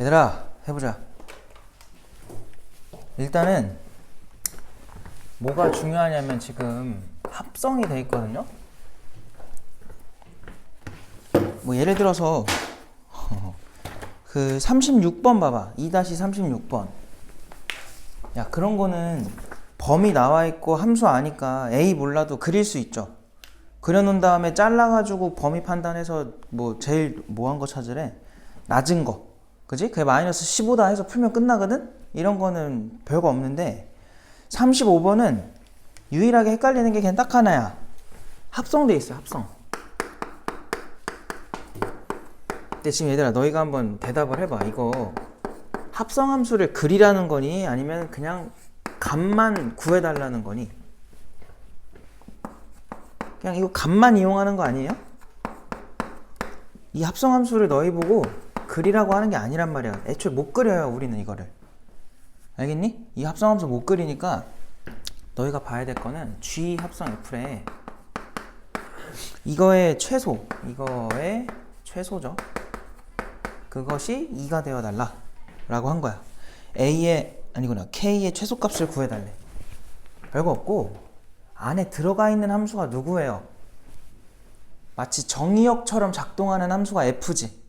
얘들아, 해보자. 일단은 뭐가 중요하냐면 지금 합성이 돼 있거든요. 뭐 예를 들어서 그 36번 봐봐. 2-36번. 야, 그런 거는 범위 나와 있고 함수 아니까 A 몰라도 그릴 수 있죠. 그려놓은 다음에 잘라가지고 범위 판단해서 뭐 제일 뭐한 거 찾으래. 낮은 거. 그지? 그게 마이너스 15다 해서 풀면 끝나거든? 이런 거는 별거 없는데 35번은 유일하게 헷갈리는 게 그냥 딱 하나야. 합성돼 있어, 합성. 근데 지금 얘들아, 너희가 한번 대답을 해봐. 이거 합성함수를 그리라는 거니? 아니면 그냥 값만 구해달라는 거니? 그냥 이거 값만 이용하는 거 아니에요? 이 합성함수를 너희 보고 그리라고 하는 게 아니란 말이야. 애초에 못 그려요, 우리는 이거를. 알겠니? 이 합성함수 못 그리니까 너희가 봐야 될 거는 G 합성 F래. 이거의 최소, 이거의 최소죠. 그것이 2가 되어달라 라고 한 거야. A의, 아니구나, K의 최소값을 구해달래. 별거 없고 안에 들어가 있는 함수가 누구예요? 마치 정의역처럼 작동하는 함수가 F지.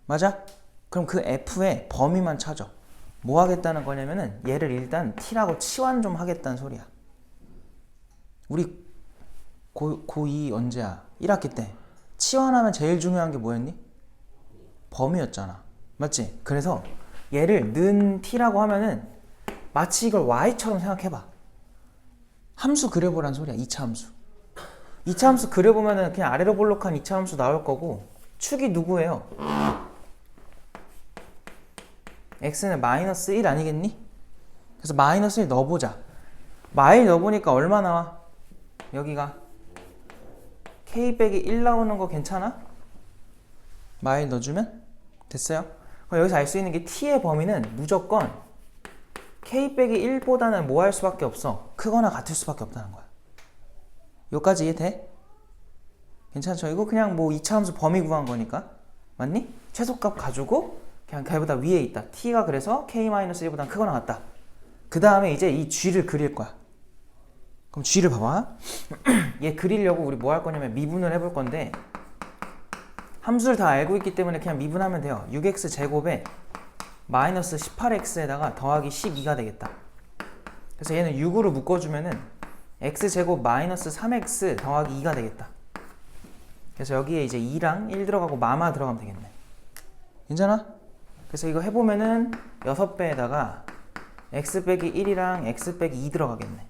맞아? 그럼 그 F의 범위만 찾아. 뭐 하겠다는 거냐면은 얘를 일단 T라고 치환 좀 하겠다는 소리야. 우리 고2 언제야? 1학기 때 치환하면 제일 중요한 게 뭐였니? 범위였잖아. 맞지? 그래서 얘를 는 T라고 하면은 마치 이걸 Y처럼 생각해봐. 함수 그려보란 소리야. 2차 함수. 2차 함수 그려보면은 그냥 아래로 볼록한 2차 함수 나올 거고 축이 누구예요? x는 마이너스 1 아니겠니? 그래서 마이너스 1 넣어보자. 마일 넣어보니까 얼마 나와? 여기가 k 빼기 1 나오는 거 괜찮아? 마일 넣어주면? 됐어요? 그럼 여기서 알 수 있는 게 t의 범위는 무조건 k 빼기 1보다는 뭐 할 수밖에 없어? 크거나 같을 수밖에 없다는 거야. 여기까지 이해돼? 괜찮죠? 이거 그냥 뭐 2차 함수 범위 구한 거니까. 맞니? 최소값 가지고 그냥 걔보다 위에 있다. t가 그래서 k-1보다 크거나 같다. 그 다음에 이제 이 g를 그릴 거야. 그럼 g를 봐봐. 얘 그리려고 우리 뭐 할 거냐면 미분을 해볼 건데 함수를 다 알고 있기 때문에 그냥 미분하면 돼요. 6x 제곱에 마이너스 18x에다가 더하기 12가 되겠다. 그래서 얘는 6으로 묶어주면은 x 제곱 마이너스 3x 더하기 2가 되겠다. 그래서 여기에 이제 2랑 1 들어가고 마마 들어가면 되겠네. 괜찮아? 그래서 이거 해보면은 6배에다가 x 빼기 1이랑 x 빼기 2 들어가겠네.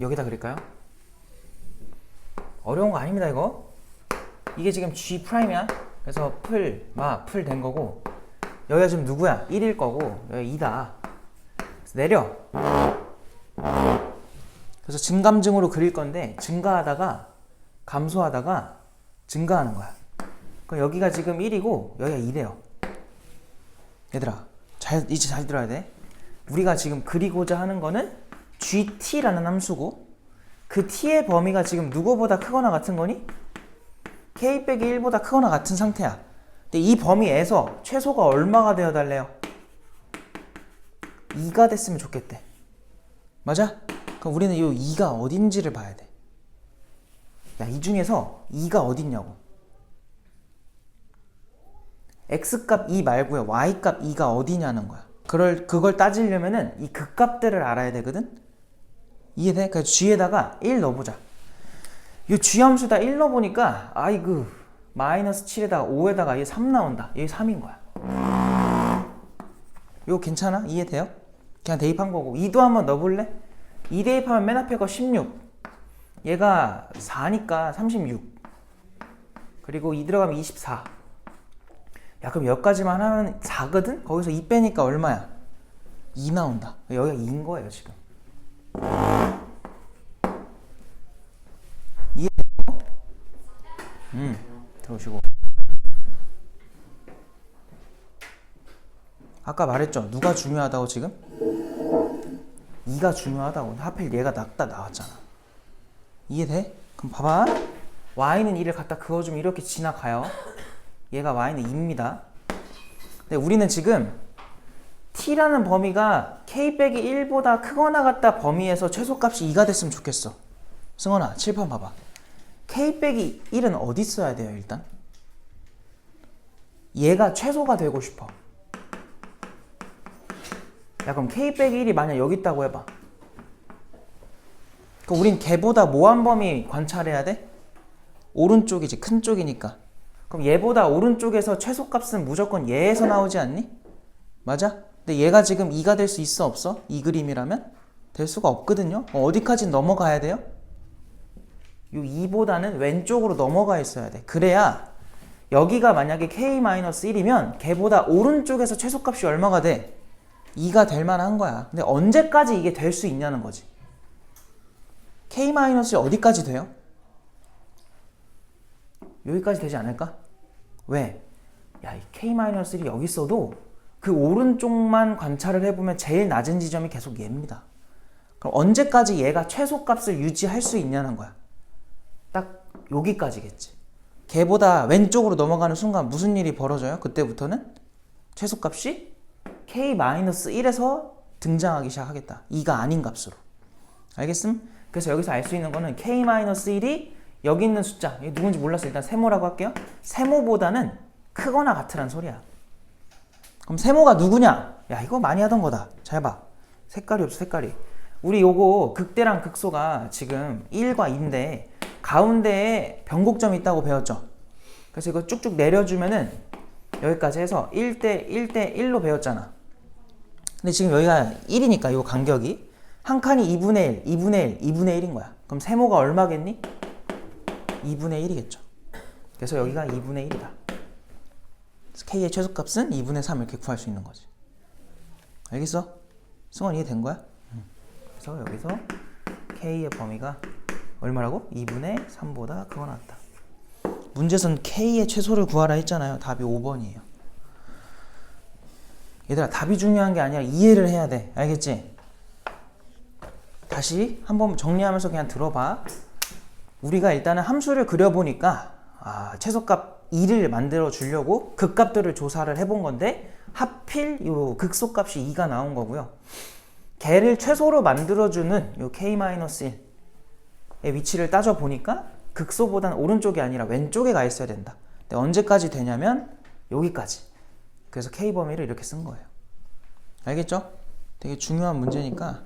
여기다 그릴까요? 어려운 거 아닙니다, 이거. 이게 지금 G 프라임이야. 그래서 풀 된 거고 여기가 지금 누구야? 1일 거고 여기 2다. 그래서 내려. 그래서 증감증으로 그릴 건데 증가하다가 감소하다가 증가하는 거야. 그럼 여기가 지금 1이고 여기가 2래요. 얘들아, 이제 잘 들어야 돼. 우리가 지금 그리고자 하는 거는 GT라는 함수고 그 T의 범위가 지금 누구보다 크거나 같은 거니? K 빼기 1보다 크거나 같은 상태야. 근데 이 범위에서 최소가 얼마가 되어 달래요? 2가 됐으면 좋겠대. 맞아? 그럼 우리는 이 2가 어딘지를 봐야 돼. 야, 이 중에서 2가 어딨냐고. x값 2 말고요. y값 2가 어디냐는 거야. 그걸 따지려면은 이 극값들을 알아야 되거든? 이해돼? 그래서 g에다가 1 넣어보자. 이 g 함수에다 1 넣어보니까 아이고 마이너스 7에다가 5에다가 얘 3 나온다. 얘 3인 거야. 이거 괜찮아? 이해돼요? 그냥 대입한 거고. 2도 한번 넣어볼래? 2 대입하면 맨 앞에 거 16. 얘가 4니까 36. 그리고 2 들어가면 24. 야, 그럼 여기까지만 하면 4거든? 거기서 2 빼니까 얼마야? 2 나온다. 여기가 2인 거예요, 지금. 이해돼요? 들어오시고. 아까 말했죠? 누가 중요하다고 지금? 2가 중요하다고. 하필 얘가 낮다 나왔잖아. 이해돼? 그럼 봐봐. y는 2를 갖다 그어주면 이렇게 지나가요. 얘가 y는 2입니다. 근데 우리는 지금 t라는 범위가 k 빼기 1보다 크거나 같다 범위에서 최소값이 2가 됐으면 좋겠어. 승원아, 칠판 봐봐. k 빼기 1은 어디 써야 돼요, 일단? 얘가 최소가 되고 싶어. 야, 그럼 k 빼기 1이 만약 여기 있다고 해봐. 그럼 우린 걔보다 뭐한 범위 관찰해야 돼? 오른쪽이지, 큰 쪽이니까. 그럼 얘보다 오른쪽에서 최소값은 무조건 얘에서 나오지 않니? 맞아? 근데 얘가 지금 2가 될 수 있어, 없어? 이 그림이라면? 될 수가 없거든요. 어디까지 넘어가야 돼요? 요 2보다는 왼쪽으로 넘어가 있어야 돼. 그래야 여기가 만약에 k-1이면 걔보다 오른쪽에서 최소값이 얼마가 돼? 2가 될 만한 거야. 근데 언제까지 이게 될 수 있냐는 거지. k-1 어디까지 돼요? 여기까지 되지 않을까? 왜? 야, 이 k-1이 여기 있어도 그 오른쪽만 관찰을 해보면 제일 낮은 지점이 계속 얘입니다. 그럼 언제까지 얘가 최소값을 유지할 수 있냐는 거야. 딱 여기까지겠지. 걔보다 왼쪽으로 넘어가는 순간 무슨 일이 벌어져요? 그때부터는 최소값이 k-1에서 등장하기 시작하겠다. 2가 아닌 값으로. 알겠음? 그래서 여기서 알 수 있는 거는 k-1이 여기 있는 숫자, 이게 누군지 몰랐어. 일단 세모라고 할게요. 세모보다는 크거나 같으란 소리야. 그럼 세모가 누구냐? 야, 이거 많이 하던 거다. 잘 봐. 색깔이 없어, 색깔이. 우리 요거 극대랑 극소가 지금 1과 2인데 가운데에 변곡점이 있다고 배웠죠. 그래서 이거 쭉쭉 내려주면은 여기까지 해서 1대 1대 1로 배웠잖아. 근데 지금 여기가 1이니까 요 간격이 한 칸이 2분의 1, 2분의 1, 2분의 1인 거야. 그럼 세모가 얼마겠니? 2분의 1이겠죠. 그래서 여기가 2분의 1이다. k의 최소값은 2분의 3 이렇게 구할 수 있는 거지. 알겠어? 승원 이해된 거야? 그래서 여기서 k의 범위가 얼마라고? 2분의 3보다 크거나 같다. 문제에서는 k의 최소를 구하라 했잖아요. 답이 5번이에요. 얘들아, 답이 중요한 게 아니라 이해를 해야 돼. 알겠지? 다시 한번 정리하면서 그냥 들어봐. 우리가 일단은 함수를 그려보니까 최소값 2를 만들어 주려고 극값들을 조사를 해본 건데 하필 요 극소값이 2가 나온 거고요. 걔를 최소로 만들어주는 요 k-1의 위치를 따져보니까 극소보다는 오른쪽이 아니라 왼쪽에 가 있어야 된다. 근데 언제까지 되냐면 여기까지. 그래서 k 범위를 이렇게 쓴 거예요. 알겠죠? 되게 중요한 문제니까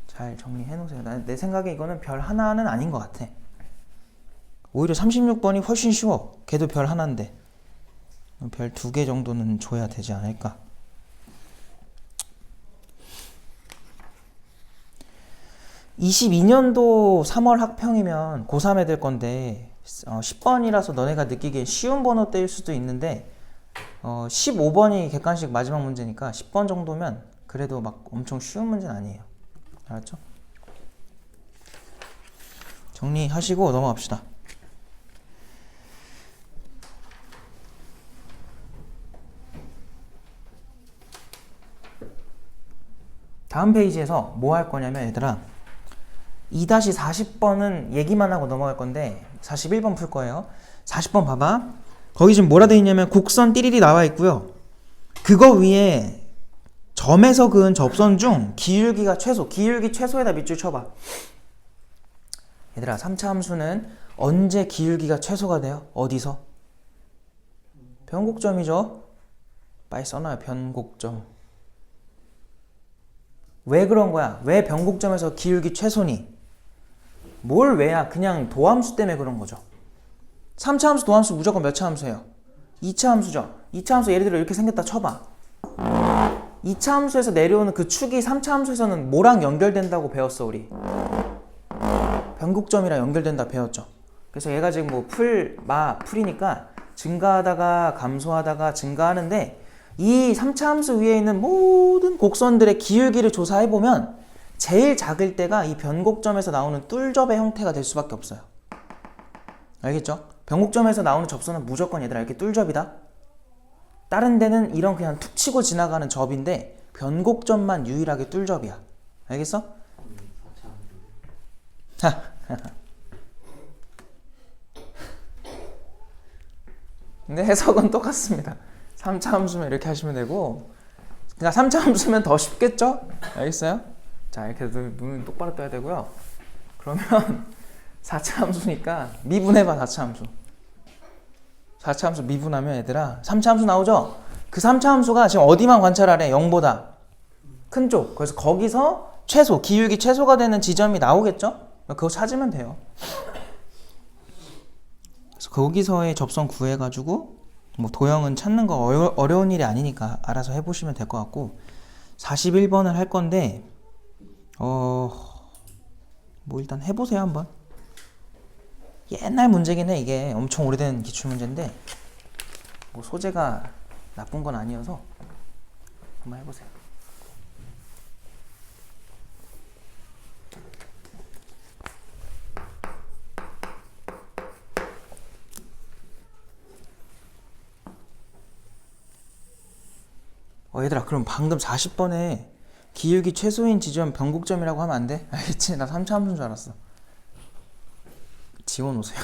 잘 정리해 놓으세요. 내 생각에 이거는 별 하나는 아닌 것 같아. 오히려 36번이 훨씬 쉬워. 걔도 별 하나인데 별 2개 정도는 줘야 되지 않을까. 22년도 3월 학평이면 고3 애들 건데 10번이라서 너네가 느끼기에 쉬운 번호대일 수도 있는데 15번이 객관식 마지막 문제니까 10번 정도면 그래도 막 엄청 쉬운 문제는 아니에요. 알았죠? 정리하시고 넘어갑시다. 다음 페이지에서 뭐 할 거냐면 얘들아 2-40번은 얘기만 하고 넘어갈 건데 41번 풀 거예요. 40번 봐봐. 거기 지금 뭐라 돼 있냐면 곡선 띠리리 나와 있고요. 그거 위에 점에서 그은 접선 중 기울기가 최소, 기울기 최소에다 밑줄 쳐봐. 얘들아 3차 함수는 언제 기울기가 최소가 돼요? 어디서? 변곡점이죠. 빨리 써놔요. 변곡점. 왜 그런 거야? 왜 변곡점에서 기울기 최소니? 뭘 왜야? 그냥 도함수 때문에 그런 거죠. 3차 함수 도함수 무조건 몇 차 함수예요? 2차 함수죠. 2차 함수 예를 들어 이렇게 생겼다 쳐봐. 2차 함수에서 내려오는 그 축이 3차 함수에서는 뭐랑 연결된다고 배웠어 우리? 변곡점이랑 연결된다 배웠죠. 그래서 얘가 지금 뭐 풀이니까 증가하다가 감소하다가 증가하는데 이 3차 함수 위에 있는 모든 곡선들의 기울기를 조사해보면 제일 작을 때가 이 변곡점에서 나오는 뚫접의 형태가 될 수밖에 없어요. 알겠죠? 변곡점에서 나오는 접선은 무조건 얘들아 이렇게 뚫접이다. 다른 데는 이런 그냥 툭 치고 지나가는 접인데 변곡점만 유일하게 뚫접이야. 알겠어? 근데 해석은 똑같습니다. 3차 함수면 이렇게 하시면 되고, 그러니까 3차 함수면 더 쉽겠죠? 알겠어요? 자, 이렇게 눈 똑바로 떠야 되고요. 그러면 4차 함수니까 미분해봐. 4차 함수. 4차 함수 미분하면 얘들아 3차 함수 나오죠? 그 3차 함수가 지금 어디만 관찰하래? 0보다 큰 쪽. 그래서 거기서 최소, 기울기 최소가 되는 지점이 나오겠죠? 그거 찾으면 돼요. 그래서 거기서의 접선 구해가지고 뭐 도형은 찾는 거 어려운 일이 아니니까 알아서 해보시면 될 것 같고, 41번을 할 건데 뭐 일단 해보세요. 한번. 옛날 문제긴 해. 이게 엄청 오래된 기출문제인데 뭐 소재가 나쁜 건 아니어서 한번 해보세요. 얘들아, 그럼 방금 40번에 기울기 최소인 지점 변곡점이라고 하면 안 돼? 알겠지? 나 3차 함수인 줄 알았어. 지워놓으세요.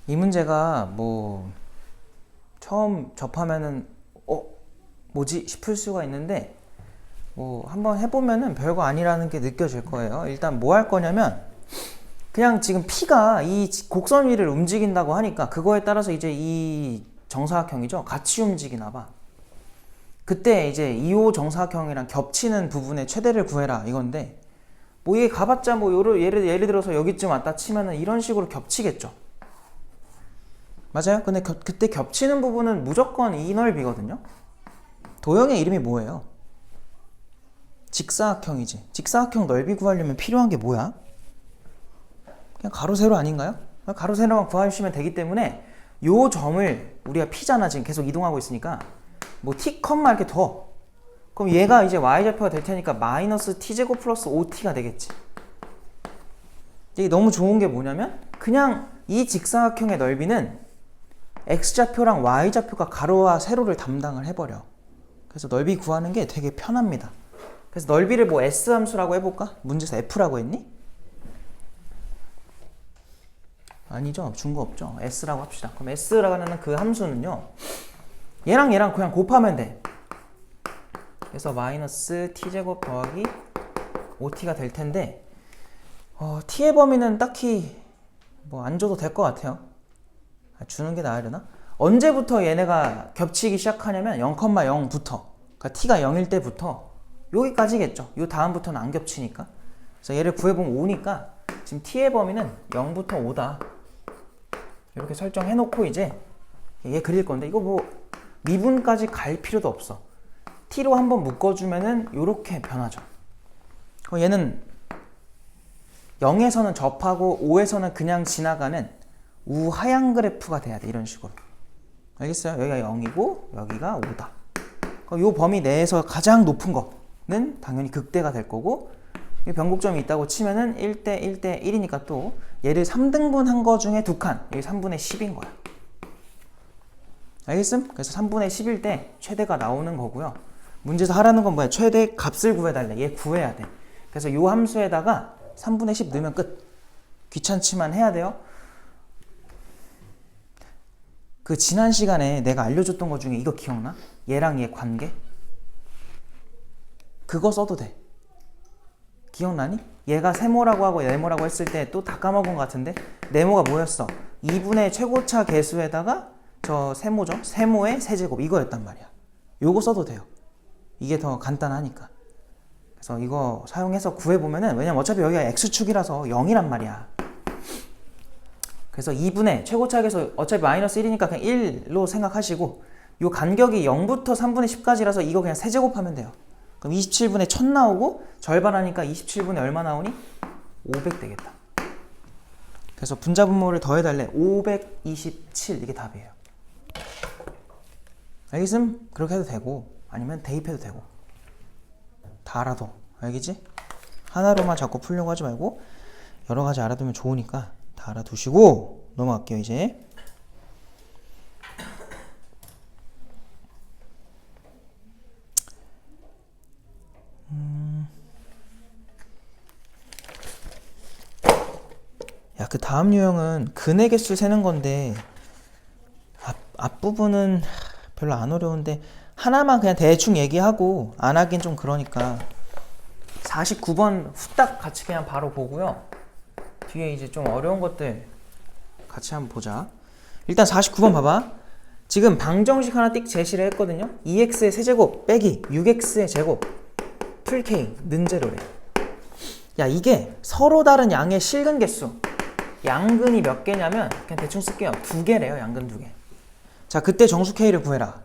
이 문제가 뭐 처음 접하면은 뭐지 싶을 수가 있는데 뭐 한번 해보면은 별거 아니라는 게 느껴질 거예요. 일단 뭐 할 거냐면 그냥 지금 P가 이 곡선 위를 움직인다고 하니까 그거에 따라서 이제 이 정사각형이죠, 같이 움직이나 봐. 그때 이제 2호 정사각형이랑 겹치는 부분의 최대를 구해라 이건데, 뭐 이게 가봤자 뭐 예를 들어서 여기쯤 왔다 치면은 이런 식으로 겹치겠죠. 맞아요? 근데 그때 겹치는 부분은 무조건 이 넓이거든요. 도형의 이름이 뭐예요? 직사각형이지. 직사각형 넓이 구하려면 필요한 게 뭐야? 그냥 가로 세로 아닌가요? 가로 세로만 구하시면 되기 때문에 요 점을 우리가 P잖아. 지금 계속 이동하고 있으니까 뭐 T, 이렇게 둬. 그럼 얘가 이제 Y좌표가 될 테니까 마이너스 T제곱 플러스 5T가 되겠지. 이게 너무 좋은 게 뭐냐면 그냥 이 직사각형의 넓이는 X좌표랑 Y좌표가 가로와 세로를 담당을 해버려. 그래서 넓이 구하는 게 되게 편합니다. 그래서 넓이를 뭐 S함수라고 해볼까? 문제에서 F라고 했니? 아니죠. 준 거 없죠. S라고 합시다. 그럼 S라고 하는 그 함수는요, 얘랑 그냥 곱하면 돼. 그래서 마이너스 T제곱 더하기 5T가 될 텐데 T의 범위는 딱히 뭐 안 줘도 될 것 같아요. 주는 게 나으려나? 언제부터 얘네가 겹치기 시작하냐면 0,0부터, 그러니까 t가 0일 때부터 여기까지겠죠. 요 다음부터는 안 겹치니까. 그래서 얘를 구해보면 5니까 지금 t의 범위는 0부터 5다. 이렇게 설정해놓고 이제 얘 그릴 건데, 이거 뭐 미분까지 갈 필요도 없어. t로 한번 묶어주면은 이렇게 변하죠. 얘는 0에서는 접하고 5에서는 그냥 지나가는 우하향 그래프가 돼야 돼. 이런 식으로. 알겠어요? 여기가 0이고 여기가 5다. 이 범위 내에서 가장 높은 거는 당연히 극대가 될 거고, 변곡점이 있다고 치면은 1대 1대 1이니까 또 얘를 3등분 한 거 중에 2칸, 여기 3분의 10인 거야. 알겠음? 그래서 3분의 10일 때 최대가 나오는 거고요. 문제에서 하라는 건 뭐야? 최대 값을 구해달래. 얘 구해야 돼. 그래서 이 함수에다가 3분의 10 넣으면 끝. 귀찮지만 해야 돼요. 그 지난 시간에 내가 알려줬던 것 중에 이거 기억나? 얘랑 얘 관계? 그거 써도 돼. 기억나니? 얘가 세모라고 하고 네모라고 했을 때 또 다 까먹은 것 같은데, 네모가 뭐였어? 2분의 최고차 개수에다가 저 세모죠? 세모의 세제곱, 이거였단 말이야. 요거 써도 돼요. 이게 더 간단하니까. 그래서 이거 사용해서 구해보면은, 왜냐면 어차피 여기가 x축이라서 0이란 말이야. 그래서 2분의 최고차 개수 어차피 마이너스 1이니까 그냥 1로 생각하시고, 요 간격이 0부터 3분의 10까지라서 이거 그냥 세제곱하면 돼요. 그럼 27분의 1000 나오고 절반하니까 27분의 얼마 나오니? 500 되겠다. 그래서 분자분모를 더해달래. 527, 이게 답이에요. 알겠음? 그렇게 해도 되고 아니면 대입해도 되고 다 알아둬. 알겠지? 하나로만 자꾸 풀려고 하지 말고 여러 가지 알아두면 좋으니까 다 알아두시고 넘어갈게요. 이제 야, 그 다음 유형은 근의 개수 세는 건데 앞부분은 별로 안 어려운데 하나만 그냥 대충 얘기하고 안 하긴 좀 그러니까 49번 후딱 같이 그냥 바로 보고요. 뒤에 이제 좀 어려운 것들 같이 한번 보자. 일단 49번 봐봐. 지금 방정식 하나 띡 제시를 했거든요. 2x의 세제곱 빼기 6x의 제곱 풀 k 는 제로래. 야, 이게 서로 다른 양의 실근 개수, 양근이 몇 개냐면 그냥 대충 쓸게요. 2개래요. 양근 2개. 자, 그때 정수 k를 구해라.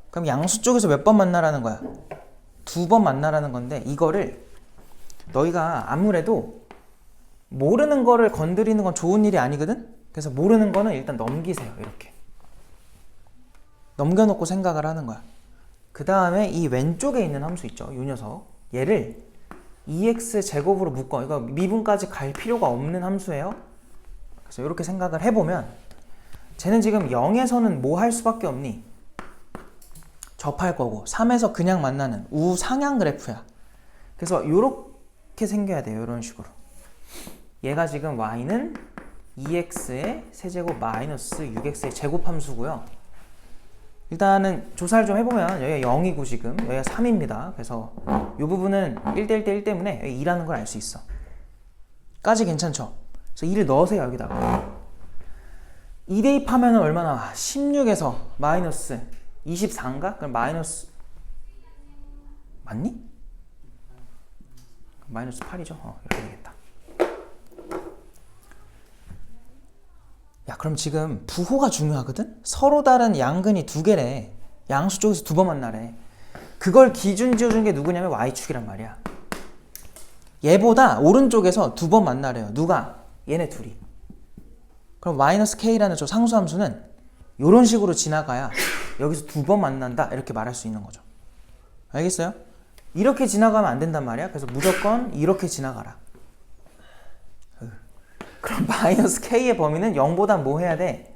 그럼 양수 쪽에서 몇 번 만나라는 거야? 2번 만나라는 건데, 이거를 너희가 아무래도 모르는 거를 건드리는 건 좋은 일이 아니거든? 그래서 모르는 거는 일단 넘기세요. 이렇게 넘겨놓고 생각을 하는 거야. 그 다음에 이 왼쪽에 있는 함수 있죠, 이 녀석. 얘를 2x 제곱으로 묶어. 이거 미분까지 갈 필요가 없는 함수예요. 그래서 이렇게 생각을 해보면 쟤는 지금 0에서는 뭐 할 수밖에 없니? 접할 거고 3에서 그냥 만나는 우상향 그래프야. 그래서 이렇게 생겨야 돼요. 이런 식으로. 얘가 지금 y는 2x의 세제곱 마이너스 6x의 제곱함수고요. 일단은 조사를 좀 해보면 여기가 0이고 지금 여기가 3입니다. 그래서 이 부분은 1대1 대 1 때문에 여기 2라는 걸 알 수 있어. 까지 괜찮죠? 그래서 2를 넣으세요. 여기다가 2 대입하면 얼마 나와? 16에서 마이너스 24인가? 그럼 마이너스 맞니? 마이너스 8이죠? 이렇게 되겠다. 야, 그럼 지금 부호가 중요하거든? 서로 다른 양근이 2개래. 양수 쪽에서 2번 만나래. 그걸 기준 지어준 게 누구냐면 y축이란 말이야. 얘보다 오른쪽에서 2번 만나래요. 누가? 얘네 둘이. 그럼 마이너스 k라는 저 상수함수는 이런 식으로 지나가야 여기서 2번 만난다 이렇게 말할 수 있는 거죠. 알겠어요? 이렇게 지나가면 안 된단 말이야. 그래서 무조건 이렇게 지나가라. 그럼 마이너스 k의 범위는 0보다 뭐 해야 돼?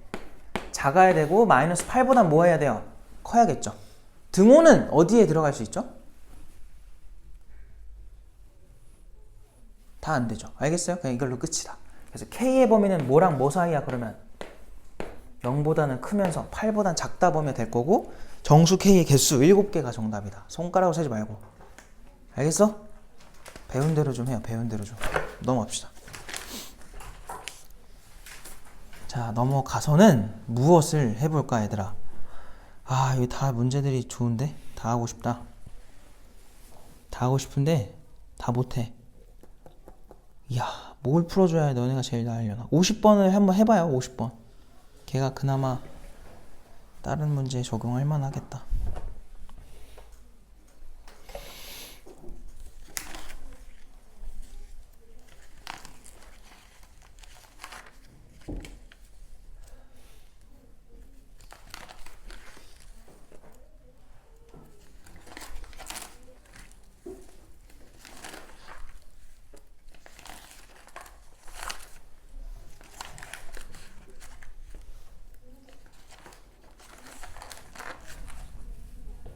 작아야 되고 마이너스 8보다 뭐 해야 돼요? 커야겠죠. 등호는 어디에 들어갈 수 있죠? 다 안 되죠. 알겠어요? 그냥 이걸로 끝이다. 그래서 k의 범위는 뭐랑 뭐 사이야? 그러면 0보다는 크면서 8보다는 작다 보면 될 거고, 정수 k의 개수 7개가 정답이다. 손가락으로 세지 말고. 알겠어? 배운 대로 좀 해요. 배운 대로 좀. 넘어갑시다. 자, 넘어가서는 무엇을 해볼까, 얘들아? 아, 여기 다 문제들이 좋은데? 다 하고 싶다. 다 하고 싶은데 다 못해. 이야, 뭘 풀어줘야 너네가 제일 나으려나? 50번을 한번 해봐요. 50번. 걔가 그나마 다른 문제에 적용할 만하겠다.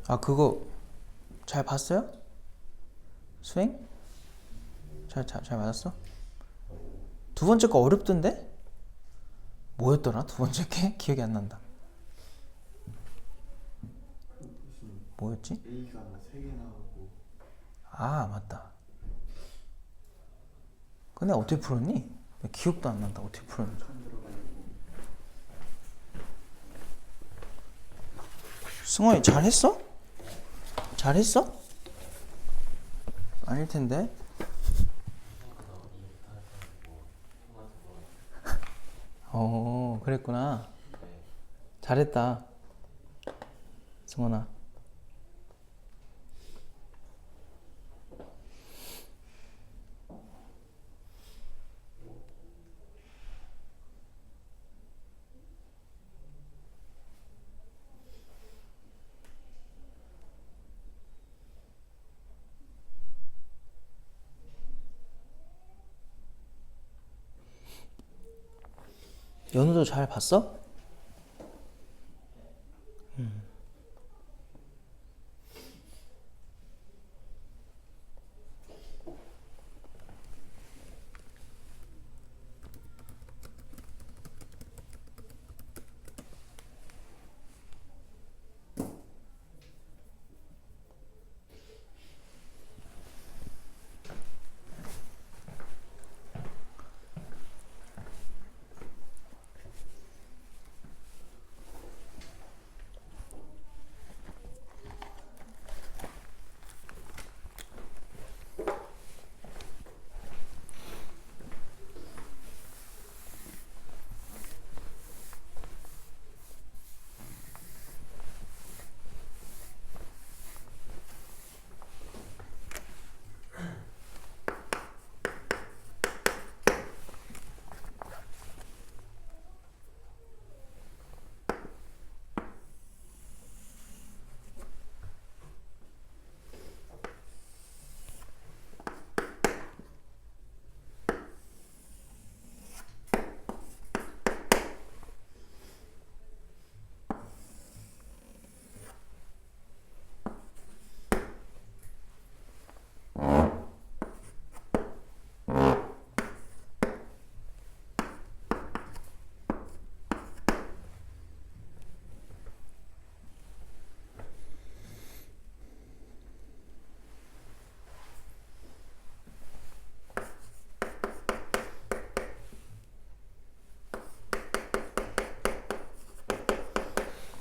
아, 그거 잘 봤어요? 수행? 잘 맞았어? 두 번째 거 어렵던데? 뭐였더라? 두 번째 게? 기억이 안 난다. 뭐였지? A가 3개 나오고. 아, 맞다. 근데 어떻게 풀었니? 기억도 안 난다. 어떻게 풀었는지. 승원이 잘했어? 잘했어? 아닐 텐데. 그랬구나. 잘했다, 승원아. 연우도 잘 봤어?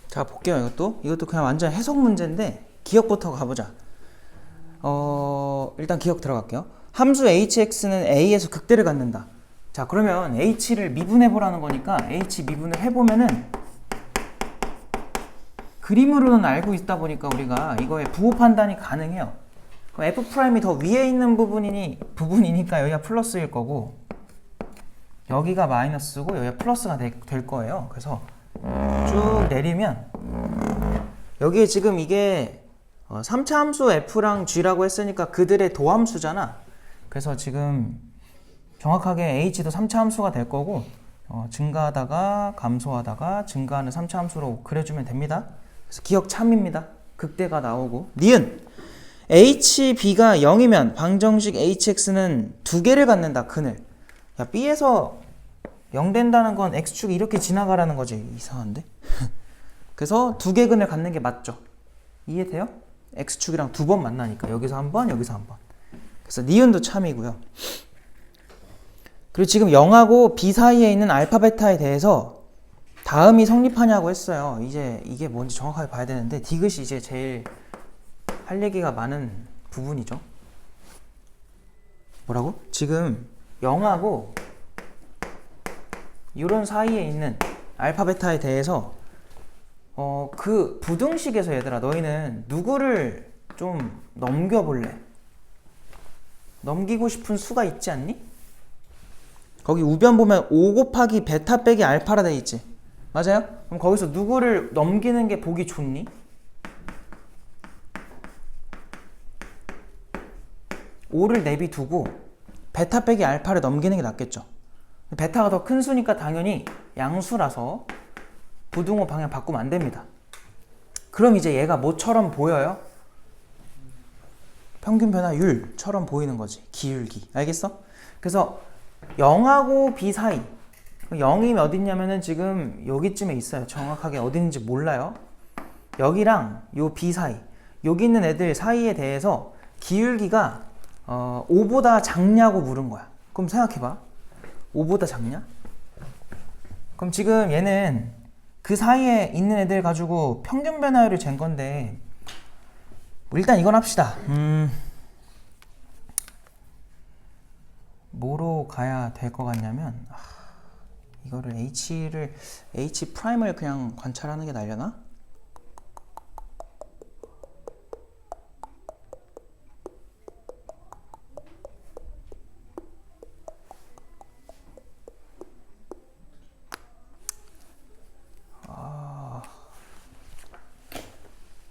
자, 볼게요. 이것도 그냥 완전 해석 문제인데 기억부터 가보자. 일단 기억 들어갈게요. 함수 hx는 a에서 극대를 갖는다. 자, 그러면 h를 미분해보라는 거니까 h 미분을 해보면은 그림으로는 알고 있다 보니까 우리가 이거에 부호 판단이 가능해요. 그럼 f'이 더 위에 있는 부분이니까 여기가 플러스일 거고 여기가 마이너스고 여기가 플러스가 될 거예요. 그래서 쭉 내리면 여기에 지금 이게 3차 함수 f랑 g라고 했으니까 그들의 도함수잖아. 그래서 지금 정확하게 h도 3차 함수가 될 거고 증가하다가 감소하다가 증가하는 3차 함수로 그려주면 됩니다. 그래서 기억 참입니다. 극대가 나오고 니은 hb가 0이면 방정식 hx는 두 개를 갖는다. 그늘. 야, b에서 0 된다는 건 x축이 이렇게 지나가라는 거지. 이상한데? 그래서 두 개 근을 갖는 게 맞죠. 이해돼요? x축이랑 두 번 만나니까 여기서 한 번, 여기서 한 번. 그래서 니은도 참이고요. 그리고 지금 0하고 b 사이에 있는 알파 베타에 대해서 다음이 성립하냐고 했어요. 이제 이게 뭔지 정확하게 봐야 되는데 디귿이 이제 제일 할 얘기가 많은 부분이죠. 뭐라고? 지금 0하고 이런 사이에 있는 알파 베타에 대해서 그 부등식에서 얘들아 너희는 누구를 좀 넘겨볼래? 넘기고 싶은 수가 있지 않니? 거기 우변 보면 5 곱하기 베타 빼기 알파라 돼 있지. 맞아요? 그럼 거기서 누구를 넘기는 게 보기 좋니? 5를 내비두고 베타 빼기 알파를 넘기는 게 낫겠죠. 베타가 더 큰 수니까 당연히 양수라서 부등호 방향 바꾸면 안 됩니다. 그럼 이제 얘가 뭐처럼 보여요? 평균 변화율처럼 보이는 거지. 기울기. 알겠어? 그래서 0하고 B 사이. 0이 어디 있냐면은 지금 여기쯤에 있어요. 정확하게 어디 있는지 몰라요. 여기랑 요 B 사이. 여기 있는 애들 사이에 대해서 기울기가 5보다 작냐고 물은 거야. 그럼 생각해봐. 5보다 작냐? 그럼 지금 얘는 그 사이에 있는 애들 가지고 평균 변화율을 잰 건데 일단 이건 합시다. 뭐로 가야 될 것 같냐면 이거를 H 프라임을 그냥 관찰하는 게 나려나?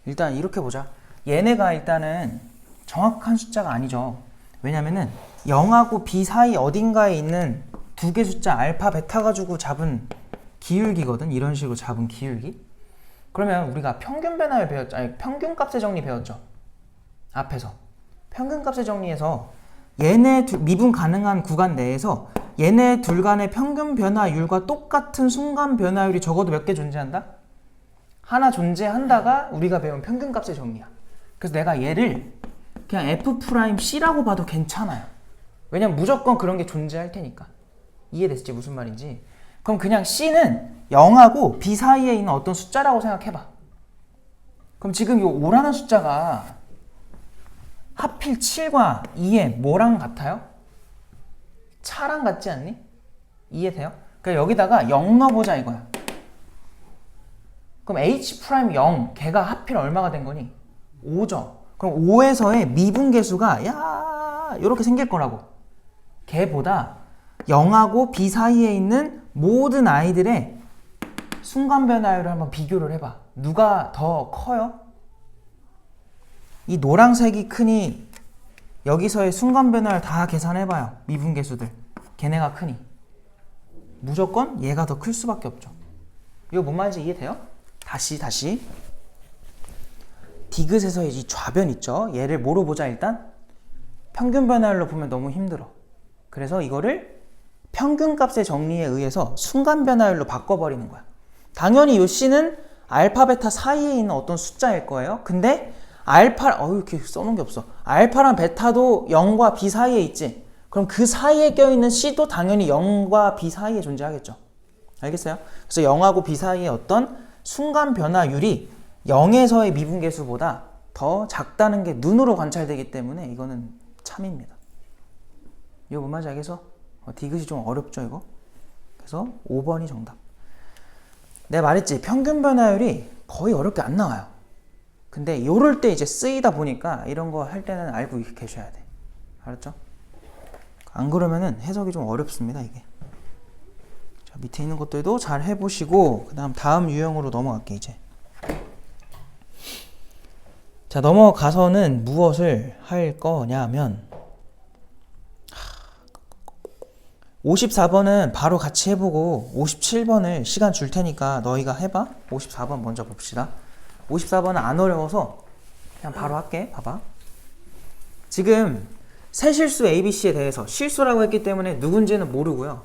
일단 이렇게 보자. 얘네가 일단은 정확한 숫자가 아니죠. 왜냐면은 0하고 B 사이 어딘가에 있는 두 개 숫자 알파, 베타 가지고 잡은 기울기거든. 이런 식으로 잡은 기울기. 그러면 우리가 평균 변화를 배웠죠. 아니, 평균값의 정리 배웠죠. 앞에서. 평균값의 정리에서 얘네 미분 가능한 구간 내에서 얘네 둘 간의 평균 변화율과 똑같은 순간 변화율이 적어도 몇 개 존재한다? 하나 존재한다가 우리가 배운 평균값의 정리야. 그래서 내가 얘를 그냥 F'C라고 봐도 괜찮아요. 왜냐면 무조건 그런 게 존재할 테니까. 이해됐지? 무슨 말인지. 그럼 그냥 C는 0하고 B 사이에 있는 어떤 숫자라고 생각해봐. 그럼 지금 이 5라는 숫자가 하필 7과 2에 뭐랑 같아요? 차랑 같지 않니? 이해돼요? 그러니까 여기다가 0 넣어보자 이거야. 그럼 H'0 걔가 하필 얼마가 된 거니? 5죠. 그럼 5에서의 미분계수가 이렇게 생길 거라고. 걔보다 0하고 B 사이에 있는 모든 아이들의 순간 변화율을 한번 비교를 해봐. 누가 더 커요? 이 노란색이 크니 여기서의 순간 변화를 다 계산해봐요. 미분계수들. 걔네가 크니. 무조건 얘가 더 클 수밖에 없죠. 이거 뭔 말인지 이해돼요? 다시 디귿에서의 이 좌변 있죠? 얘를 뭐로 보자 일단? 평균 변화율로 보면 너무 힘들어. 그래서 이거를 평균값의 정리에 의해서 순간 변화율로 바꿔버리는 거야. 당연히 이 C는 알파, 베타 사이에 있는 어떤 숫자일 거예요. 근데 이렇게 써놓은 게 없어. 알파랑 베타도 0과 B 사이에 있지. 그럼 그 사이에 껴있는 C도 당연히 0과 B 사이에 존재하겠죠. 알겠어요? 그래서 0하고 B 사이에 어떤 순간 변화율이 0에서의 미분계수보다 더 작다는 게 눈으로 관찰되기 때문에 이거는 참입니다. 이거 뭔 말인지 알겠어? 디귿이 좀 어렵죠 이거? 그래서 5번이 정답. 내가 말했지 평균 변화율이 거의 어렵게 안 나와요. 근데 이럴 때 이제 쓰이다 보니까 이런 거 할 때는 알고 계셔야 돼. 알았죠? 안 그러면은 해석이 좀 어렵습니다 이게. 자, 밑에 있는 것들도 잘 해보시고 다음 유형으로 넘어갈게 이제. 자, 넘어가서는 무엇을 할 거냐면 54번은 바로 같이 해보고 57번을 시간 줄 테니까 너희가 해봐. 54번 먼저 봅시다. 54번은 안 어려워서 그냥 바로 할게. 봐봐. 지금 세실수 ABC에 대해서 실수라고 했기 때문에 누군지는 모르고요.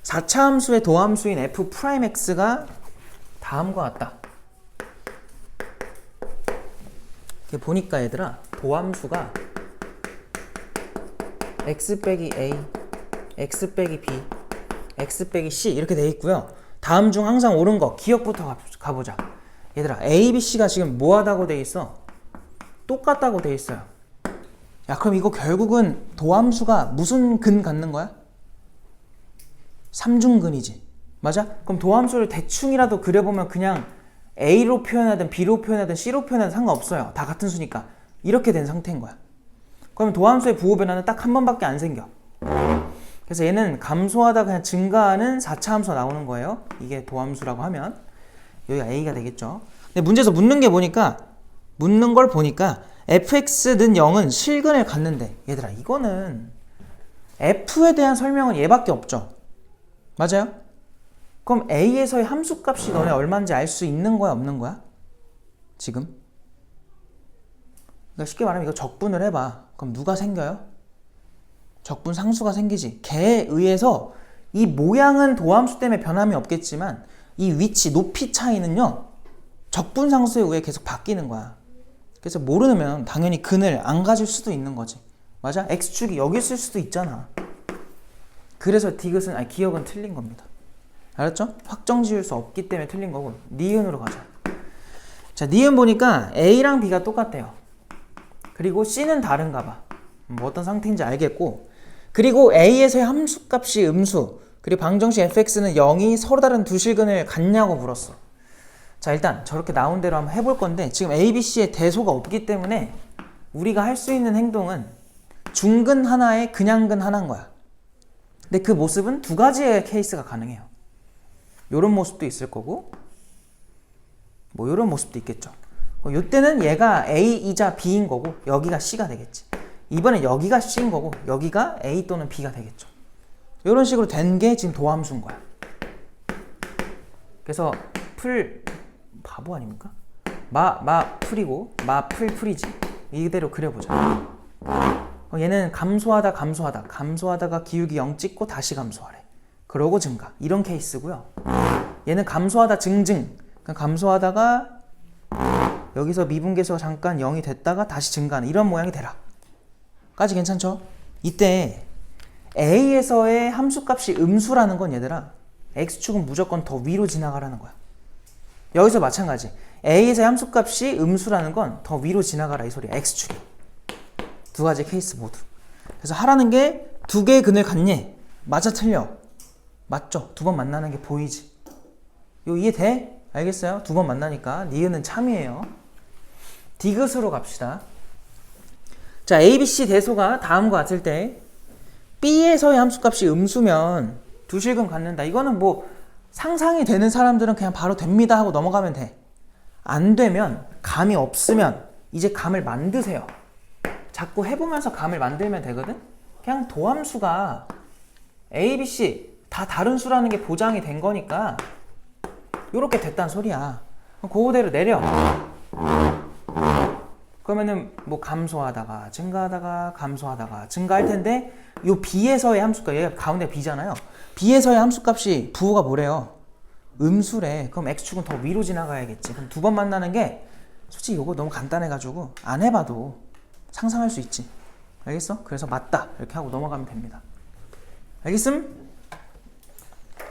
4차 함수의 도함수인 F'X가 다음과 같다. 이렇게 보니까 얘들아 도함수가 X 빼기 A, X 빼기 B, X 빼기 C 이렇게 돼 있고요. 다음 중 항상 옳은 거 기억부터 가보자. 얘들아 A, B, C가 지금 뭐하다고 돼 있어? 똑같다고 돼 있어요. 야 그럼 이거 결국은 도함수가 무슨 근 갖는 거야? 삼중근이지. 맞아? 그럼 도함수를 대충이라도 그려보면 그냥 A로 표현하든 B로 표현하든 C로 표현하든 상관없어요. 다 같은 수니까. 이렇게 된 상태인 거야. 그러면 도함수의 부호 변화는 딱 한 번밖에 안 생겨. 그래서 얘는 감소하다 그냥 증가하는 4차 함수가 나오는 거예요. 이게 도함수라고 하면 여기가 A가 되겠죠. 근데 문제에서 묻는 걸 보니까 fx는 0은 실근을 갖는데 얘들아 이거는 f에 대한 설명은 얘밖에 없죠. 맞아요? 그럼 a에서의 함수값이 너네 얼마인지 알 수 있는 거야 없는 거야? 지금. 그러니까 쉽게 말하면 이거 적분을 해봐. 그럼 누가 생겨요? 적분 상수가 생기지. 걔에 의해서 이 모양은 도함수 때문에 변함이 없겠지만 이 위치, 높이 차이는요 적분 상수에 의해 계속 바뀌는 거야. 그래서 모르면 당연히 근을 안 가질 수도 있는 거지. 맞아? x축이 여기 있을 수도 있잖아. 그래서 기억은 틀린 겁니다. 알았죠? 확정 지을 수 없기 때문에 틀린 거고. 니은으로 가자. 자, 니은 보니까 A랑 B가 똑같대요. 그리고 C는 다른가 봐. 뭐 어떤 상태인지 알겠고, 그리고 A에서의 함수값이 음수, 그리고 방정식 fx는 0이 서로 다른 두 실근을 갖냐고 물었어. 자, 일단 저렇게 나온 대로 한번 해볼 건데, 지금 A, B, C의 대소가 없기 때문에 우리가 할 수 있는 행동은 중근 하나에 그냥근 하나인 거야. 근데 그 모습은 두 가지의 케이스가 가능해요. 요런 모습도 있을 거고, 뭐 요런 모습도 있겠죠. 요때는 얘가 A이자 B인 거고 여기가 C가 되겠지. 이번엔 여기가 C인 거고 여기가 A 또는 B가 되겠죠. 이런 식으로 된 게 지금 도함수인 거야. 그래서 바보 아닙니까? 풀이고 풀이지. 이대로 그려보자. 얘는 감소하다가 기울기 0 찍고 다시 감소하래. 그러고 증가. 이런 케이스고요. 얘는 감소하다 증증. 감소하다가 여기서 미분계수가 잠깐 0이 됐다가 다시 증가하는 이런 모양이 되라. 까지 괜찮죠? 이때 A에서의 함수값이 음수라는 건 얘들아 X축은 무조건 더 위로 지나가라는 거야. 여기서 마찬가지. A에서의 함수값이 음수라는 건 더 위로 지나가라 이 소리야. X축이. 두 가지 케이스 모두. 그래서 하라는 게 두 개의 근을 갖니? 맞아 틀려? 맞죠? 두 번 만나는 게 보이지? 이거 이해돼? 알겠어요? 두 번 만나니까 니은은 참이에요. 디귿으로 갑시다. 자, A, B, C 대소가 다음과 같을 때 B에서의 함수값이 음수면 두 실근 갖는다. 이거는 뭐 상상이 되는 사람들은 그냥 바로 됩니다 하고 넘어가면 돼. 안 되면, 감이 없으면 이제 감을 만드세요. 자꾸 해보면서 감을 만들면 되거든? 그냥 도함수가 A, B, C 다 다른 수라는 게 보장이 된 거니까 요렇게 됐단 소리야. 그거대로 내려. 그러면은 뭐 감소하다가 증가하다가 감소하다가 증가할 텐데 요 B에서의 함수값, 얘가 가운데 B잖아요. B에서의 함수값이 부호가 뭐래요? 음수래. 그럼 X축은 더 위로 지나가야겠지. 그럼 두 번 만나는 게 솔직히 요거 너무 간단해가지고 안 해봐도 상상할 수 있지. 알겠어? 그래서 맞다 이렇게 하고 넘어가면 됩니다. 알겠음?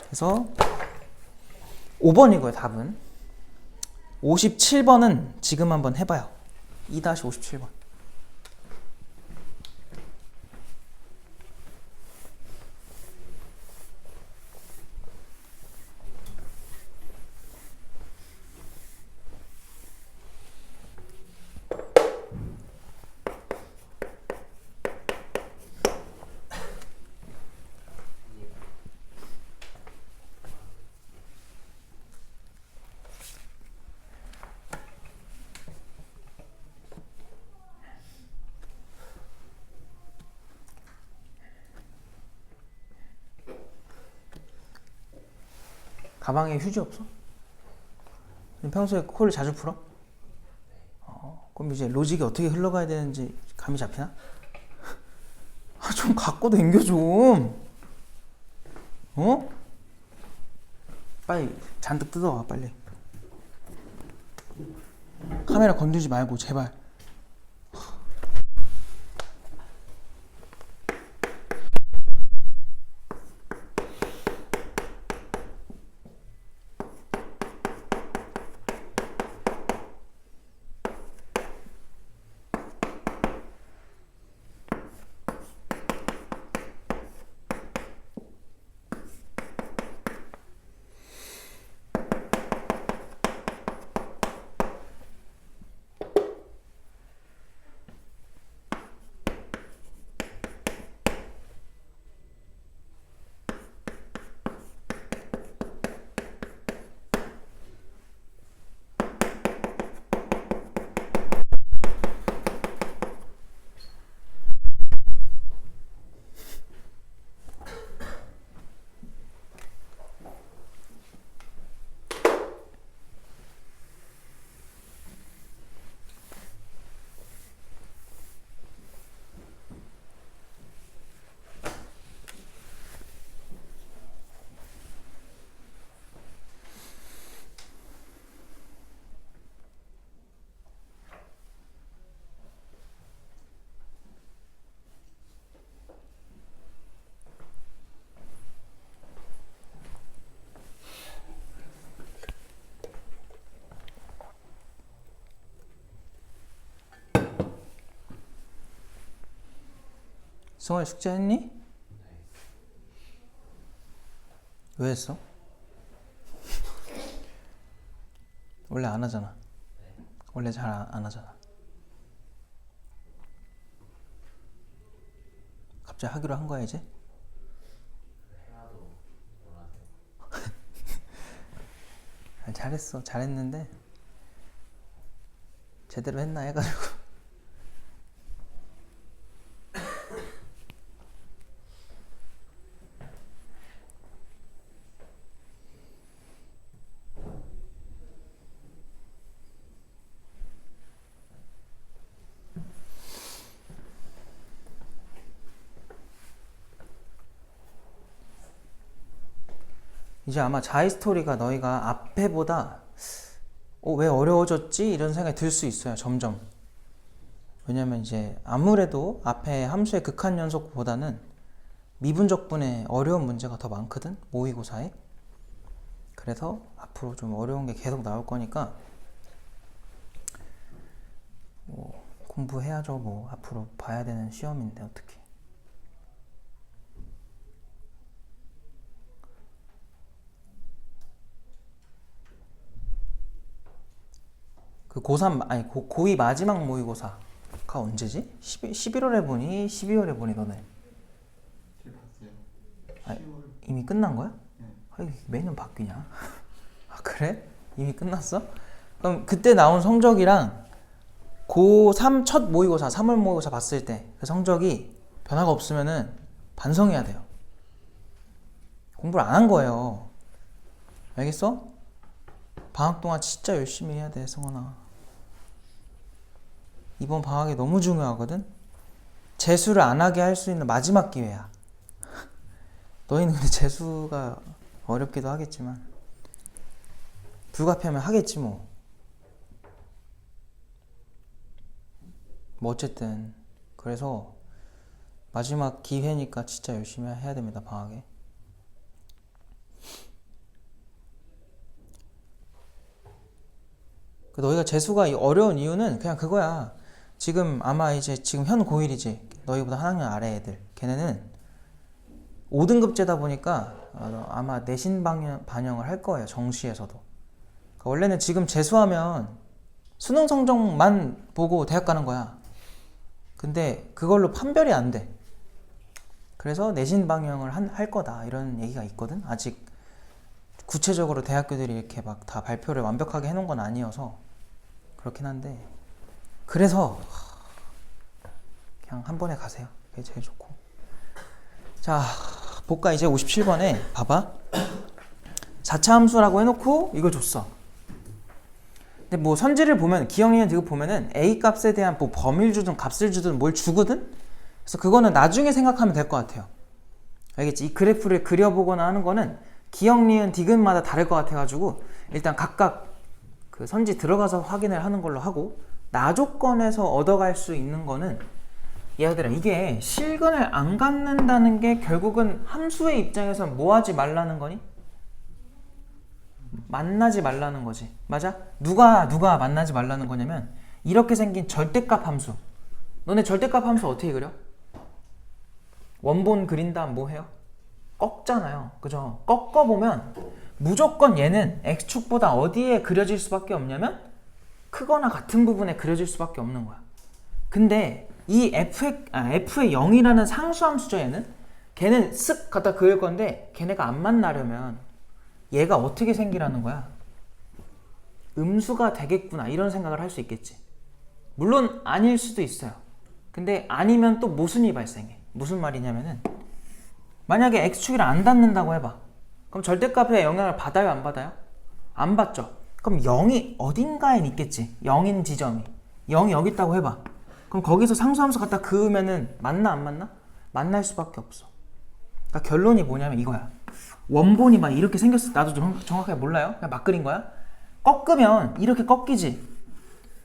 그래서 5번이고요 답은. 57번은 지금 한번 해봐요. 2-57번. 가방에 휴지 없어? 평소에 코를 자주 풀어? 그럼 이제 로직이 어떻게 흘러가야 되는지 감이 잡히나? 좀 갖고 댕겨 좀. 빨리 잔뜩 뜯어와 빨리. 카메라 건들지 말고 제발. 승원이 숙제했니? 왜 했어? 원래 안 하잖아. 원래 잘 안 하잖아. 갑자기 하기로 한 거야 이제? 잘했어. 잘했는데 제대로 했나 해가지고. 이제 아마 자이스토리가 너희가 앞에보다 왜 어려워졌지? 이런 생각이 들 수 있어요. 점점. 왜냐면 이제 아무래도 앞에 함수의 극한 연속보다는 미분적분의 어려운 문제가 더 많거든. 모의고사에. 그래서 앞으로 좀 어려운 게 계속 나올 거니까 뭐 공부해야죠. 뭐 앞으로 봐야 되는 시험인데 어떻게. 그 고3 아니 고2 마지막 모의고사가 언제지? 11월에 보니 12월에 보니 너네 제가 봤어요. 아, 10월. 이미 끝난 거야? 네. 아니, 매년 바뀌냐? 아 그래? 이미 끝났어? 그럼 그때 나온 성적이랑 고3 첫 모의고사 3월 모의고사 봤을 때 그 성적이 변화가 없으면은 반성해야 돼요. 공부를 안 한 거예요. 알겠어? 방학 동안 진짜 열심히 해야 돼, 승원아. 이번 방학이 너무 중요하거든? 재수를 안 하게 할 수 있는 마지막 기회야. 너희는 근데 재수가 어렵기도 하겠지만 불가피하면 하겠지 뭐. 뭐 어쨌든 그래서 마지막 기회니까 진짜 열심히 해야 됩니다, 방학에. 너희가 재수가 어려운 이유는 그냥 그거야. 지금 아마 이제 지금 현 고1이지. 너희보다 한 학년 아래 애들. 걔네는 5등급제다 보니까 아마 내신 반영을 할 거예요. 정시에서도. 그러니까 원래는 지금 재수하면 수능 성적만 보고 대학 가는 거야. 근데 그걸로 판별이 안 돼. 그래서 내신 방영을 할 거다. 이런 얘기가 있거든. 아직 구체적으로 대학교들이 이렇게 막 다 발표를 완벽하게 해놓은 건 아니어서 그렇긴 한데, 그래서 그냥 한 번에 가세요. 그게 제일 좋고. 자, 볼까? 이제 57번에 봐봐. 4차 함수라고 해놓고 이걸 줬어. 근데 뭐 선지를 보면, 기억리을 지금 보면은 A 값에 대한 뭐 범위를 주든 값을 주든 뭘 주거든? 그래서 그거는 나중에 생각하면 될 것 같아요. 알겠지? 이 그래프를 그려보거나 하는 거는 기억, 니은, 디귿마다 다를 것 같아가지고 일단 각각 그 선지 들어가서 확인을 하는 걸로 하고, 나조건에서 얻어갈 수 있는 거는, 얘들아 이게 실근을 안 갖는다는 게 결국은 함수의 입장에서는 뭐 하지 말라는 거니? 만나지 말라는 거지. 맞아? 누가 만나지 말라는 거냐면 이렇게 생긴 절대값 함수. 너네 절대값 함수 어떻게 그려? 원본 그린 다음 뭐 해요? 꺾잖아요. 그죠? 꺾어보면 무조건 얘는 x축보다 어디에 그려질 수밖에 없냐면 크거나 같은 부분에 그려질 수밖에 없는 거야. 근데 이 f의 0이라는 상수함수죠. 얘는 걔는 쓱 갖다 그을 건데 걔네가 안 만나려면 얘가 어떻게 생기라는 거야? 음수가 되겠구나 이런 생각을 할 수 있겠지. 물론 아닐 수도 있어요. 근데 아니면 또 모순이 발생해. 무슨 말이냐면은 만약에 x축이랑 안 닿는다고 해봐. 그럼 절대값에 영향을 받아요, 안 받아요? 안 받죠. 그럼 0이 어딘가에 있겠지. 0인 지점이. 0이 여기 있다고 해봐. 그럼 거기서 상수함수 갖다 그으면은 맞나 안 맞나? 만날 수밖에 없어. 그러니까 결론이 뭐냐면 이거야. 원본이 막 이렇게 생겼을 때, 나도 정확하게 몰라요. 그냥 막 그린 거야. 꺾으면 이렇게 꺾이지.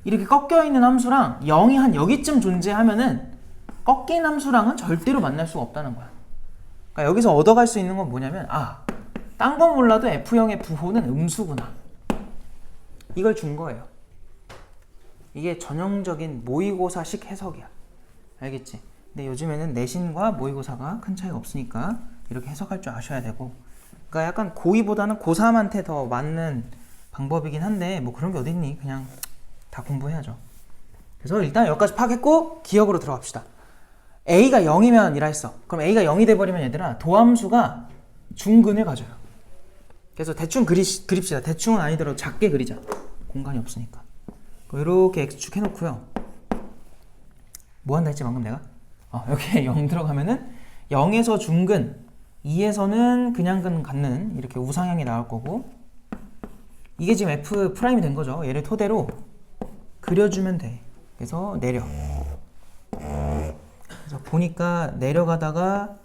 이렇게 꺾여 있는 함수랑 0이 한 여기쯤 존재하면은 꺾인 함수랑은 절대로 만날 수가 없다는 거야. 그러니까 여기서 얻어갈 수 있는 건 뭐냐면, 딴 건 몰라도 F형의 부호는 음수구나. 이걸 준 거예요. 이게 전형적인 모의고사식 해석이야. 알겠지? 근데 요즘에는 내신과 모의고사가 큰 차이가 없으니까 이렇게 해석할 줄 아셔야 되고, 그러니까 약간 고2보다는 고3한테 더 맞는 방법이긴 한데 뭐 그런 게 어딨니? 그냥 다 공부해야죠. 그래서 일단 여기까지 파악했고 기억으로 들어갑시다. A가 0이면 이라 했어. 그럼 A가 0이 돼버리면 얘들아 도함수가 중근을 가져요. 그래서 대충 그립시다. 대충은 아니더라도 작게 그리자. 공간이 없으니까. 이렇게 X축 해놓고요. 뭐 한다 했지 방금 내가? 여기에 0 들어가면은 0에서 중근, 2에서는 그냥 근 갖는 이렇게 우상향이 나올 거고, 이게 지금 F'이 된 거죠. 얘를 토대로 그려주면 돼. 그래서 내려. 그래서 보니까 내려가다가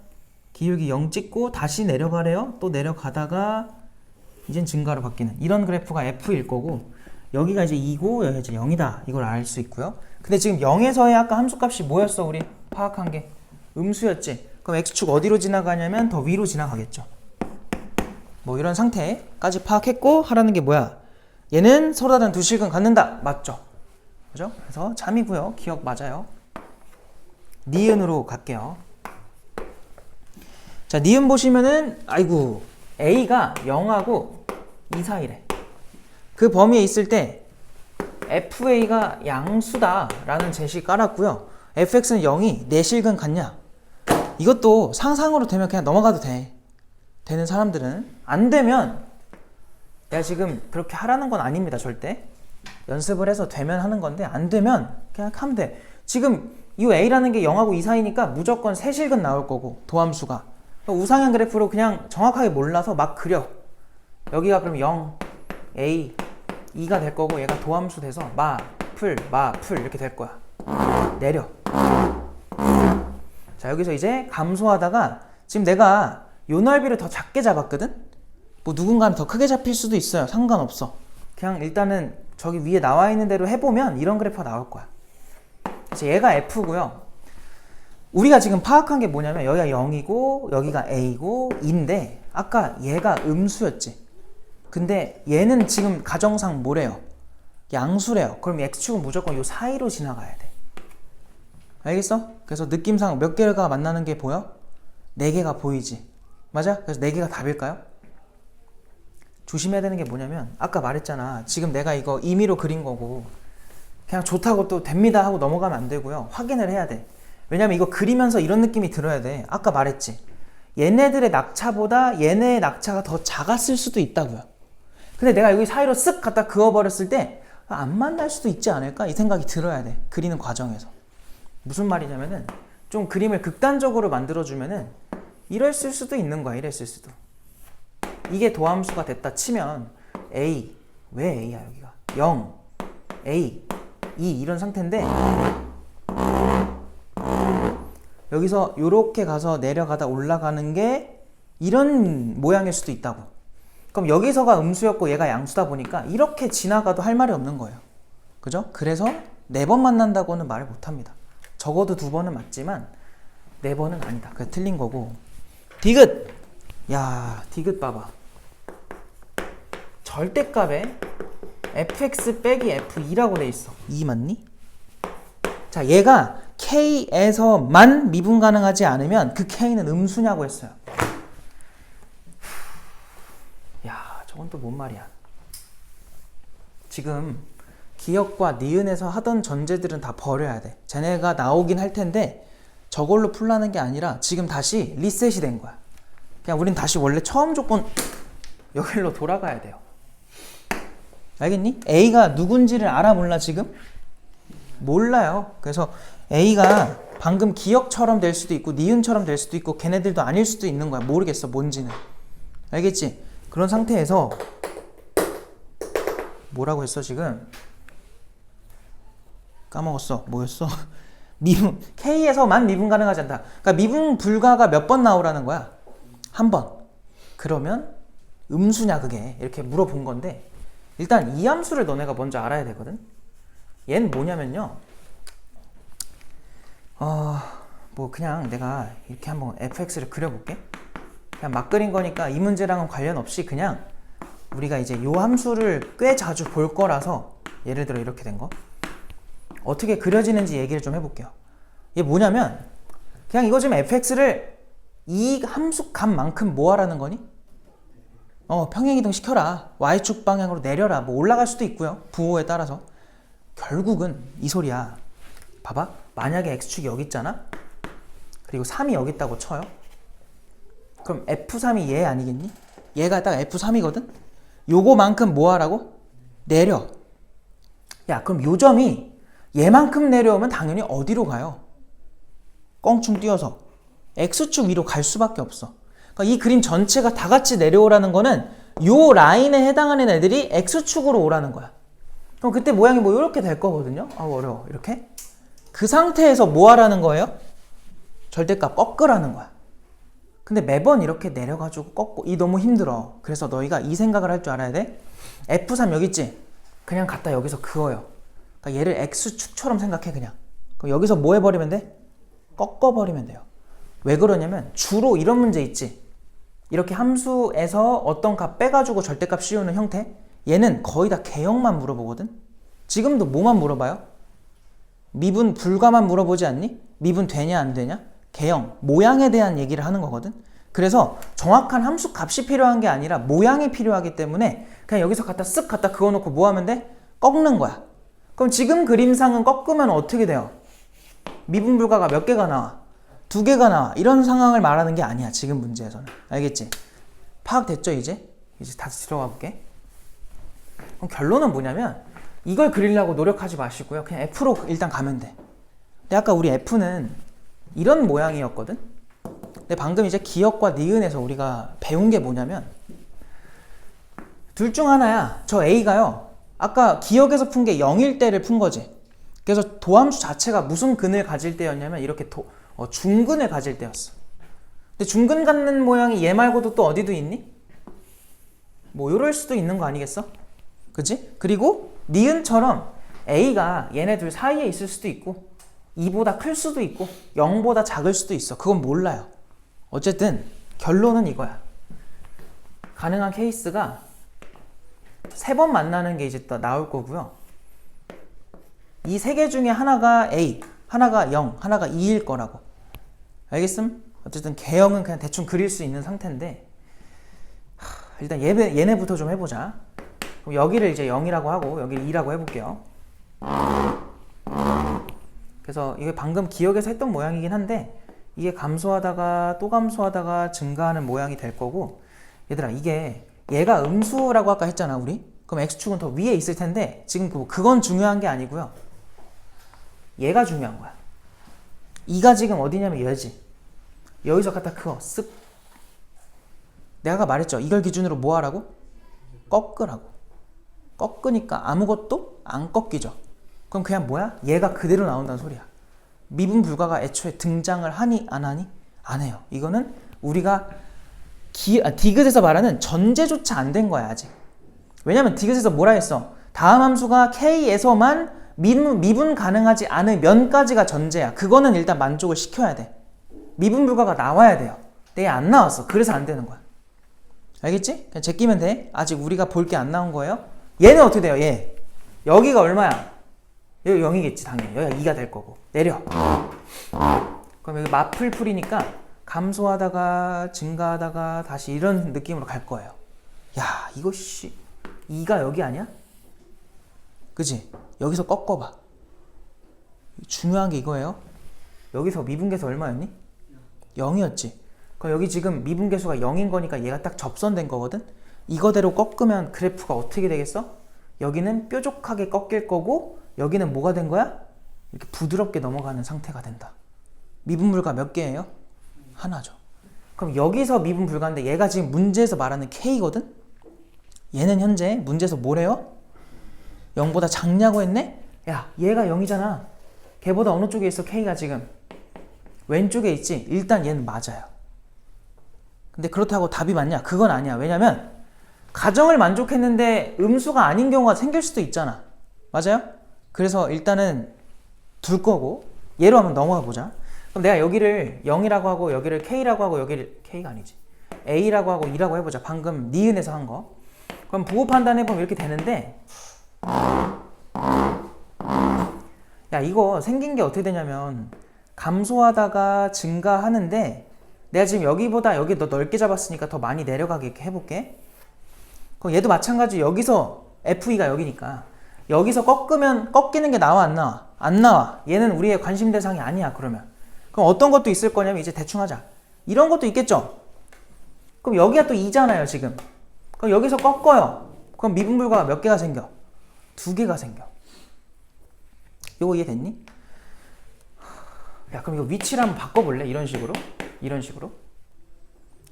기울기 0 찍고 다시 내려가래요. 또 내려가다가 이젠 증가로 바뀌는 이런 그래프가 F일 거고, 여기가 이제 2고 여기가 이제 0이다. 이걸 알 수 있고요. 근데 지금 0에서의 아까 함수값이 뭐였어? 우리 파악한 게 음수였지. 그럼 X축 어디로 지나가냐면 더 위로 지나가겠죠. 뭐 이런 상태까지 파악했고, 하라는 게 뭐야? 얘는 서로 다른 두 실근 갖는다. 맞죠? 그죠? 그래서 참이고요. 기억 맞아요. 니은으로 갈게요. 자, 니은 보시면은 아이고 A가 0하고 2 사이래. 그 범위에 있을 때 FA가 양수다 라는 제시 깔았고요. FX는 0이 내실근 같냐? 이것도 상상으로 되면 그냥 넘어가도 돼. 되는 사람들은. 안 되면 내가 지금 그렇게 하라는 건 아닙니다. 절대. 연습을 해서 되면 하는 건데, 안 되면 그냥 하면 돼. 지금 이 A라는 게 0하고 2 사이니까 무조건 세실근 나올 거고, 도함수가. 우상향 그래프로 그냥 정확하게 몰라서 막 그려. 여기가 그럼 0, A, 2가 될 거고, 얘가 도함수 돼서 마, 풀 이렇게 될 거야. 내려. 자, 여기서 이제 감소하다가 지금 내가 요 넓이를 더 작게 잡았거든? 뭐 누군가는 더 크게 잡힐 수도 있어요. 상관없어. 그냥 일단은 저기 위에 나와 있는 대로 해보면 이런 그래프가 나올 거야. 그래서 얘가 F고요. 우리가 지금 파악한 게 뭐냐면 여기가 0이고 여기가 A고 2인데 아까 얘가 음수였지. 근데 얘는 지금 가정상 뭐래요? 양수래요. 그럼 X축은 무조건 요 사이로 지나가야 돼. 알겠어? 그래서 느낌상 몇 개가 만나는 게 보여? 4개가 보이지. 맞아? 그래서 4개가 답일까요? 조심해야 되는 게 뭐냐면 아까 말했잖아. 지금 내가 이거 임의로 그린 거고 그냥 좋다고 또 됩니다 하고 넘어가면 안 되고요. 확인을 해야 돼. 왜냐면 이거 그리면서 이런 느낌이 들어야 돼. 아까 말했지. 얘네들의 낙차보다 얘네의 낙차가 더 작았을 수도 있다고요. 근데 내가 여기 사이로 쓱 갖다 그어버렸을 때 안 만날 수도 있지 않을까? 이 생각이 들어야 돼. 그리는 과정에서. 무슨 말이냐면은 좀 그림을 극단적으로 만들어주면은 이랬을 수도 있는 거야. 이랬을 수도. 이게 도함수가 됐다 치면 A, 왜 A야 여기가? 0, A, 2 이런 상태인데 여기서 요렇게 가서 내려가다 올라가는 게 이런 모양일 수도 있다고. 그럼 여기서가 음수였고 얘가 양수다 보니까 이렇게 지나가도 할 말이 없는 거예요. 그죠? 그래서 4번 만난다고는 말을 못합니다. 적어도 2번은 맞지만 4번은 아니다. 그게 틀린 거고. 디귿! 야, 디귿 봐봐. 절대값에 fx 빼기 f2라고 돼 있어. 2 맞니? 자, 얘가 k에서만 미분 가능하지 않으면 그 k는 음수냐고 했어요. 야, 저건 또 뭔 말이야. 지금 기역과 니은에서 하던 전제들은 다 버려야 돼. 쟤네가 나오긴 할 텐데 저걸로 풀라는 게 아니라 지금 다시 리셋이 된 거야. 그냥 우린 다시 원래 처음 조건 여기로 돌아가야 돼요. 알겠니? A가 누군지를 알아 몰라 지금? 몰라요. 그래서 A가 방금 기역처럼 될 수도 있고 니은처럼 될 수도 있고 걔네들도 아닐 수도 있는 거야. 모르겠어 뭔지는. 알겠지? 그런 상태에서 뭐라고 했어 지금? 까먹었어. 뭐였어? 미분 K에서만 미분 가능하지 않다. 그러니까 미분 불가가 몇 번 나오라는 거야? 한 번. 그러면 음수냐 그게? 이렇게 물어본 건데 일단 이 함수를 너네가 먼저 알아야 되거든. 얘는 뭐냐면요. 뭐 그냥 내가 이렇게 한번 fx를 그려볼게. 그냥 막 그린 거니까 이 문제랑은 관련 없이 그냥 우리가 이제 요 함수를 꽤 자주 볼 거라서 예를 들어 이렇게 된 거 어떻게 그려지는지 얘기를 좀 해볼게요. 이게 뭐냐면 그냥 이거 지금 fx를 이 함수 값만큼 뭐 하라는 거니? 평행이동 시켜라. y축 방향으로 내려라. 뭐 올라갈 수도 있고요. 부호에 따라서. 결국은 이 소리야. 봐봐. 만약에 x축이 여기 있잖아. 그리고 3이 여기 있다고 쳐요. 그럼 f3이 얘 아니겠니? 얘가 딱 f3이거든? 요거만큼 뭐 하라고? 내려. 야, 그럼 요 점이 얘만큼 내려오면 당연히 어디로 가요? 껑충 뛰어서 x축 위로 갈 수밖에 없어. 그러니까 이 그림 전체가 다 같이 내려오라는 거는 요 라인에 해당하는 애들이 x축으로 오라는 거야. 그럼 그때 모양이 뭐 이렇게 될 거거든요. 어려워. 이렇게. 그 상태에서 뭐 하라는 거예요? 절대값 꺾으라는 거야. 근데 매번 이렇게 내려가지고 꺾고 이 너무 힘들어. 그래서 너희가 이 생각을 할 줄 알아야 돼. F3 여기 있지? 그냥 갖다 여기서 그어요. 그러니까 얘를 X축처럼 생각해 그냥. 그럼 여기서 뭐 해버리면 돼? 꺾어버리면 돼요. 왜 그러냐면 주로 이런 문제 있지? 이렇게 함수에서 어떤 값 빼가지고 절대값 씌우는 형태? 얘는 거의 다 개형만 물어보거든? 지금도 뭐만 물어봐요? 미분 불가만 물어보지 않니? 미분 되냐 안 되냐? 개형, 모양에 대한 얘기를 하는 거거든? 그래서 정확한 함수 값이 필요한 게 아니라 모양이 필요하기 때문에 그냥 여기서 갖다 쓱 갖다 그어놓고 뭐 하면 돼? 꺾는 거야. 그럼 지금 그림상은 꺾으면 어떻게 돼요? 미분 불가가 몇 개가 나와? 2개가 나와. 이런 상황을 말하는 게 아니야. 지금 문제에서는. 알겠지? 파악됐죠 이제? 이제 다시 들어가 볼게. 그럼 결론은 뭐냐면 이걸 그리려고 노력하지 마시고요. 그냥 F로 일단 가면 돼. 근데 아까 우리 F는 이런 모양이었거든? 근데 방금 이제 기역과 니은에서 우리가 배운 게 뭐냐면 둘 중 하나야. 저 A가요. 아까 기역에서 푼 게 0일 때를 푼 거지. 그래서 도함수 자체가 무슨 근을 가질 때였냐면 이렇게 중근을 가질 때였어. 근데 중근 갖는 모양이 얘 말고도 또 어디도 있니? 뭐 이럴 수도 있는 거 아니겠어? 그치? 그리고 니은처럼 A가 얘네 둘 사이에 있을 수도 있고 2보다 클 수도 있고 0보다 작을 수도 있어. 그건 몰라요. 어쨌든 결론은 이거야. 가능한 케이스가 3번 만나는 게 이제 또 나올 거고요. 이 3개 중에 하나가 A, 하나가 0, 하나가 2일 거라고. 알겠음? 어쨌든 개형은 그냥 대충 그릴 수 있는 상태인데 일단 얘네부터 좀 해보자. 그럼 여기를 이제 0이라고 하고 여기를 2라고 해볼게요. 그래서 이게 방금 기억에서 했던 모양이긴 한데 이게 감소하다가 또 감소하다가 증가하는 모양이 될 거고 얘들아 이게 얘가 음수라고 아까 했잖아 우리? 그럼 x축은 더 위에 있을 텐데 지금 그건 중요한 게 아니고요. 얘가 중요한 거야. 2가 지금 어디냐면 얘지. 여기서 갖다 그어 쓱. 내가 아까 말했죠. 이걸 기준으로 뭐 하라고? 꺾으라고. 꺾으니까 아무것도 안 꺾이죠. 그럼 그냥 뭐야? 얘가 그대로 나온다는 소리야. 미분 불가가 애초에 등장을 하니 안 하니? 안 해요. 이거는 우리가 디귿에서 말하는 전제조차 안 된 거야 아직. 왜냐면 디귿에서 뭐라 했어? 다음 함수가 K에서만 미분 가능하지 않으면까지가 전제야. 그거는 일단 만족을 시켜야 돼. 미분 불가가 나와야 돼요. 근데 얘 안 나왔어. 그래서 안 되는 거야. 알겠지? 그냥 제끼면 돼. 아직 우리가 볼 게 안 나온 거예요. 얘는 어떻게 돼요? 얘 여기가 얼마야? 여기 0이겠지 당연히. 여기가 2가 될 거고. 내려. 그럼 여기 마풀풀이니까 감소하다가 증가하다가 다시 이런 느낌으로 갈 거예요. 야 이거 2가 여기 아니야? 그치? 여기서 꺾어봐. 중요한 게 이거예요. 여기서 미분계수 얼마였니? 0이었지. 그럼 여기 지금 미분계수가 0인 거니까 얘가 딱 접선된 거거든? 이거대로 꺾으면 그래프가 어떻게 되겠어? 여기는 뾰족하게 꺾일 거고 여기는 뭐가 된 거야? 이렇게 부드럽게 넘어가는 상태가 된다. 미분불가 몇 개예요? 하나죠. 그럼 여기서 미분불가인데 얘가 지금 문제에서 말하는 K거든? 얘는 현재 문제에서 뭐래요? 0보다 작냐고 했네? 야 얘가 0이잖아. 걔보다 어느 쪽에 있어 K가 지금? 왼쪽에 있지? 일단 얘는 맞아요. 근데 그렇다고 답이 맞냐? 그건 아니야. 왜냐면 가정을 만족했는데 음수가 아닌 경우가 생길 수도 있잖아. 맞아요? 그래서 일단은 둘 거고 얘로 한번 넘어가 보자. 그럼 내가 여기를 0이라고 하고 여기를 K라고 하고 여기를 K가 아니지 A라고 하고 2라고 해보자. 방금 니은에서 한 거. 그럼 부호 판단해보면 이렇게 되는데 야 이거 생긴 게 어떻게 되냐면 감소하다가 증가하는데 내가 지금 여기보다 여기 더 넓게 잡았으니까 더 많이 내려가게 이렇게 해볼게. 그럼 얘도 마찬가지. 여기서 FE가 여기니까 여기서 꺾이는 게 나와 안 나와? 안 나와. 얘는 우리의 관심 대상이 아니야. 그러면 그럼 어떤 것도 있을 거냐면 이제 대충 하자. 이런 것도 있겠죠. 그럼 여기가 또 2잖아요 지금. 그럼 여기서 꺾어요. 그럼 미분불가가 몇 개가 생겨? 2개가 생겨. 이거 이해됐니? 야 그럼 이거 위치를 한번 바꿔볼래? 이런 식으로.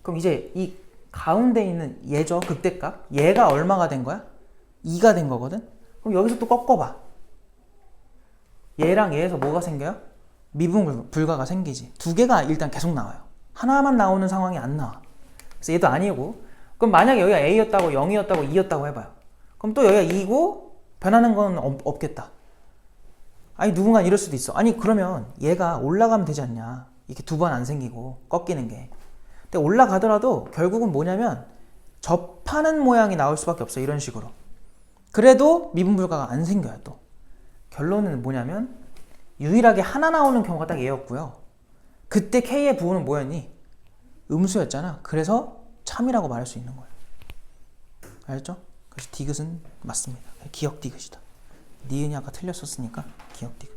그럼 이제 이 가운데 있는 얘죠. 극대값. 얘가 얼마가 된 거야? 2가 된 거거든. 그럼 여기서 또 꺾어봐. 얘랑 얘에서 뭐가 생겨요? 미분불가가 생기지. 2개가 일단 계속 나와요. 하나만 나오는 상황이 안 나와. 그래서 얘도 아니고. 그럼 만약에 여기가 A였다고 0이었다고 2였다고 해봐요. 그럼 또 여기가 2고 변하는 건 없겠다. 아니 누군가 이럴 수도 있어. 아니 그러면 얘가 올라가면 되지 않냐. 이렇게 2번 안 생기고 꺾이는 게. 근데 올라가더라도 결국은 뭐냐면 접하는 모양이 나올 수밖에 없어. 이런 식으로. 그래도 미분불가가 안 생겨요 또. 결론은 뭐냐면 유일하게 하나 나오는 경우가 딱 얘였고요. 그때 K의 부호는 뭐였니? 음수였잖아. 그래서 참이라고 말할 수 있는 거예요. 알겠죠? 그래서 디귿은 맞습니다. 기억 디귿이다. 니은이 아까 틀렸었으니까 기억 디귿.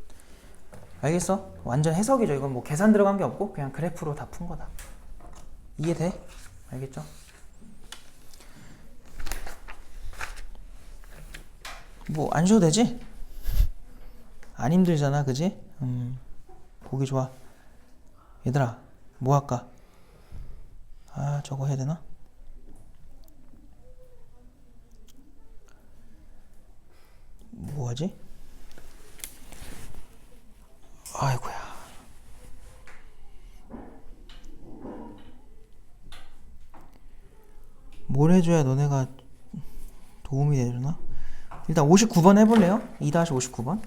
알겠어? 완전 해석이죠. 이건 뭐 계산 들어간 게 없고 그냥 그래프로 다 푼 거다. 이해돼? 알겠죠? 뭐 안 쉬어도 되지? 안 힘들잖아, 그지? 보기 좋아. 얘들아, 뭐 할까? 아, 저거 해야 되나? 뭐 하지? 아이고야. 뭘 해줘야 너네가 도움이 되려나? 일단 59번 해볼래요? 2-59번.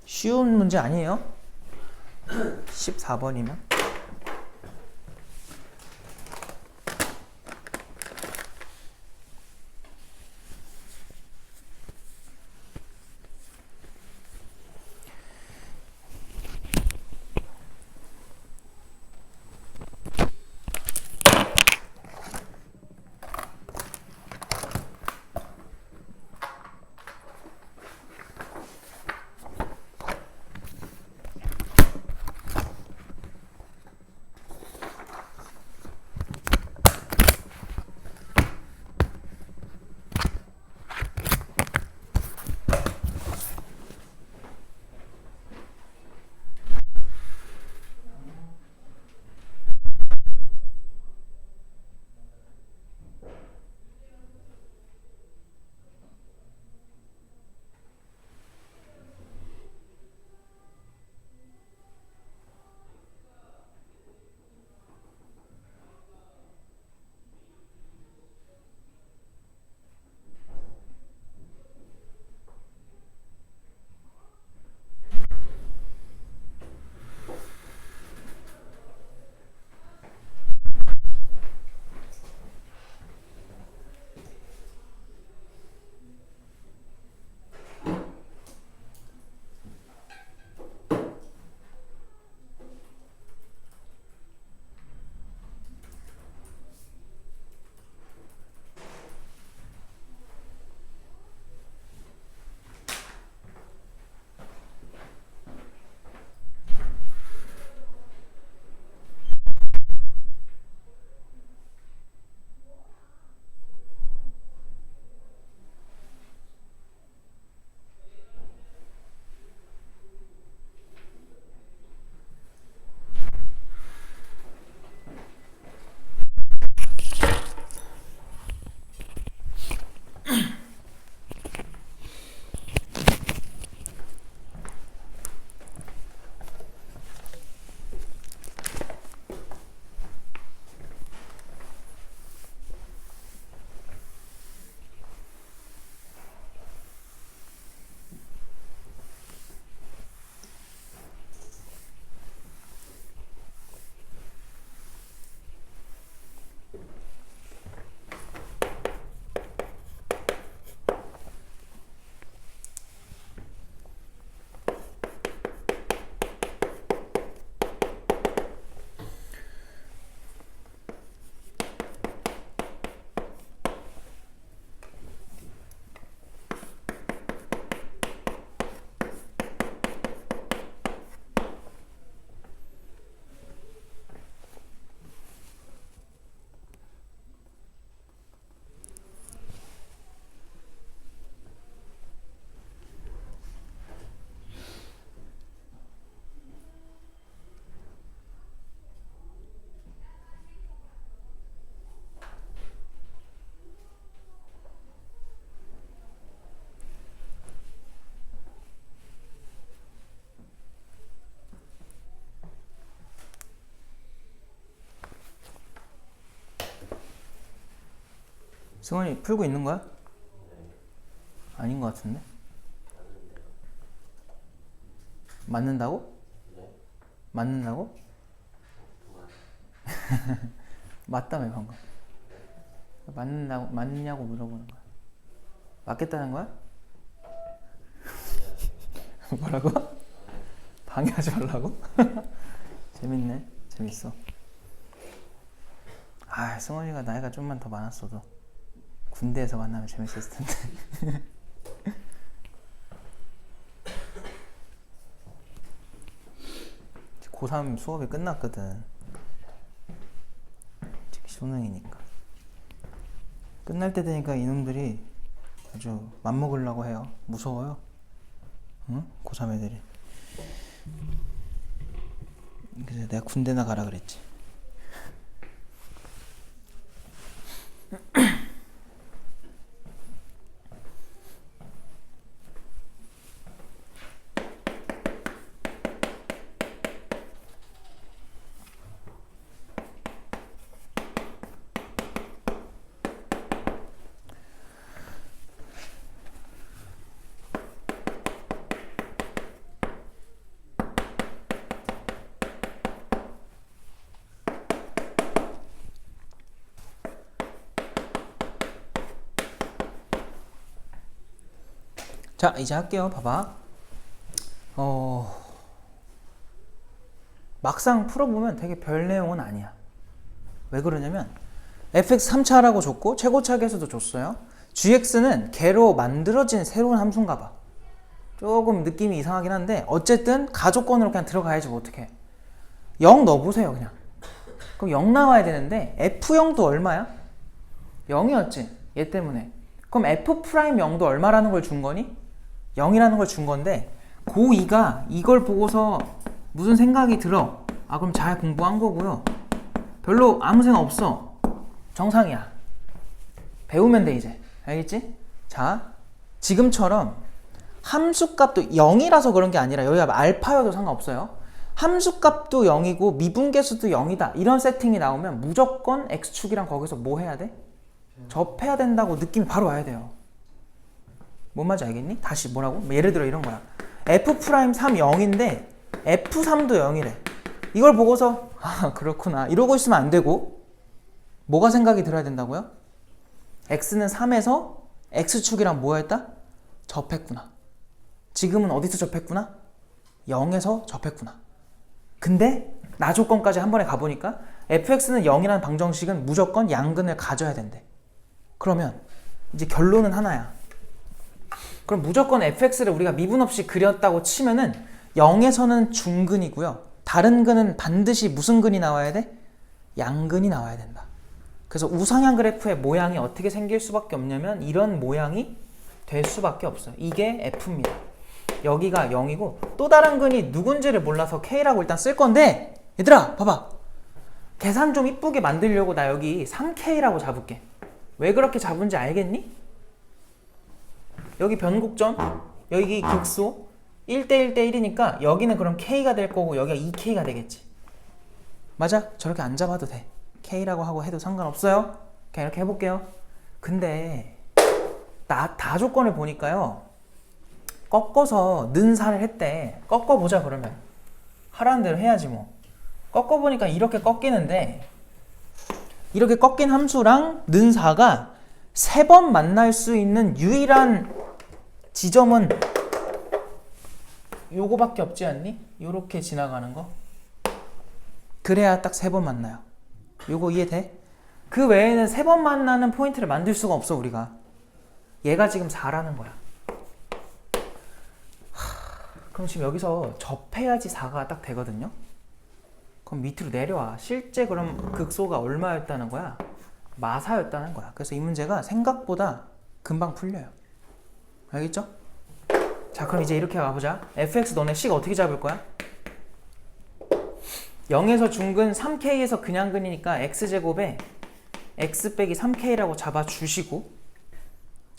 쉬운 문제 아니에요? 14번이면. 승원이 풀고 있는 거야? 아닌 것 같은데? 맞는다고? 맞는다고? 맞다며 방금. 맞냐고 물어보는 거야. 맞겠다는 거야? 뭐라고? 방해하지 말라고? 재밌네. 재밌어. 아, 승원이가 나이가 좀만 더 많았어도 군대에서 만나면 재밌었을 텐데. 고3 수업이 끝났거든. 수능이니까. 끝날 때 되니까 이놈들이 아주 맘먹으려고 해요. 무서워요. 응? 고3 애들이. 그래서 내가 군대나 가라 그랬지. 자, 이제 할게요. 봐봐. 막상 풀어보면 되게 별 내용은 아니야. 왜 그러냐면 fx 3차라고 줬고 최고차계에서도 줬어요. gx는 개로 만들어진 새로운 함수인가 봐. 조금 느낌이 이상하긴 한데 어쨌든 가족권으로 그냥 들어가야지 뭐 어떡해. 0 넣어보세요 그냥. 그럼 0 나와야 되는데 f0도 얼마야? 0이었지 얘 때문에. 그럼 f'0도 얼마라는 걸 준 거니? 0이라는 걸 준 건데 고2가 이걸 보고서 무슨 생각이 들어. 아 그럼 잘 공부한 거고요. 별로 아무 생각 없어. 정상이야. 배우면 돼 이제. 알겠지? 자 지금처럼 함수값도 0이라서 그런 게 아니라 여기가 알파여도 상관없어요. 함수값도 0이고 미분계수도 0이다 이런 세팅이 나오면 무조건 x축이랑 거기서 뭐 해야 돼? 접해야 된다고 느낌이 바로 와야 돼요. 뭔 말인지 알겠니? 다시 뭐라고? 예를 들어 이런 거야. f'3 0인데 f3도 0이래. 이걸 보고서 아 그렇구나 이러고 있으면 안 되고 뭐가 생각이 들어야 된다고요? x는 3에서 x축이랑 뭐 했다? 접했구나. 지금은 어디서 접했구나? 0에서 접했구나. 근데 나조건까지 한 번에 가보니까 fx는 0이라는 방정식은 무조건 양근을 가져야 된대. 그러면 이제 결론은 하나야. 그럼 무조건 fx를 우리가 미분 없이 그렸다고 치면은 0에서는 중근이고요. 다른 근은 반드시 무슨 근이 나와야 돼? 양근이 나와야 된다. 그래서 우상향 그래프의 모양이 어떻게 생길 수밖에 없냐면 이런 모양이 될 수밖에 없어요. 이게 f입니다. 여기가 0이고 또 다른 근이 누군지를 몰라서 k라고 일단 쓸 건데 얘들아 봐봐. 계산 좀 이쁘게 만들려고 나 여기 3k라고 잡을게. 왜 그렇게 잡은지 알겠니? 여기 변곡점, 여기 극소 1대1대1이니까 여기는 그럼 k가 될 거고 여기가 2k가 되겠지. 맞아? 저렇게 안 잡아도 돼. k라고 하고 해도 상관없어요. 그냥 이렇게 해볼게요. 근데 다 조건을 보니까요. 꺾어서 는사를 했대. 꺾어보자 그러면. 하라는 대로 해야지 뭐. 꺾어보니까 이렇게 꺾이는데 이렇게 꺾인 함수랑 는사가 3번 만날 수 있는 유일한 지점은 요거밖에 없지 않니? 요렇게 지나가는 거. 그래야 딱 3번 만나요. 요거 이해돼? 그 외에는 3번 만나는 포인트를 만들 수가 없어 우리가. 얘가 지금 4라는 거야. 그럼 지금 여기서 접해야지 4가 딱 되거든요. 그럼 밑으로 내려와. 실제 그럼 극소가 얼마였다는 거야? 마사였다는 거야. 그래서 이 문제가 생각보다 금방 풀려요. 알겠죠? 자 그럼 이제 이렇게 가보자. fx 너네 c가 어떻게 잡을 거야? 0에서 중근 3k에서 그냥 근이니까 x제곱에 x 빼기 3k라고 잡아주시고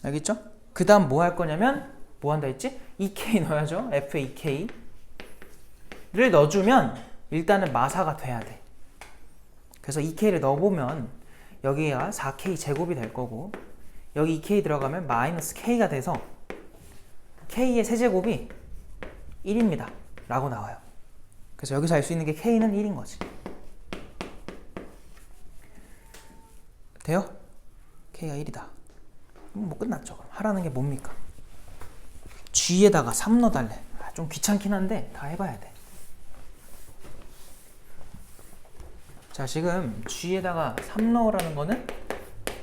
알겠죠? 그 다음 뭐 할 거냐면 뭐 한다 했지? 2k 넣어야죠. f에 2k를 넣어주면 일단은 마사가 돼야 돼. 그래서 2k를 넣어보면 여기가 4k 제곱이 될 거고 여기 2k 들어가면 마이너스 k가 돼서 k의 세제곱이 1입니다 라고 나와요. 그래서 여기서 알 수 있는 게 k는 1인 거지. 돼요? k가 1이다. 뭐 끝났죠. 그럼 하라는 게 뭡니까? g에다가 3 넣어달래. 좀 귀찮긴 한데 다 해봐야 돼. 자, 지금 g에다가 3 넣으라는 거는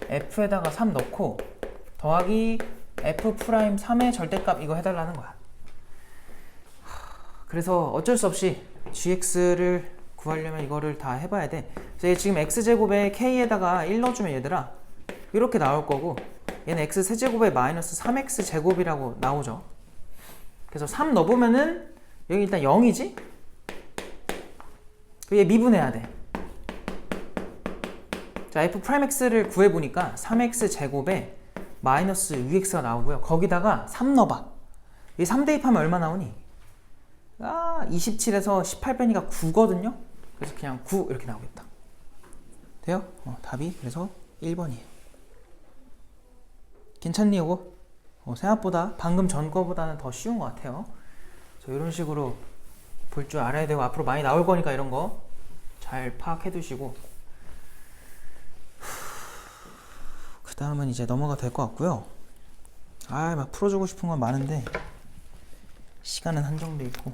f에다가 3 넣고 더하기 f'3의 절대값 이거 해달라는 거야. 그래서 어쩔 수 없이 gx를 구하려면 이거를 다 해봐야 돼. 그래서 지금 x제곱에 k에다가 1 넣어주면 얘들아 이렇게 나올 거고, 얘는 x 세제곱에 마이너스 3x 제곱이라고 나오죠. 그래서 3 넣어보면은 여기 일단 0이지? 얘 미분해야 돼. 자, f'x를 구해보니까 3x 제곱에 마이너스 6x가 나오고요. 거기다가 3 넣어봐. 이 3 대입하면 얼마 나오니? 27에서 18 빼니까 9거든요? 그래서 그냥 9 이렇게 나오겠다. 돼요? 답이 그래서 1번이에요. 괜찮니 이거? 생각보다 방금 전 거보다는 더 쉬운 것 같아요. 이런 식으로 볼 줄 알아야 되고 앞으로 많이 나올 거니까 이런 거 잘 파악해 두시고, 그 다음은 이제 넘어가 될 것 같고요. 막 풀어주고 싶은 건 많은데 시간은 한정돼 있고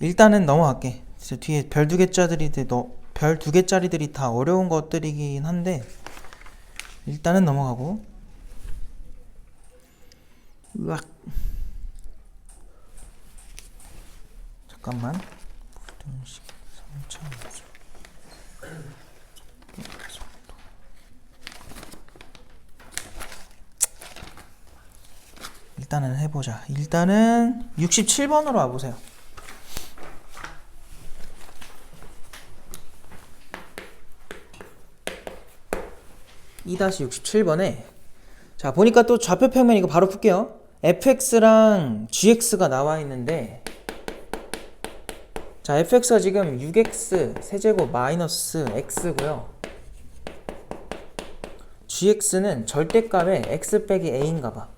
일단은 넘어갈게. 뒤에 별 2개짜리들이 다 어려운 것들이긴 한데 일단은 넘어가고. 으악. 잠깐만. 부등식 3차원이죠. 일단은 해보자. 일단은 67번으로 와보세요. (2-67번에) 자, 보니까 또 좌표평면 이거 바로 풀게요. fx랑 gx가 나와 있는데, 자, fx가 지금 6x 세제곱 마이너스 x고요. gx는 절대값의 x 빼기 a인가 봐.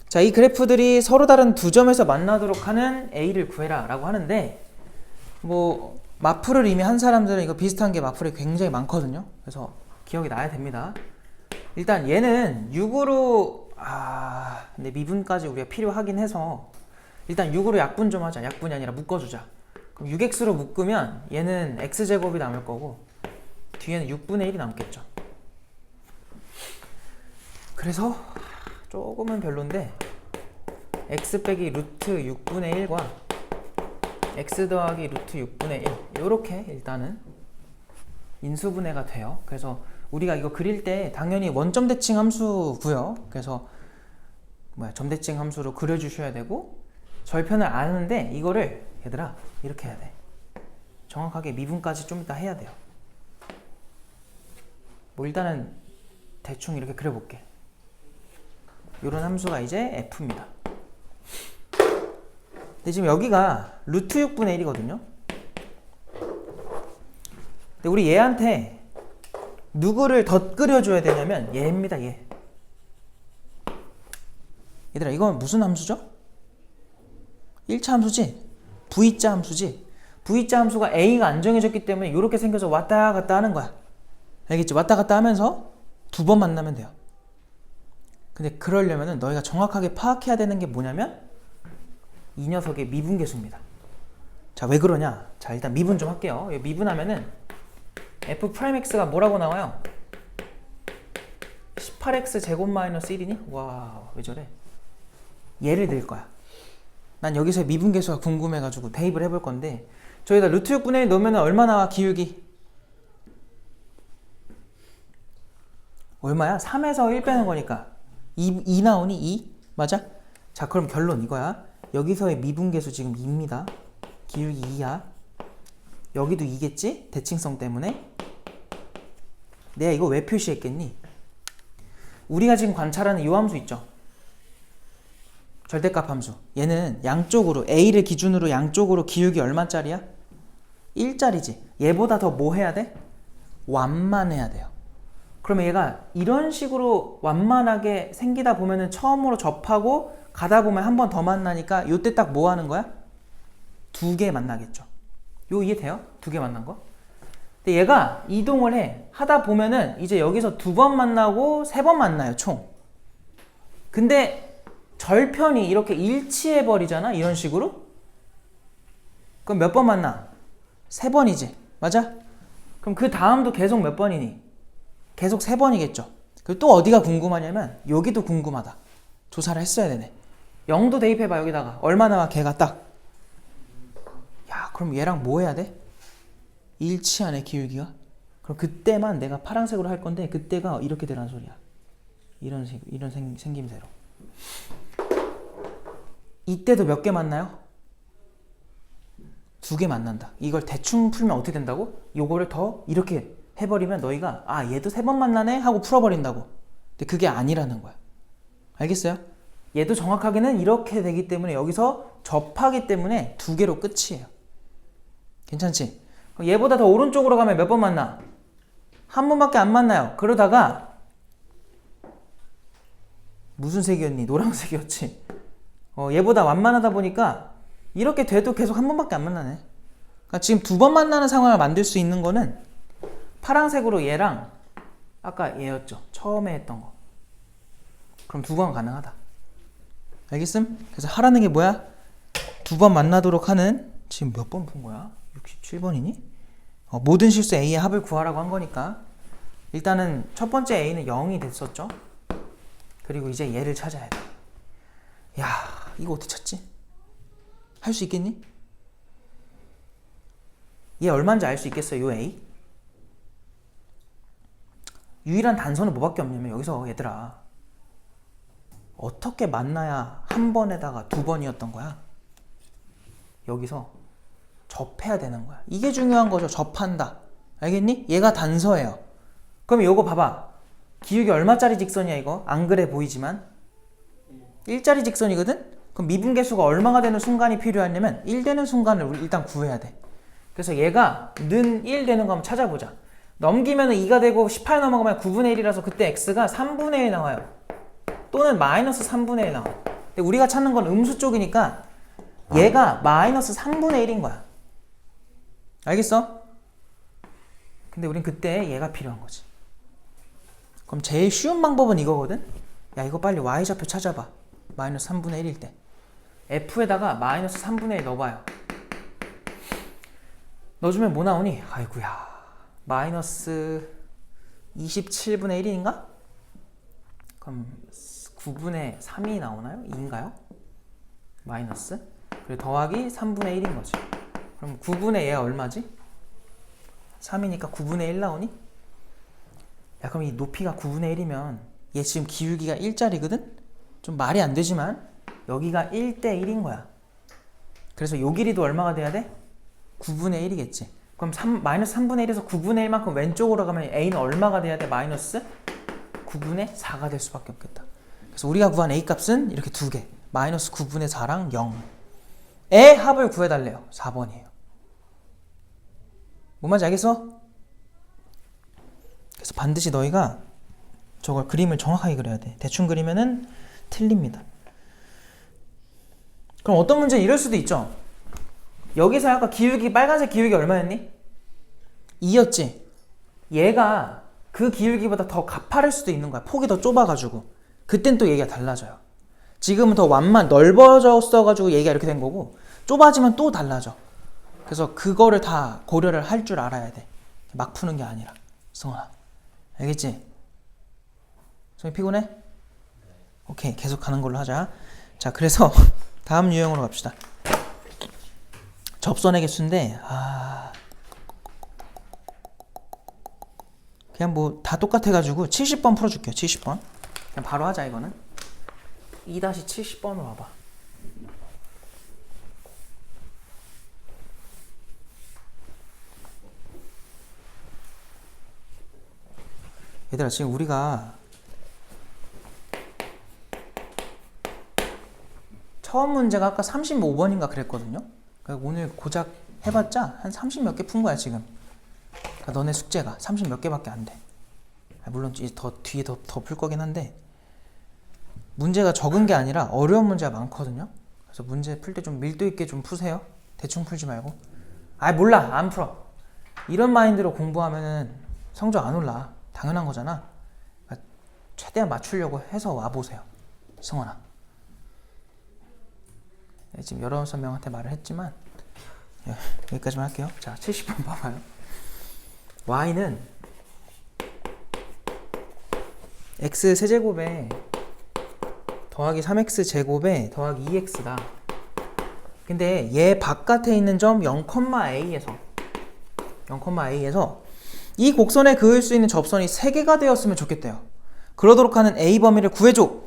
자, 이 그래프들이 서로 다른 두 점에서 만나도록 하는 a를 구해라 라고 하는데, 뭐 마풀을 이미 한 사람들은 이거 비슷한 게 마풀이 굉장히 많거든요. 그래서 기억이 나야 됩니다. 일단 얘는 6으로 근데 미분까지 우리가 필요하긴 해서 일단 6으로 약분 좀 하자. 약분이 아니라 묶어주자. 그럼 6x로 묶으면 얘는 x제곱이 남을 거고 뒤에는 6분의 1이 남겠죠. 그래서 조금은 별론데 x 빼기 루트 6분의 1과 x 더하기 루트 6분의 1 요렇게 일단은 인수분해가 돼요. 그래서 우리가 이거 그릴 때 당연히 원점 대칭 함수고요. 그래서 점대칭 함수로 그려주셔야 되고, 절편을 아는데 이거를 얘들아 이렇게 해야 돼. 정확하게 미분까지 좀 이따 해야 돼요. 뭐 일단은 대충 이렇게 그려볼게. 요런 함수가 이제 f입니다. 근데 지금 여기가 루트 6분의 1이거든요. 근데 우리 얘한테 누구를 더 끓여줘야 되냐면 얘입니다. 얘. 얘들아 이건 무슨 함수죠? 1차 함수지? V자 함수지? V자 함수가 A가 안 정해졌기 때문에 이렇게 생겨서 왔다 갔다 하는 거야. 알겠지? 왔다 갔다 하면서 두 번 만나면 돼요. 근데 그러려면은 너희가 정확하게 파악해야 되는 게 뭐냐면 이 녀석의 미분계수입니다. 자, 왜 그러냐? 자, 일단 미분 좀 할게요. 미분하면은 f'x가 뭐라고 나와요? 18x 제곱 마이너스 1이니? 와, 왜 저래? 얘를 넣을 거야. 난 여기서 미분계수가 궁금해가지고 대입을 해볼 건데, 저기다 루트 6분의 1 넣으면 얼마 나와? 기울기 얼마야? 3에서 1 빼는 거니까 2 나오니? 2? 맞아? 자, 그럼 결론 이거야. 여기서의 미분계수 지금 2입니다. 기울기 2야. 여기도 2겠지? 대칭성 때문에. 내가 이거 왜 표시했겠니? 우리가 지금 관찰하는 이 함수 있죠? 절대값 함수. 얘는 양쪽으로 A를 기준으로 양쪽으로 기울기 얼마짜리야? 1짜리지. 얘보다 더 뭐 해야 돼? 완만해야 돼요. 그러면 얘가 이런 식으로 완만하게 생기다 보면은 처음으로 접하고 가다 보면 한 번 더 만나니까 요때 딱 뭐 하는 거야? 두 개 만나겠죠. 요 이해돼요? 두 개 만난 거? 근데 얘가 이동을 해. 하다 보면은 이제 여기서 두 번 만나고 세 번 만나요, 총. 근데 절편이 이렇게 일치해 버리잖아, 이런 식으로. 그럼 몇 번 만나? 세 번이지, 맞아? 그럼 그 다음도 계속 몇 번이니? 계속 세 번이겠죠. 그리고 또 어디가 궁금하냐면 여기도 궁금하다. 조사를 했어야 되네. 0도 대입해봐. 여기다가 얼마 나와? 걔가 딱. 야, 그럼 얘랑 뭐 해야 돼? 일치하네, 기울기가. 그럼 그때만 내가 파란색으로 할 건데 그때가 이렇게 되란 소리야. 이런 생김새로. 이때도 몇 개 만나요? 두 개 만난다. 이걸 대충 풀면 어떻게 된다고? 요거를 더 이렇게 해버리면 너희가 아, 얘도 세 번 만나네 하고 풀어버린다고. 근데 그게 아니라는 거야. 알겠어요? 얘도 정확하게는 이렇게 되기 때문에 여기서 접하기 때문에 두 개로 끝이에요. 괜찮지? 얘보다 더 오른쪽으로 가면 몇 번 만나? 한 번밖에 안 만나요. 그러다가 무슨 색이었니? 노란색이었지. 얘보다 완만하다 보니까 이렇게 돼도 계속 한 번밖에 안 만나네. 그러니까 지금 두 번 만나는 상황을 만들 수 있는 거는 파란색으로 얘랑 아까 얘였죠. 처음에 했던 거. 그럼 두 번 가능하다. 알겠음? 그래서 하라는 게 뭐야? 두 번 만나도록 하는, 지금 몇 번 푼 거야? 67번이니? 모든 실수 A의 합을 구하라고 한 거니까 일단은 첫 번째 A는 0이 됐었죠. 그리고 이제 얘를 찾아야 돼. 야, 이거 어떻게 찾지? 할 수 있겠니? 얘 얼마인지 알 수 있겠어요? 요 A? 유일한 단서는 뭐밖에 없냐면 여기서 얘들아, 어떻게 만나야 한 번에다가 두 번이었던 거야? 여기서 접해야 되는 거야. 이게 중요한 거죠. 접한다. 알겠니? 얘가 단서예요. 그럼 이거 봐봐. 기울기 얼마짜리 직선이야 이거? 안 그래 보이지만 1짜리 직선이거든? 그럼 미분계수가 얼마가 되는 순간이 필요하냐면 1 되는 순간을 우리 일단 구해야 돼. 그래서 얘가 는 1 되는 거 한번 찾아보자. 넘기면 2가 되고 18 넘어가면 9분의 1이라서 그때 x가 3분의 1 나와요. 또는 마이너스 3분의 1 나와. 근데 우리가 찾는 건 음수 쪽이니까 얘가 마이너스 3분의 1인 거야. 알겠어? 근데 우린 그때 얘가 필요한 거지. 그럼 제일 쉬운 방법은 이거거든? 야, 이거 빨리 y좌표 찾아봐. 마이너스 3분의 1일 때 f에다가 마이너스 3분의 1 넣어봐요. 넣어주면 뭐 나오니? 아이구야, 마이너스 27분의 1인가? 그럼 9분의 3이 나오나요? 2인가요? 마이너스 그리고 더하기 3분의 1인 거지. 그럼 9분의 얘가 얼마지? 3이니까 9분의 1 나오니? 야, 그럼 이 높이가 9분의 1이면 얘 지금 기울기가 1짜리거든? 좀 말이 안 되지만 여기가 1대 1인 거야. 그래서 요 길이도 얼마가 돼야 돼? 9분의 1이겠지. 그럼 마이너스 3분의 1에서 9분의 1만큼 왼쪽으로 가면 A는 얼마가 돼야 돼? 마이너스 9분의 4가 될 수밖에 없겠다. 그래서 우리가 구한 A 값은 이렇게 두 개. 마이너스 9분의 4랑 0의 합을 구해달래요. 4번이에요. 뭔 말인지 알겠어? 그래서 반드시 너희가 저걸 그림을 정확하게 그려야 돼. 대충 그리면은 틀립니다. 그럼 어떤 문제는 이럴 수도 있죠. 여기서 아까 기울기, 빨간색 기울기 얼마였니? 2였지? 얘가 그 기울기보다 더 가파를 수도 있는 거야. 폭이 더 좁아가지고. 그땐 또 얘기가 달라져요. 지금은 더 넓어졌어가지고 얘기가 이렇게 된 거고, 좁아지면 또 달라져. 그래서 그거를 다 고려를 할 줄 알아야 돼. 막 푸는 게 아니라. 성원아, 알겠지? 성이 피곤해? 오케이, 계속 가는 걸로 하자. 자, 그래서 다음 유형으로 갑시다. 접선의 개수인데, 그냥 뭐 다 똑같아가지고 70번 풀어줄게요. 70번. 그냥 바로 하자 이거는. 2-70번으로 와봐. 얘들아, 지금 우리가 처음 문제가 아까 35번인가 그랬거든요. 그러니까 오늘 고작 해봤자 한 30 몇 개 푼 거야 지금. 그러니까 너네 숙제가 30 몇 개밖에 안 돼. 물론 이제 더 뒤에 더 풀 거긴 한데 문제가 적은 게 아니라 어려운 문제가 많거든요. 그래서 문제 풀 때 좀 밀도 있게 좀 푸세요. 대충 풀지 말고. 몰라 안 풀어. 이런 마인드로 공부하면은 성적 안 올라. 당연한 거잖아. 그러니까 최대한 맞추려고 해서 와보세요. 승원아. 지금 16명한테 말을 했지만 여기까지만 할게요. 자, 70번 봐봐요. y는 x 세제곱에 더하기 3x 제곱에 더하기 2x다. 근데 얘 바깥에 있는 점 0,a에서 이 곡선에 그을 수 있는 접선이 3개가 되었으면 좋겠대요. 그러도록 하는 a 범위를 구해줘.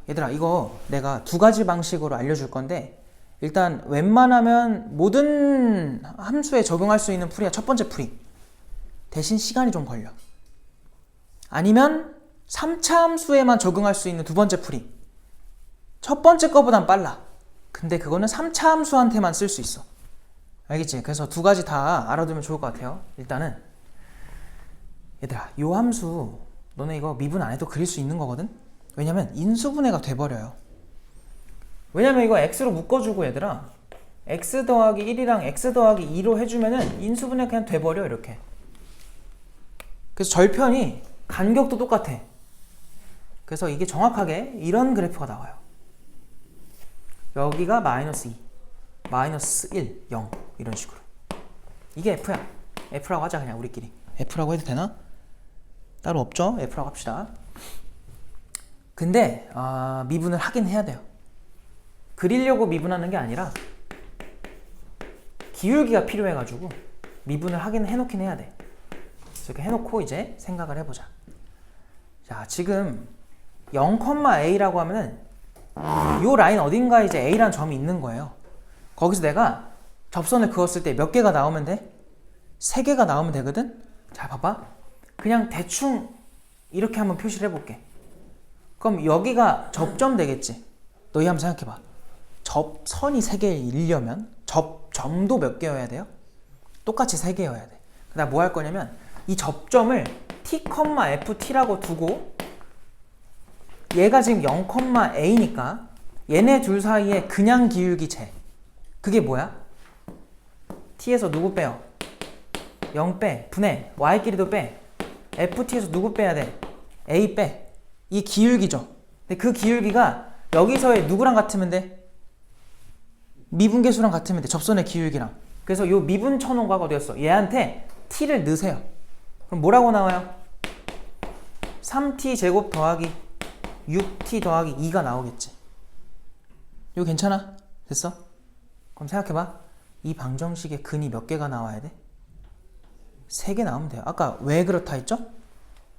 얘들아 이거 내가 2가지 방식으로 알려줄 건데 일단 웬만하면 모든 함수에 적용할 수 있는 풀이야. 첫 번째 풀이. 대신 시간이 좀 걸려. 아니면 3차 함수에만 적용할 수 있는 두 번째 풀이. 첫 번째 거보단 빨라. 근데 그거는 3차 함수한테만 쓸 수 있어. 알겠지? 그래서 2가지 다 알아두면 좋을 것 같아요. 일단은 얘들아 요 함수 너네 이거 미분 안 해도 그릴 수 있는 거거든? 왜냐면 인수분해가 돼버려요. 왜냐면 이거 x로 묶어주고 얘들아 x 더하기 1이랑 x 더하기 2로 해주면은 인수분해 그냥 돼버려 이렇게. 그래서 절편이 간격도 똑같아. 그래서 이게 정확하게 이런 그래프가 나와요. 여기가 마이너스 2, 마이너스 1, 0 이런 식으로. 이게 F야. F라고 하자 그냥 우리끼리. F라고 해도 되나? 따로 없죠? F라고 합시다. 근데 미분을 하긴 해야 돼요. 그리려고 미분하는 게 아니라 기울기가 필요해가지고 미분을 하긴 해놓긴 해야 돼. 이렇게 해놓고 이제 생각을 해보자. 자, 지금 0,a라고 하면은 요 라인 어딘가에 이제 a라는 점이 있는 거예요. 거기서 내가 접선을 그었을 때 몇 개가 나오면 돼? 3개가 나오면 되거든? 자, 봐봐. 그냥 대충 이렇게 한번 표시를 해볼게. 그럼 여기가 접점 되겠지? 너희 한번 생각해봐. 접선이 3개이려면 접점도 몇 개여야 돼요? 똑같이 3개여야 돼. 그다음 뭐 할 거냐면 이 접점을 t, ft라고 두고 얘가 지금 0,a니까 얘네 둘 사이에 그냥 기울기 재. 그게 뭐야? t에서 누구 빼요? 0 빼. 분해. y끼리도 빼. ft에서 누구 빼야 돼? a 빼. 이 기울기죠. 근데 그 기울기가 여기서의 누구랑 같으면 돼? 미분계수랑 같으면 돼. 접선의 기울기랑. 그래서 요 미분 쳐놓은거가 어디였어? 얘한테 t를 넣으세요. 그럼 뭐라고 나와요? 3t 제곱 더하기 6t 더하기 2가 나오겠지. 이거 괜찮아? 됐어? 그럼 생각해봐. 이 방정식의 근이 몇 개가 나와야 돼? 3개 나오면 돼요. 아까 왜 그렇다 했죠?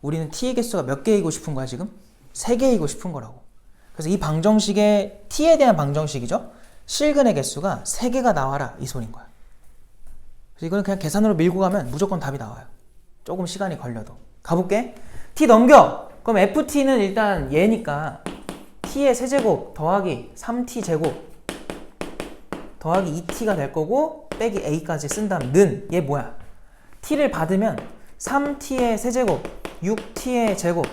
우리는 t의 개수가 몇 개이고 싶은 거야 지금? 3개이고 싶은 거라고. 그래서 이 방정식의 t에 대한 방정식이죠? 실근의 개수가 3개가 나와라 이 소린 거야. 그래서 이거는 그냥 계산으로 밀고 가면 무조건 답이 나와요. 조금 시간이 걸려도. 가볼게. t 넘겨! 그럼 ft는 일단 얘니까 t의 세제곱 더하기 3t 제곱 더하기 2t가 될 거고 빼기 a까지 쓴 다음 는 얘 뭐야? t를 받으면 3t의 세제곱 6t의 제곱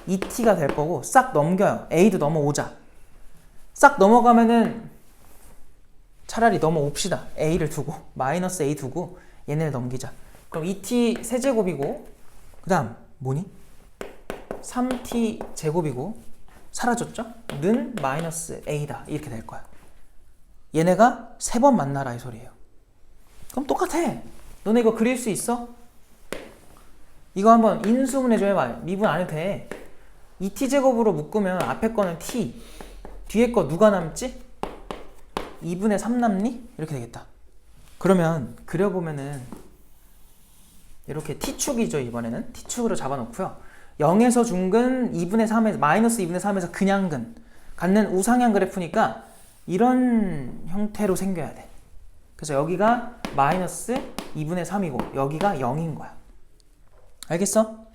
2t가 될 거고 싹 넘겨요. a도 넘어오자. 싹 넘어가면은 차라리 넘어옵시다. a를 두고 마이너스 a 두고 얘네를 넘기자. 그럼 2t 세제곱이고 그 다음 뭐니? 3t 제곱이고 사라졌죠? 는 마이너스 a다. 이렇게 될 거야. 얘네가 3번 만나라 이 소리예요. 그럼 똑같아. 너네 이거 그릴 수 있어? 이거 한번 인수분해 좀 해봐. 미분 안 해도 돼. 2t 제곱으로 묶으면 앞에 거는 t, 뒤에 거 누가 남지? 2분의 3 남니? 이렇게 되겠다. 그러면 그려보면은 이렇게 t축이죠. 이번에는 t축으로 잡아놓고요. 0에서 중근 2분의 3에서 마이너스 2분의 3에서 그냥 근 갖는 우상향 그래프니까 이런 형태로 생겨야 돼. 그래서 여기가 마이너스 2분의 3이고 여기가 0인 거야. 알겠어?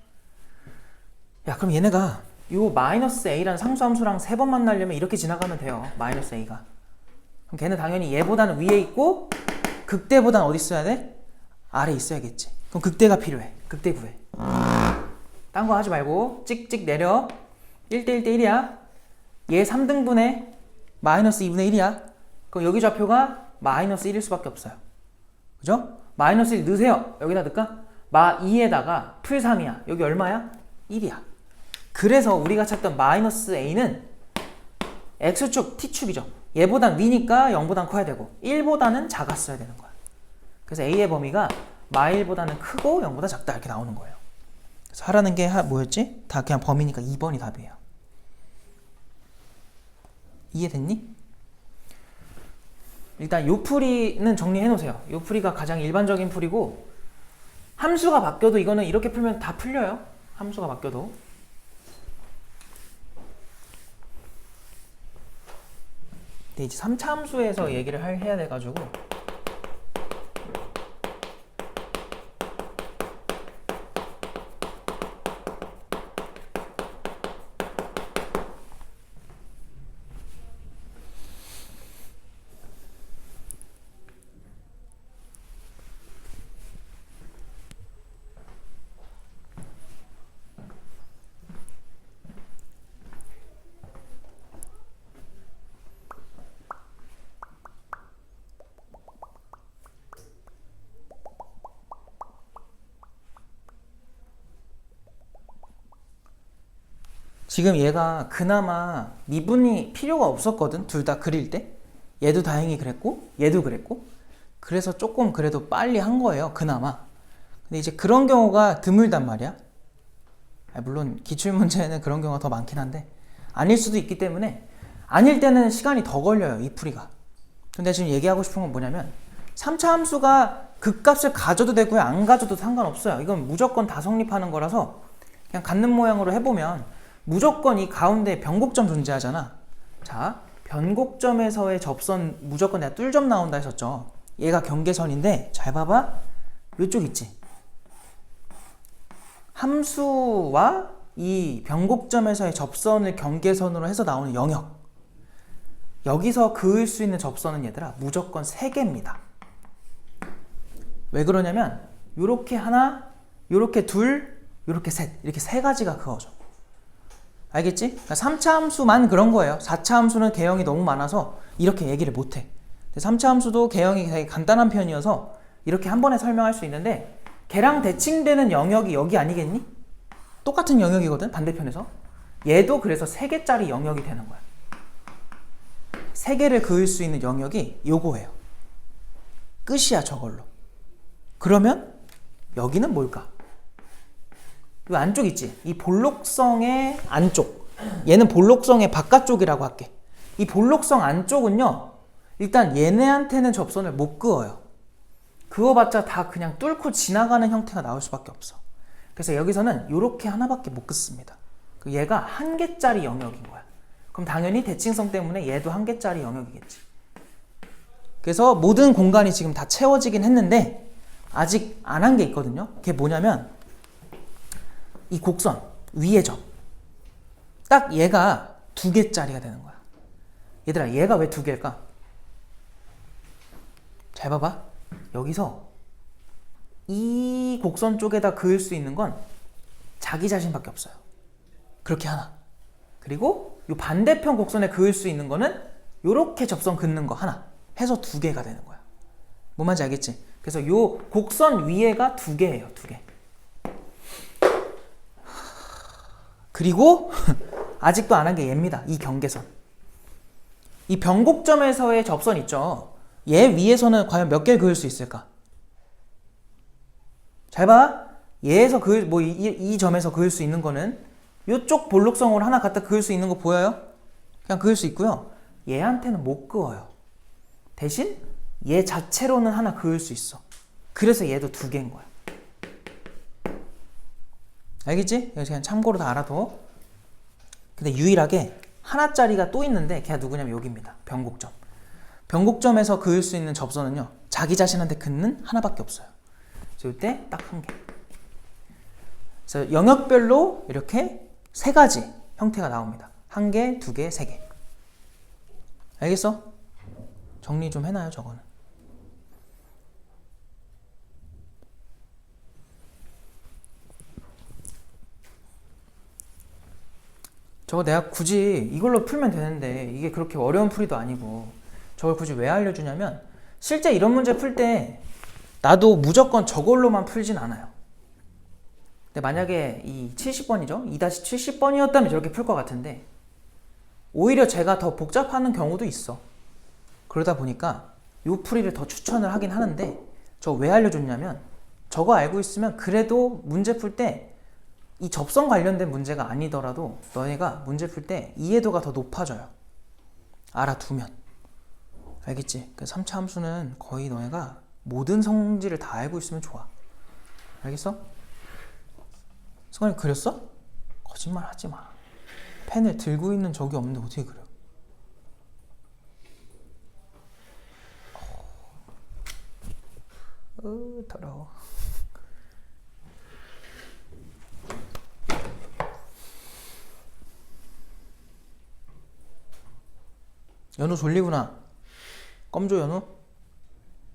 야, 그럼 얘네가 요 마이너스 a라는 상수함수랑 3번 만나려면 이렇게 지나가면 돼요. 마이너스 a가. 그럼 걔는 당연히 얘보다는 위에 있고 극대보다는 어디 있어야 돼? 아래 있어야겠지. 그럼 극대가 필요해. 극대 구해. 딴 거 하지 말고 찍찍 내려. 1대1 대 1이야. 얘 3등분의 마이너스 2분의 1이야. 그럼 여기 좌표가 마이너스 1일 수밖에 없어요. 그죠? 마이너스 1 넣으세요. 여기다 넣을까? 마 2에다가 풀 3이야. 여기 얼마야? 1이야. 그래서 우리가 찾던 마이너스 a는 x축, t축이죠. 얘보단 위니까 0보단 커야 되고 1보다는 작았어야 되는 거야. 그래서 a의 범위가 마1보다는 크고 0보다 작다 이렇게 나오는 거예요. 그래서 하라는 게 뭐였지? 다 그냥 범위니까 2번이 답이에요. 이해됐니? 일단 요 풀이는 정리해 놓으세요. 요 풀이가 가장 일반적인 풀이고 함수가 바뀌어도 이거는 이렇게 풀면 다 풀려요. 함수가 바뀌어도. 근데 이제 3차 함수에서 얘기를 해야 돼가지고 지금 얘가 그나마 미분이 필요가 없었거든. 둘 다 그릴 때. 얘도 다행히 그랬고 얘도 그랬고. 그래서 조금 그래도 빨리 한 거예요. 그나마. 근데 이제 그런 경우가 드물단 말이야. 물론 기출문제는 그런 경우가 더 많긴 한데 아닐 수도 있기 때문에 아닐 때는 시간이 더 걸려요. 이 풀이가. 근데 지금 얘기하고 싶은 건 뭐냐면 3차 함수가 극값을 가져도 되고요. 안 가져도 상관없어요. 이건 무조건 다 성립하는 거라서 그냥 갖는 모양으로 해보면 무조건 이 가운데 변곡점 존재하잖아. 자, 변곡점에서의 접선 무조건 내가 뚫점 나온다 했었죠. 얘가 경계선인데 잘 봐봐. 이쪽 있지. 함수와 이 변곡점에서의 접선을 경계선으로 해서 나오는 영역. 여기서 그을 수 있는 접선은 얘들아 무조건 3개입니다. 왜 그러냐면 요렇게 하나, 요렇게 둘, 요렇게 셋 이렇게 3가지가 그어져. 알겠지? 그러니까 3차 함수만 그런 거예요. 4차 함수는 개형이 너무 많아서 이렇게 얘기를 못해. 3차 함수도 개형이 되게 간단한 편이어서 이렇게 한 번에 설명할 수 있는데 걔랑 대칭되는 영역이 여기 아니겠니? 똑같은 영역이거든, 반대편에서. 얘도 그래서 3개짜리 영역이 되는 거야. 3개를 그을 수 있는 영역이 요거예요. 끝이야, 저걸로. 그러면 여기는 뭘까? 이 안쪽 있지? 이 볼록성의 안쪽. 얘는 볼록성의 바깥쪽이라고 할게. 이 볼록성 안쪽은요, 일단 얘네한테는 접선을 못 그어요. 그어봤자 다 그냥 뚫고 지나가는 형태가 나올 수밖에 없어. 그래서 여기서는 이렇게 하나밖에 못 긋습니다. 얘가 1개짜리 영역인 거야. 그럼 당연히 대칭성 때문에 얘도 1개짜리 영역이겠지. 그래서 모든 공간이 지금 다 채워지긴 했는데 아직 안 한 게 있거든요. 그게 뭐냐면 이 곡선 위에 점. 딱 얘가 2개짜리가 되는 거야. 얘들아, 얘가 왜 2개일까? 잘 봐봐. 여기서 이 곡선 쪽에다 그을 수 있는 건 자기 자신밖에 없어요. 그렇게 하나. 그리고 이 반대편 곡선에 그을 수 있는 거는 요렇게 접선 긋는 거 하나 해서 2개가 되는 거야. 뭔 말인지 알겠지? 그래서 요 곡선 위에가 2개예요. 2개. 그리고 아직도 안 한 게 얘입니다. 이 경계선. 이 변곡점에서의 접선 있죠. 얘 위에서는 과연 몇 개를 그을 수 있을까? 잘 봐. 얘에서 이 점에서 그을 수 있는 거는 이쪽 볼록성으로 하나 갖다 그을 수 있는 거 보여요? 그냥 그을 수 있고요. 얘한테는 못 그어요. 대신 얘 자체로는 하나 그을 수 있어. 그래서 얘도 2개인 거야. 알겠지? 여기서 그냥 참고로 다 알아둬. 근데 유일하게 하나짜리가 또 있는데 걔가 누구냐면 여기입니다. 변곡점. 변곡점에서 그을 수 있는 접선은요, 자기 자신한테 긋는 하나밖에 없어요. 그래서 이때 딱 1개. 그래서 영역별로 이렇게 3가지 형태가 나옵니다. 1개, 2개, 3개. 알겠어? 정리 좀 해놔요, 저거는. 저거 내가 굳이 이걸로 풀면 되는데 이게 그렇게 어려운 풀이도 아니고 저걸 굳이 왜 알려주냐면 실제 이런 문제 풀 때 나도 무조건 저걸로만 풀진 않아요. 근데 만약에 이 70번이죠? 2-70번이었다면 저렇게 풀 것 같은데 오히려 제가 더 복잡하는 경우도 있어. 그러다 보니까 요 풀이를 더 추천을 하긴 하는데 저 왜 알려줬냐면 저거 알고 있으면 그래도 문제 풀 때 이 접선 관련된 문제가 아니더라도 너네가 문제 풀 때 이해도가 더 높아져요. 알아두면. 알겠지? 그 3차 함수는 거의 너네가 모든 성질을 다 알고 있으면 좋아. 알겠어? 승관이 그렸어? 거짓말 하지 마. 펜을 들고 있는 적이 없는데 어떻게 그려? 더러워. 연우 졸리구나. 껌 줘, 연우?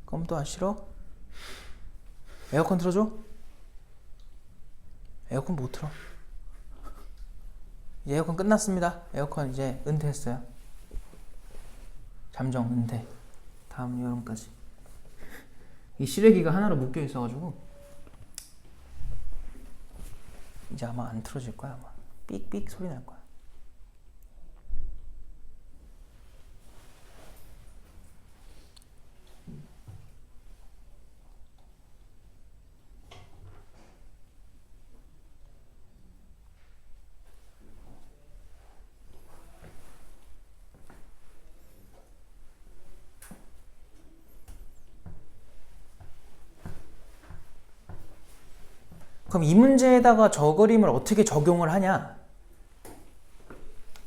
껌도 안 싫어? 에어컨 틀어줘? 에어컨 못 틀어. 이제 에어컨 끝났습니다. 에어컨 이제 은퇴했어요. 잠정 은퇴. 다음 여름까지. 이 실외기가 하나로 묶여 있어가지고 이제 아마 안 틀어질 거야. 아마 삑삑 소리 날 거야. 그럼 이 문제에다가 저 그림을 어떻게 적용을 하냐?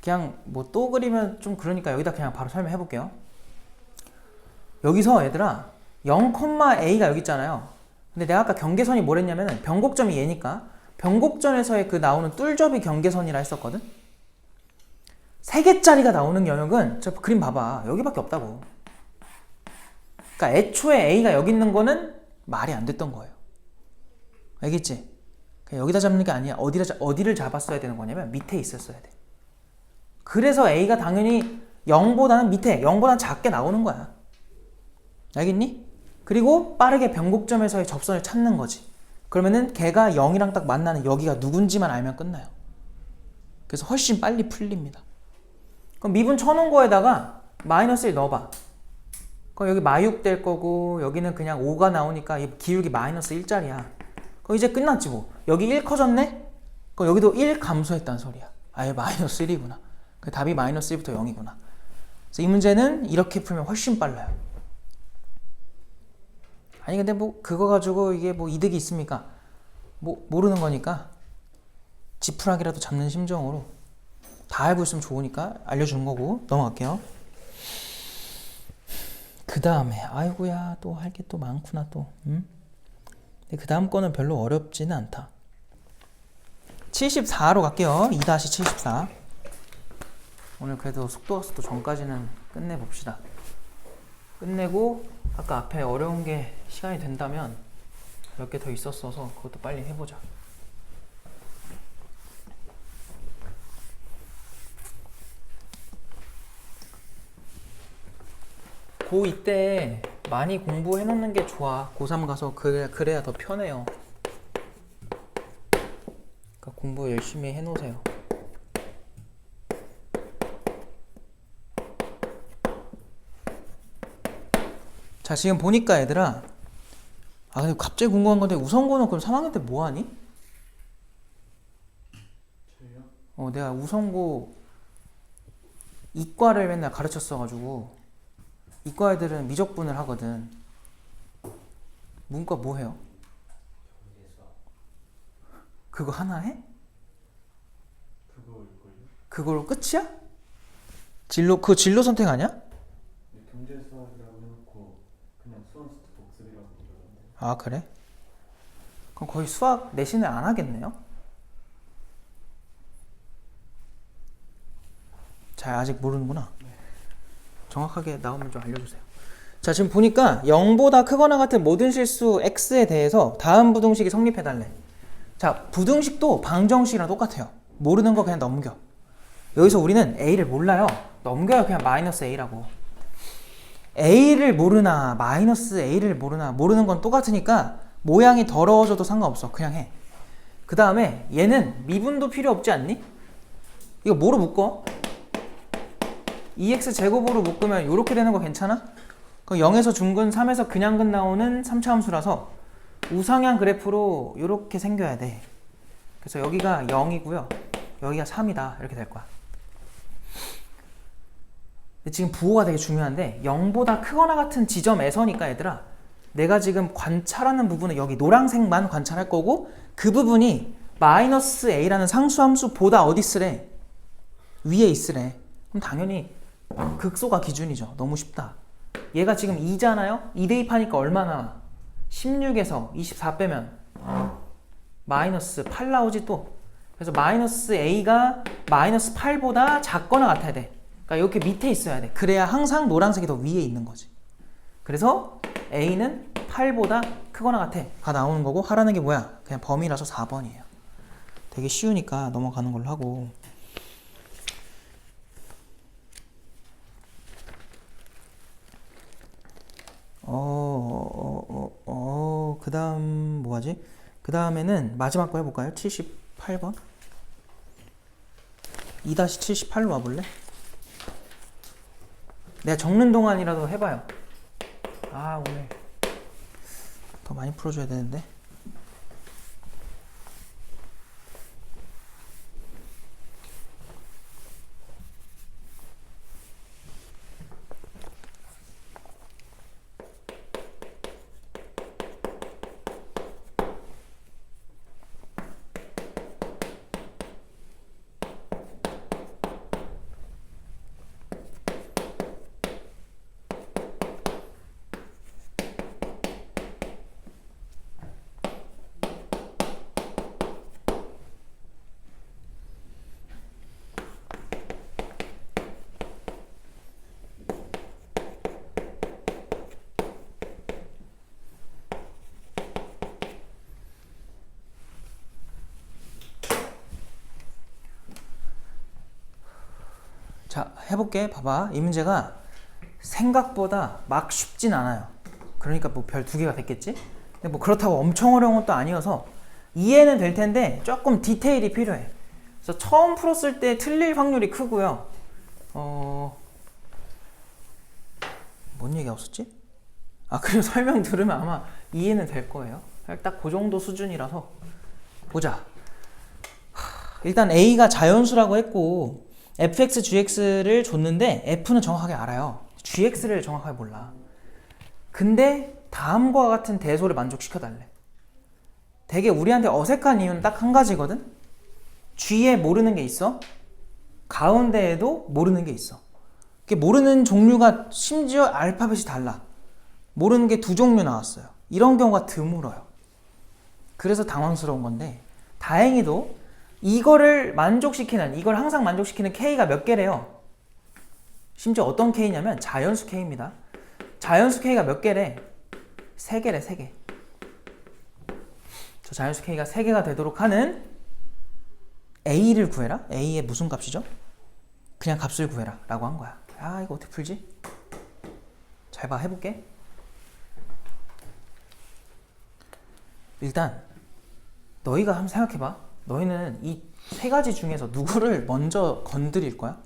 그냥 뭐 또 그리면 좀 그러니까 여기다 그냥 바로 설명해 볼게요. 여기서 얘들아 0,a가 여기 있잖아요. 근데 내가 아까 경계선이 뭐랬냐면은 변곡점이 얘니까 변곡점에서의 그 나오는 뚫접이 경계선이라 했었거든. 3개짜리가 나오는 영역은 저 그림 봐봐. 여기밖에 없다고. 그러니까 애초에 a가 여기 있는 거는 말이 안 됐던 거예요. 알겠지? 여기다 잡는 게 아니야. 어디를 잡았어야 되는 거냐면 밑에 있었어야 돼. 그래서 A가 당연히 0보다는 밑에, 0보다는 작게 나오는 거야. 알겠니? 그리고 빠르게 변곡점에서의 접선을 찾는 거지. 그러면은 걔가 0이랑 딱 만나는 여기가 누군지만 알면 끝나요. 그래서 훨씬 빨리 풀립니다. 그럼 미분 쳐놓은 거에다가 마이너스 1 넣어봐. 그럼 여기 마육 될 거고 여기는 그냥 5가 나오니까 이 기울기 마이너스 1짜리야. 그럼 이제 끝났지 뭐. 여기 1 커졌네? 그럼 여기도 1 감소했다는 소리야. 아예 마이너스 1이구나. 답이 마이너스 1부터 0이구나. 그래서 이 문제는 이렇게 풀면 훨씬 빨라요. 아니 근데 뭐 그거 가지고 이게 뭐 이득이 있습니까? 뭐 모르는 거니까 지푸라기라도 잡는 심정으로 다 알고 있으면 좋으니까 알려주는 거고 넘어갈게요. 그 다음에 아이고야 또 할 게 또 많구나 또. 근데 그 다음 거는 별로 어렵지는 않다. 74로 갈게요. 2-74. 오늘 그래도 속도학습도 전까지는 끝내봅시다. 끝내고 아까 앞에 어려운 게 시간이 된다면 몇 개 더 있었어서 그것도 빨리 해보자. 고2 때 많이 공부해 놓는 게 좋아. 고3 가서 그래야 더 편해요. 그러니까 공부 열심히 해 놓으세요. 자, 지금 보니까 얘들아, 근데 갑자기 궁금한 건데 우성고는 그럼 3학년 때 뭐 하니? 저요? 내가 우성고 이과를 맨날 가르쳤어가지고 이과 애들은 미적분을 하거든. 문과 뭐 해요? 그거 하나 해? 그거일걸요? 그걸로 끝이야? 그거 진로 선택 아니야? 네, 경제수학이라고 해놓고 그냥 수험스트 복습이라고 그러던데. 아, 그래? 그럼 거의 수학 내신을 안 하겠네요? 잘 아직 모르는구나. 정확하게 나오면 좀 알려주세요. 자, 지금 보니까 0보다 크거나 같은 모든 실수 x에 대해서 다음 부등식이 성립해달래. 자, 부등식도 방정식이랑 똑같아요. 모르는 거 그냥 넘겨. 여기서 우리는 a를 몰라요. 넘겨요. 그냥 마이너스 a라고. a를 모르나 마이너스 a를 모르나 모르는 건 똑같으니까 모양이 더러워져도 상관없어. 그냥 해. 그 다음에 얘는 미분도 필요 없지 않니? 이거 뭐로 묶어? 2x 제곱으로 묶으면 이렇게 되는 거 괜찮아? 0에서 중근, 3에서 근양근 나오는 3차 함수라서 우상향 그래프로 이렇게 생겨야 돼. 그래서 여기가 0이고요. 여기가 3이다. 이렇게 될 거야. 근데 지금 부호가 되게 중요한데 0보다 크거나 같은 지점에서니까 얘들아, 내가 지금 관찰하는 부분은 여기 노란색만 관찰할 거고 그 부분이 마이너스 a라는 상수함수보다 어디 있으래? 위에 있으래. 그럼 당연히 극소가 기준이죠. 너무 쉽다. 얘가 지금 2잖아요? 2 대입하니까 얼마 나와? 16에서 24 빼면 마이너스 8 나오지 또. 그래서 마이너스 a가 마이너스 8보다 작거나 같아야 돼. 그러니까 이렇게 밑에 있어야 돼. 그래야 항상 노란색이 더 위에 있는 거지. 그래서 a는 8보다 크거나 같아 가 나오는 거고, 하라는 게 뭐야? 그냥 범위라서 4번이에요. 되게 쉬우니까 넘어가는 걸로 하고. 그 다음 뭐하지? 그 다음에는 마지막 거 해볼까요? 78번 2-78로 와볼래? 내가 적는 동안이라도 해봐요. 아, 오늘 더 많이 풀어줘야 되는데. 자, 해볼게. 봐봐. 이 문제가 생각보다 막 쉽진 않아요. 그러니까 뭐 별 2개가 됐겠지? 근데 뭐 그렇다고 엄청 어려운 것도 아니어서 이해는 될 텐데 조금 디테일이 필요해. 그래서 처음 풀었을 때 틀릴 확률이 크고요. 뭔 얘기가 없었지? 아, 그리고 설명 들으면 아마 이해는 될 거예요. 딱 그 정도 수준이라서. 보자. 일단 A가 자연수라고 했고 fx, gx를 줬는데 f는 정확하게 알아요. gx를 정확하게 몰라. 근데 다음과 같은 대소를 만족시켜달래. 되게 우리한테 어색한 이유는 딱 한 가지거든. g에 모르는 게 있어. 가운데에도 모르는 게 있어. 모르는 종류가 심지어 알파벳이 달라. 모르는 게 2종류 나왔어요. 이런 경우가 드물어요. 그래서 당황스러운 건데, 다행히도 이걸 항상 만족시키는 K가 몇 개래요? 심지어 어떤 K냐면 자연수 K입니다. 자연수 K가 몇 개래? 3개래, 3개. 저 자연수 K가 3개가 되도록 하는 A를 구해라? A의 무슨 값이죠? 그냥 값을 구해라 라고 한 거야. 아, 이거 어떻게 풀지? 잘 봐, 해볼게. 일단 너희가 한번 생각해봐. 너희는 이 3가지 중에서 누구를 먼저 건드릴 거야?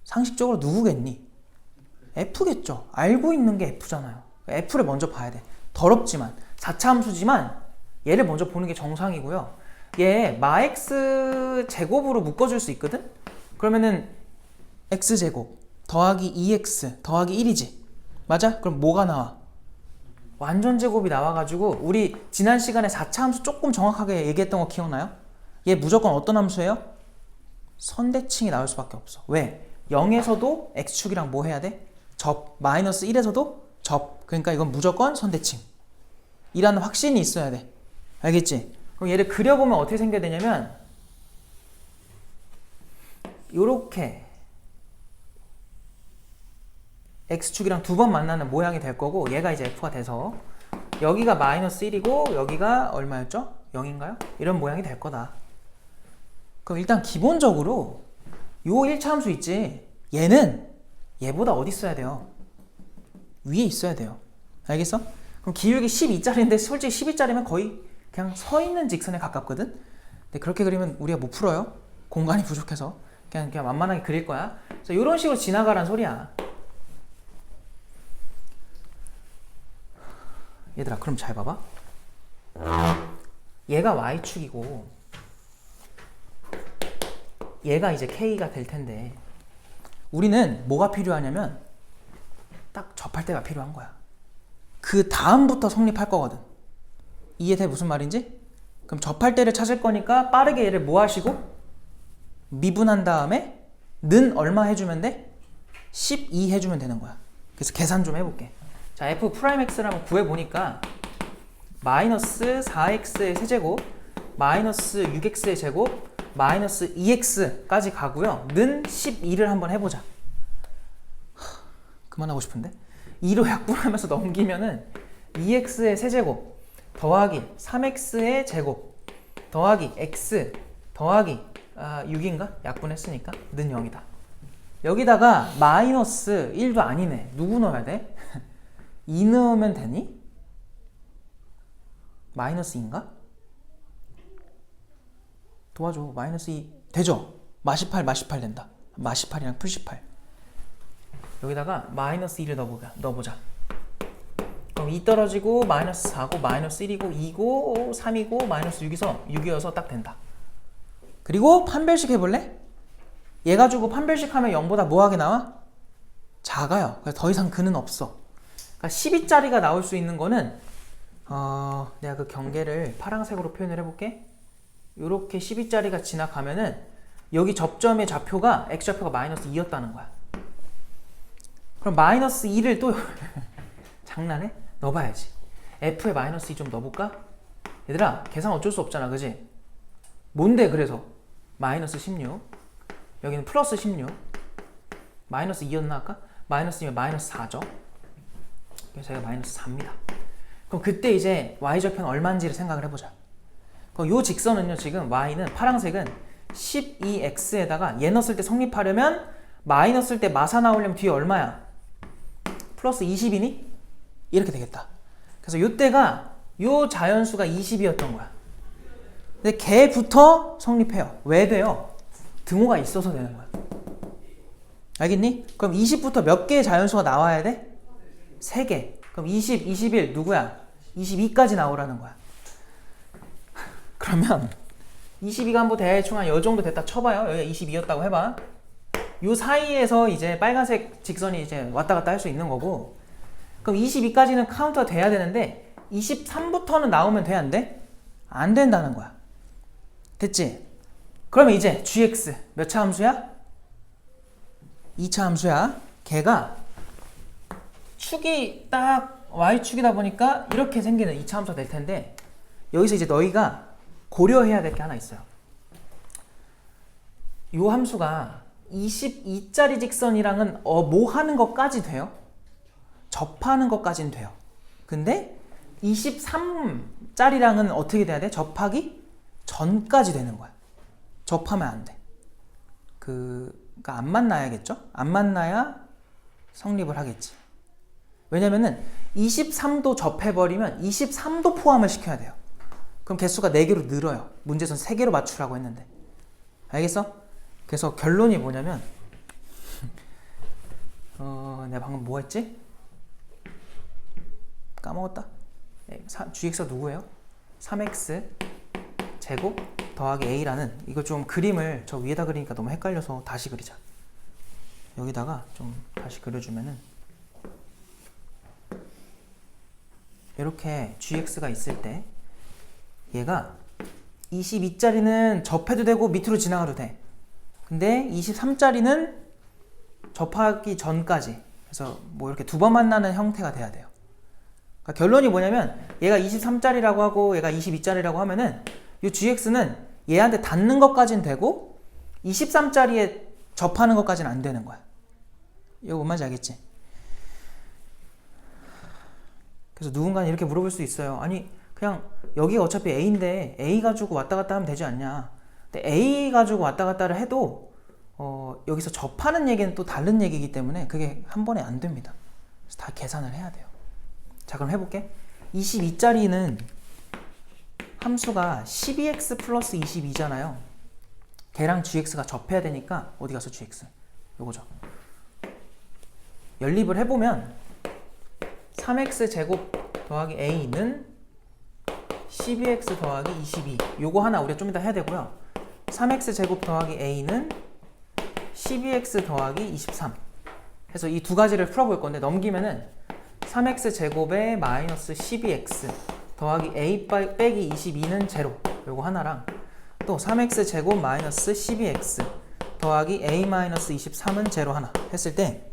상식적으로 누구겠니? F겠죠. 알고 있는 게 F잖아요. F를 먼저 봐야 돼. 더럽지만 4차 함수지만 얘를 먼저 보는 게 정상이고요. 얘 마x 제곱으로 묶어줄 수 있거든? 그러면은 x제곱 더하기 2x 더하기 1이지. 맞아? 그럼 뭐가 나와? 완전 제곱이 나와가지고 우리 지난 시간에 4차 함수 조금 정확하게 얘기했던 거 기억나요? 얘 무조건 어떤 함수예요? 선대칭이 나올 수밖에 없어. 왜? 0에서도 x축이랑 뭐 해야 돼? 접. 마이너스 1에서도 접. 그러니까 이건 무조건 선대칭 이라는 확신이 있어야 돼. 알겠지? 그럼 얘를 그려보면 어떻게 생겨야 되냐면 요렇게 x축이랑 2번 만나는 모양이 될 거고, 얘가 이제 f가 돼서 여기가 마이너스 1이고 여기가 얼마였죠? 0인가요? 이런 모양이 될 거다. 그럼 일단 기본적으로 요 1차 함수 있지, 얘는 얘보다 어디 있어야 돼요? 위에 있어야 돼요. 알겠어? 그럼 기울기 12짜리인데 솔직히 12짜리면 거의 그냥 서 있는 직선에 가깝거든? 근데 그렇게 그리면 우리가 못 풀어요. 공간이 부족해서. 그냥 만만하게 그릴 거야. 그래서 이런 식으로 지나가란 소리야. 얘들아, 그럼 잘 봐봐. 얘가 y축이고 얘가 이제 k가 될 텐데, 우리는 뭐가 필요하냐면 딱 접할 때가 필요한 거야. 그 다음부터 성립할 거거든. 이해돼? 무슨 말인지? 그럼 접할 때를 찾을 거니까 빠르게 얘를 뭐 하시고 미분한 다음에 는 얼마 해주면 돼? 12 해주면 되는 거야. 그래서 계산 좀 해볼게. 자, f 프라임 x를 한번 구해보니까 마이너스 4x의 세제곱 마이너스 6x의 제곱 마이너스 2x까지 가고요. 는 12를 한번 해보자. 그만하고 싶은데? 2로 약분하면서 넘기면은 2x의 세제곱 더하기 3x의 제곱 더하기 x 더하기 6인가? 약분했으니까 는 0이다. 여기다가 마이너스 1도 아니네. 누구 넣어야 돼? 2 넣으면 되니? 마이너스 2인가? 도와줘. 마이너스 2 되죠? 마시팔 된다. 마시팔이랑 풀시팔. 여기다가 마이너스 2를 넣어보자. 그럼 2 떨어지고 마이너스 4고 마이너스 1이고 2고 3이고 마이너스 6이어서 딱 된다. 그리고 판별식 해볼래? 얘 가지고 판별식 하면 0보다 뭐하게 나와? 작아요. 그래서 더 이상 근은 없어. 그러니까 12짜리가 나올 수 있는 거는 내가 그 경계를 파란색으로 표현을 해볼게. 요렇게 12짜리가 지나가면은 여기 접점의 좌표가 x좌표가 마이너스 2였다는 거야. 그럼 마이너스 2를 또 장난해? 넣어봐야지. f에 마이너스 2 좀 넣어볼까? 얘들아, 계산 어쩔 수 없잖아, 그지? 뭔데 그래서? 마이너스 16 여기는 플러스 16 마이너스 2였나 아까? 마이너스 2면 마이너스 4죠. 그래서 여기가 마이너스 4입니다. 그럼 그때 이제 y좌표는 얼마인지를 생각을 해보자. 그럼 요 직선은요, 지금 y는 파란색은 12x에다가 얘 넣었을 때 성립하려면 마이너스일 때 마사 나오려면 뒤에 얼마야? 플러스 20이니? 이렇게 되겠다. 그래서 요때가 요 자연수가 20이었던 거야. 근데 걔부터 성립해요. 왜 돼요? 등호가 있어서 되는 거야. 알겠니? 그럼 20부터 몇 개의 자연수가 나와야 돼? 3개. 그럼 20, 21 누구야? 22까지 나오라는 거야. 그러면 22가 한번 대충 한 요 정도 됐다 쳐봐요. 여기가 22였다고 해봐. 요 사이에서 이제 빨간색 직선이 이제 왔다 갔다 할 수 있는 거고, 그럼 22까지는 카운트가 돼야 되는데 23부터는 나오면 돼, 안 돼? 안 된다는 거야. 됐지? 그러면 이제 gx 몇 차 함수야? 2차 함수야. 걔가 축이 딱 y축이다 보니까 이렇게 생기는 2차 함수가 될 텐데, 여기서 이제 너희가 고려해야 될 게 하나 있어요. 요 함수가 22짜리 직선이랑은 뭐 하는 것까지 돼요? 접하는 것까지는 돼요. 근데 23짜리랑은 어떻게 돼야 돼? 접하기 전까지 되는 거야. 접하면 안 돼. 그러니까 안 만나야겠죠? 안 만나야 성립을 하겠지. 왜냐면은 23도 접해버리면 23도 포함을 시켜야 돼요. 그럼 개수가 4개로 늘어요. 문제에선 3개로 맞추라고 했는데. 알겠어? 그래서 결론이 뭐냐면 내가 방금 뭐 했지? 까먹었다. gx가 누구예요? 3x 제곱 더하기 a라는, 이거 좀 그림을 저 위에다 그리니까 너무 헷갈려서 다시 그리자. 여기다가 좀 다시 그려주면은 이렇게 gx가 있을 때 얘가 22짜리는 접해도 되고 밑으로 지나가도 돼. 근데 23짜리는 접하기 전까지, 그래서 뭐 이렇게 두 번 만나는 형태가 돼야 돼요. 그러니까 결론이 뭐냐면 얘가 23짜리라고 하고 얘가 22짜리라고 하면은 이 gx는 얘한테 닿는 것까지는 되고 23짜리에 접하는 것까지는 안 되는 거야. 이거 뭔 말인지 알겠지? 그래서 누군가는 이렇게 물어볼 수 있어요. 아니 그냥 여기가 어차피 A인데 A 가지고 왔다 갔다 하면 되지 않냐? 근데 A 가지고 왔다 갔다를 해도 여기서 접하는 얘기는 또 다른 얘기이기 때문에 그게 한 번에 안 됩니다. 그래서 다 계산을 해야 돼요. 자, 그럼 해볼게. 22짜리는 함수가 12x 플러스 22잖아요. 걔랑 gx가 접해야 되니까 어디 가서 gx? 요거죠. 연립을 해보면 3x 제곱 더하기 a는 12x 더하기 22. 요거 하나 우리가 좀 이따 해야 되고요. 3x 제곱 더하기 a는 12x 더하기 23. 해서 이 두 가지를 풀어볼 건데 넘기면은 3x 제곱에 마이너스 12x 더하기 a 빼기 22는 제로. 요거 하나랑 또 3x 제곱 마이너스 12x 더하기 a 마이너스 23은 제로 하나 했을 때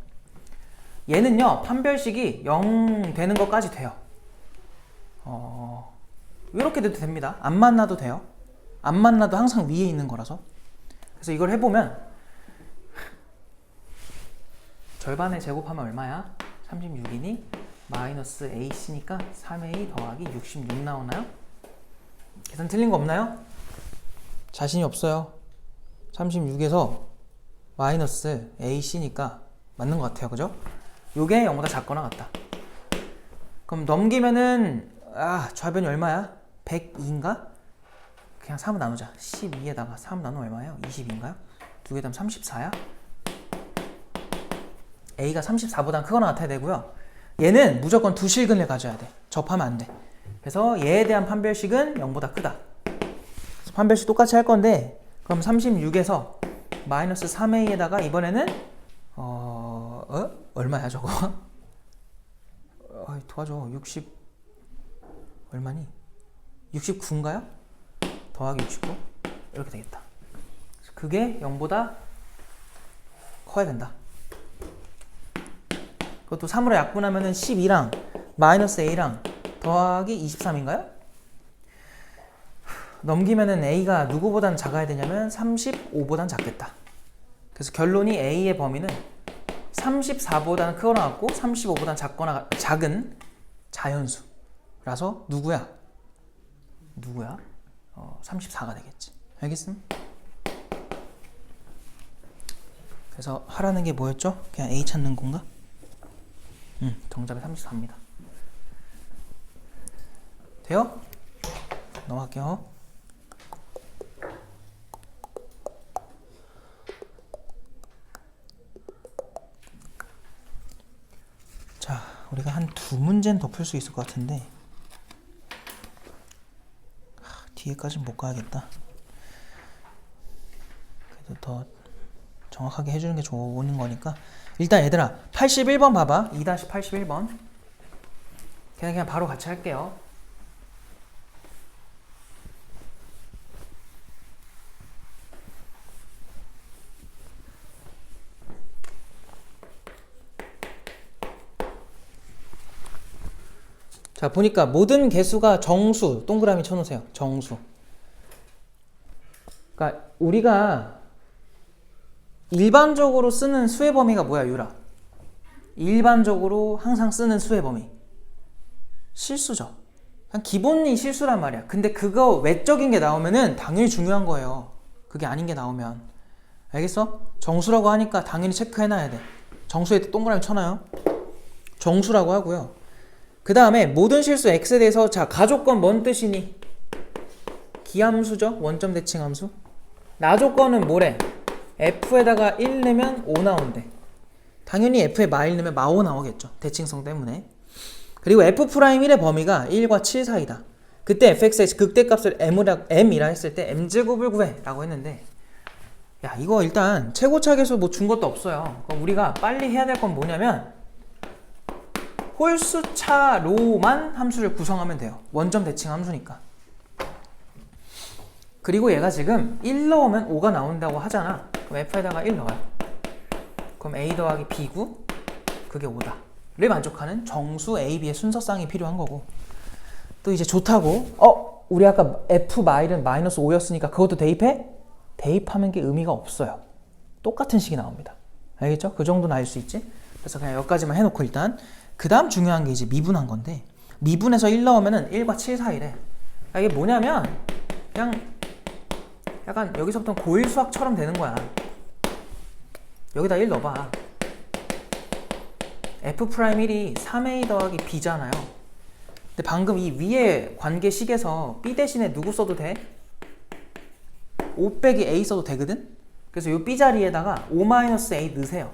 얘는요 판별식이 0 되는 것까지 돼요. 이렇게 돼도 됩니다. 안 만나도 돼요. 안 만나도 항상 위에 있는 거라서. 그래서 이걸 해보면 절반의 제곱하면 얼마야? 36이니 마이너스 ac니까 3a 더하기 66 나오나요? 계산 틀린 거 없나요? 자신이 없어요. 36에서 마이너스 ac니까 맞는 것 같아요. 그죠? 요게 0보다 작거나 같다. 그럼 넘기면은 좌변이 얼마야? 102인가? 그냥 3을 나누자. 12에다가 3 나누면 얼마예요? 20인가요? 두 개 더하면 34야? a가 34보단 크거나 같아야 되고요. 얘는 무조건 두 실근을 가져야 돼. 접하면 안 돼. 그래서 얘에 대한 판별식은 0보다 크다. 그래서 판별식 똑같이 할 건데 그럼 36에서 마이너스 3a에다가 이번에는 얼마야 저거? 도와줘. 60 얼마니? 69인가요? 더하기 69 이렇게 되겠다. 그게 0보다 커야 된다. 그것도 3으로 약분하면은 12랑 마이너스 a랑 더하기 23인가요? 넘기면은 a가 누구보단 작아야 되냐면 35보단 작겠다. 그래서 결론이 a의 범위는 34보다는 크거나 같고 35보다는 작은 자연수라서 누구야? 34가 되겠지. 알겠음? 그래서 하라는 게 뭐였죠? 그냥 a 찾는 건가? 정답이 34입니다. 돼요? 넘어갈게요. 자, 우리가 한 두 문제는 더 풀 수 있을 것 같은데 뒤에까지는 못 가야겠다. 그래도 더 정확하게 해주는 게 좋은 거니까 일단 얘들아 81번 봐봐. 2-81번 그냥 바로 같이 할게요. 자, 보니까 모든 개수가 정수, 동그라미 쳐놓으세요. 정수. 그러니까 우리가 일반적으로 쓰는 수의 범위가 뭐야, 유라? 일반적으로 항상 쓰는 수의 범위. 실수죠. 그냥 기본이 실수란 말이야. 근데 그거 외적인 게 나오면은 당연히 중요한 거예요. 그게 아닌 게 나오면. 알겠어? 정수라고 하니까 당연히 체크해놔야 돼. 정수에 동그라미 쳐놔요. 정수라고 하고요. 그 다음에 모든 실수 x에 대해서 자 가조건 뭔 뜻이니? 기함수죠? 원점 대칭함수. 나조건은 뭐래? f에다가 1 넣으면 5 나온대. 당연히 f에 마 1 넣으면 마 5 나오겠죠. 대칭성 때문에. 그리고 f'1의 범위가 1과 7 사이다. 그때 fx의 극대값을 m이라 했을 때 m제곱을 구해 라고 했는데 야 이거 일단 최고차계수 뭐 준 것도 없어요. 그럼 우리가 빨리 해야 될 건 뭐냐면 홀수차로만 함수를 구성하면 돼요. 원점 대칭 함수니까. 그리고 얘가 지금 1 넣으면 5가 나온다고 하잖아. 그럼 f에다가 1 넣어요. 그럼 a 더하기 b구 그게 5다. 를 만족하는 정수 a, b의 순서쌍이 필요한 거고. 또 이제 좋다고 우리 아까 f 마일은 마이너스 5였으니까 그것도 대입해? 대입하면 게 의미가 없어요. 똑같은 식이 나옵니다. 알겠죠? 그 정도는 알 수 있지? 그래서 그냥 여기까지만 해놓고 일단 그 다음 중요한 게 이제 미분한 건데 미분해서 1 넣으면은 1과 7 사이래. 이게 뭐냐면 그냥 약간 여기서부터 고1 수학처럼 되는 거야. 여기다 1 넣어봐. F'1이 3A 더하기 B잖아요. 근데 방금 이 위에 관계식에서 B 대신에 누구 써도 돼? 5 빼기 A 써도 되거든? 그래서 이 B 자리에다가 5-A 넣으세요.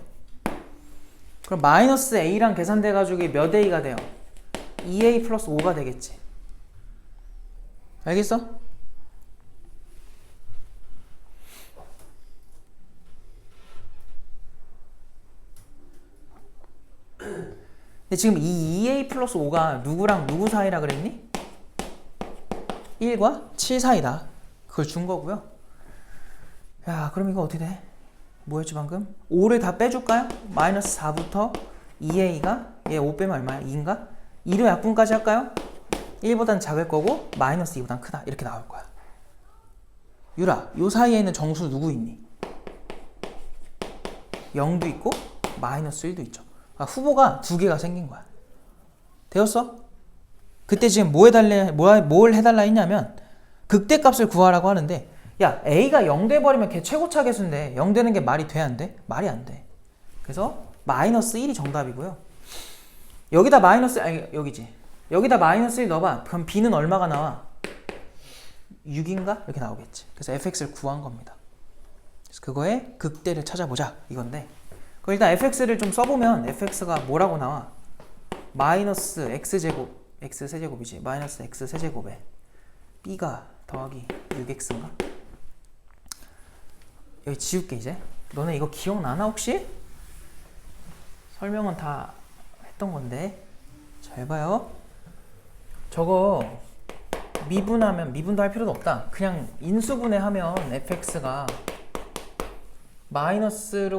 그럼 마이너스 A랑 계산돼가지고 이게 몇 A가 돼요? 2A 플러스 5가 되겠지. 알겠어? 근데 지금 이 2A 플러스 5가 누구랑 누구 사이라 그랬니? 1과 7 사이다. 그걸 준 거고요. 야, 그럼 이거 어떻게 돼? 뭐였지 방금? 5를 다 빼줄까요? 마이너스 4부터 2A가 얘 5 빼면 얼마야? 2인가? 2로 약분까지 할까요? 1보단 작을 거고 마이너스 2보단 크다. 이렇게 나올 거야. 유라, 요 사이에는 정수 누구 있니? 0도 있고 마이너스 1도 있죠. 아, 후보가 두 개가 생긴 거야. 되었어? 그때 지금 뭘 해달라 했냐면 극대값을 구하라고 하는데, 야, A가 0 돼버리면 걔 최고차 계수인데 0 되는 게 말이 돼, 안 돼? 말이 안 돼. 그래서 마이너스 1이 정답이고요. 여기다 마이너스, 아니 여기지. 여기다 마이너스 1 넣어봐. 그럼 B는 얼마가 나와? 6인가? 이렇게 나오겠지. 그래서 fx를 구한 겁니다. 그래서 그거의 극대를 찾아보자 이건데, 그럼 일단 fx를 좀 써보면 fx가 뭐라고 나와? 마이너스 x제곱, x세제곱이지. 마이너스 x세제곱에 b가 더하기 6x인가? 여기 지울게 이제. 너네 이거 기억나나 혹시? 설명은 다 했던 건데 잘 봐요. 저거 미분하면, 미분도 할 필요도 없다. 그냥 인수분해하면 fx가 마이너스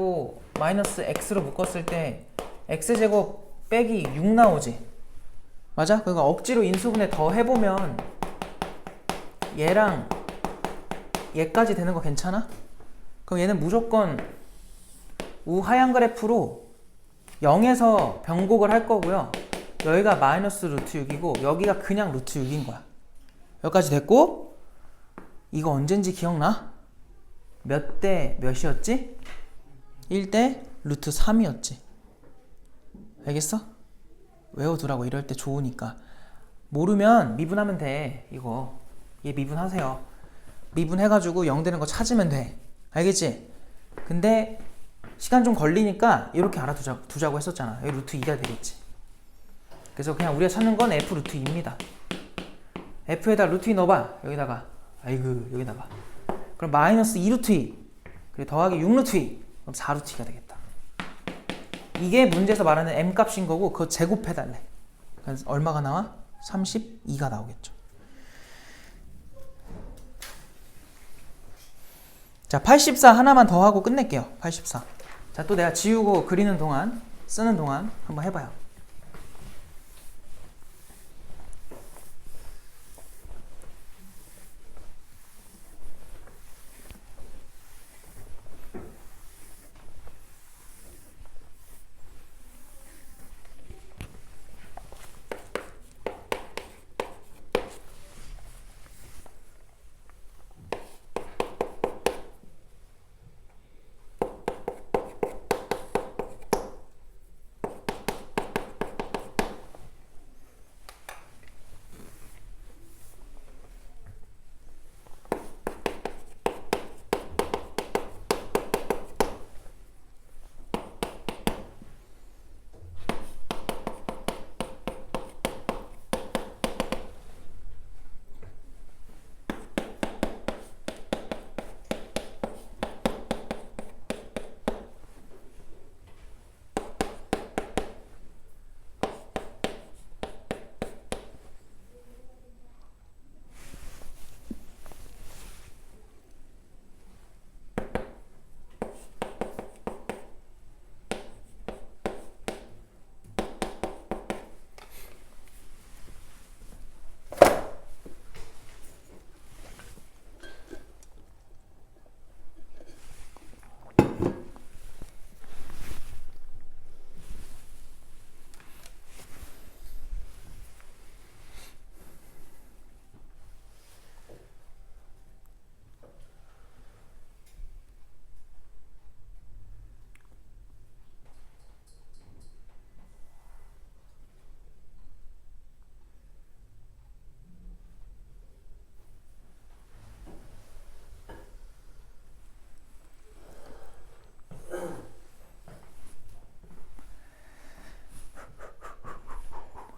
x로 묶었을 때 x제곱 빼기 6 나오지. 맞아? 그러니까 억지로 인수분해 더 해보면 얘랑 얘까지 되는 거 괜찮아? 그럼 얘는 무조건 우하향 그래프로 0에서 변곡을 할 거고요. 여기가 마이너스 루트 6이고 여기가 그냥 루트 6인 거야. 여기까지 됐고, 이거 언젠지 기억나? 몇 대 몇이었지? 1대 루트 3이었지. 알겠어? 외워두라고. 이럴 때 좋으니까. 모르면 미분하면 돼. 이거 얘 미분하세요. 미분해가지고 0 되는 거 찾으면 돼. 알겠지? 근데 시간 좀 걸리니까 이렇게 알아두자고 했었잖아. 여기 루트 2가 되겠지. 그래서 그냥 우리가 찾는 건 f 루트 2입니다. f에다 루트 2 넣어봐. 여기다가, 아이고 여기다가. 그럼 마이너스 2 루트 2 그리고 더하기 6 루트 2, 그럼 4 루트 2가 되겠다. 이게 문제에서 말하는 m 값인 거고, 그거 제곱해달래. 그래서 얼마가 나와? 32가 나오겠죠. 자, 84 하나만 더 하고 끝낼게요. 84. 자, 또 내가 지우고 그리는 동안, 쓰는 동안 한번 해봐요.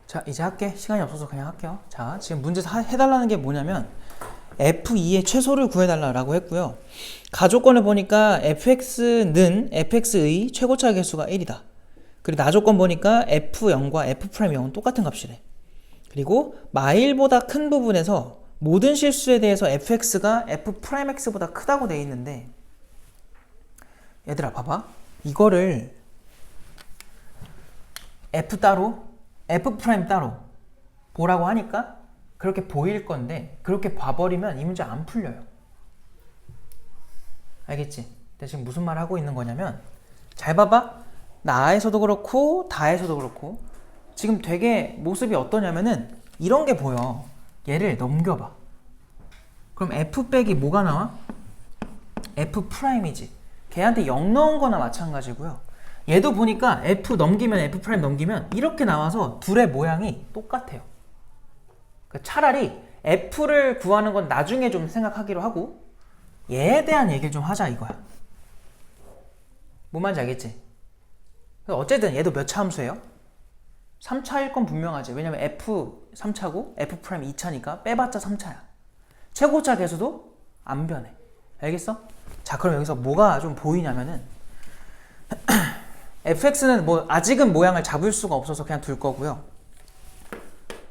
자, 이제 할게. 시간이 없어서 그냥 할게요. 자, 지금 문제에서 해달라는 게 뭐냐면 f2의 최소를 구해달라고 했고요. 가조건을 보니까 fx는 fx의 최고차 개수가 1이다. 그리고 나조건 보니까 f0과 f'0은 똑같은 값이래. 그리고 마일보다 큰 부분에서 모든 실수에 대해서 fx가 f'x보다 크다고 돼 있는데, 얘들아 봐봐. 이거를 f 따로 f' 따로 보라고 하니까 그렇게 보일 건데, 그렇게 봐버리면 이 문제 안 풀려요. 알겠지? 내가 지금 무슨 말 하고 있는 거냐면, 잘 봐봐. 나에서도 그렇고 다에서도 그렇고 지금 되게 모습이 어떠냐면은 이런 게 보여. 얘를 넘겨봐. 그럼 f 빼기 뭐가 나와? f'이지. 걔한테 0 넣은 거나 마찬가지고요. 얘도 보니까 f 넘기면 f' 넘기면 이렇게 나와서 둘의 모양이 똑같아요. 그러니까 차라리 f를 구하는 건 나중에 좀 생각하기로 하고 얘에 대한 얘기를 좀 하자 이거야. 뭔 말인지 알겠지? 어쨌든 얘도 몇 차 함수예요? 3차일 건 분명하지. 왜냐면 f 3차고 f' 2차니까 빼봤자 3차야. 최고차 개수도 안 변해. 알겠어? 자, 그럼 여기서 뭐가 좀 보이냐면은 fx는 뭐 아직은 모양을 잡을 수가 없어서 그냥 둘 거고요.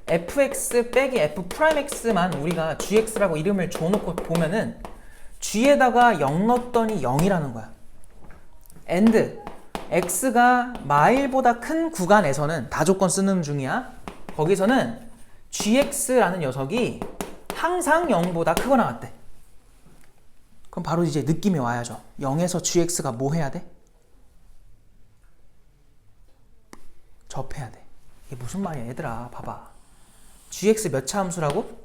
fx 빼기 f'x만 우리가 gx라고 이름을 줘놓고 보면은 g에다가 0 넣었더니 0이라는 거야. and x가 마일보다 큰 구간에서는 다조건 쓰는 중이야. 거기서는 gx라는 녀석이 항상 0보다 크거나 같대. 그럼 바로 이제 느낌이 와야죠. 0에서 gx가 뭐 해야 돼? 접해야 돼. 이게 무슨 말이야 얘들아. 봐봐. gx 몇 차 함수라고?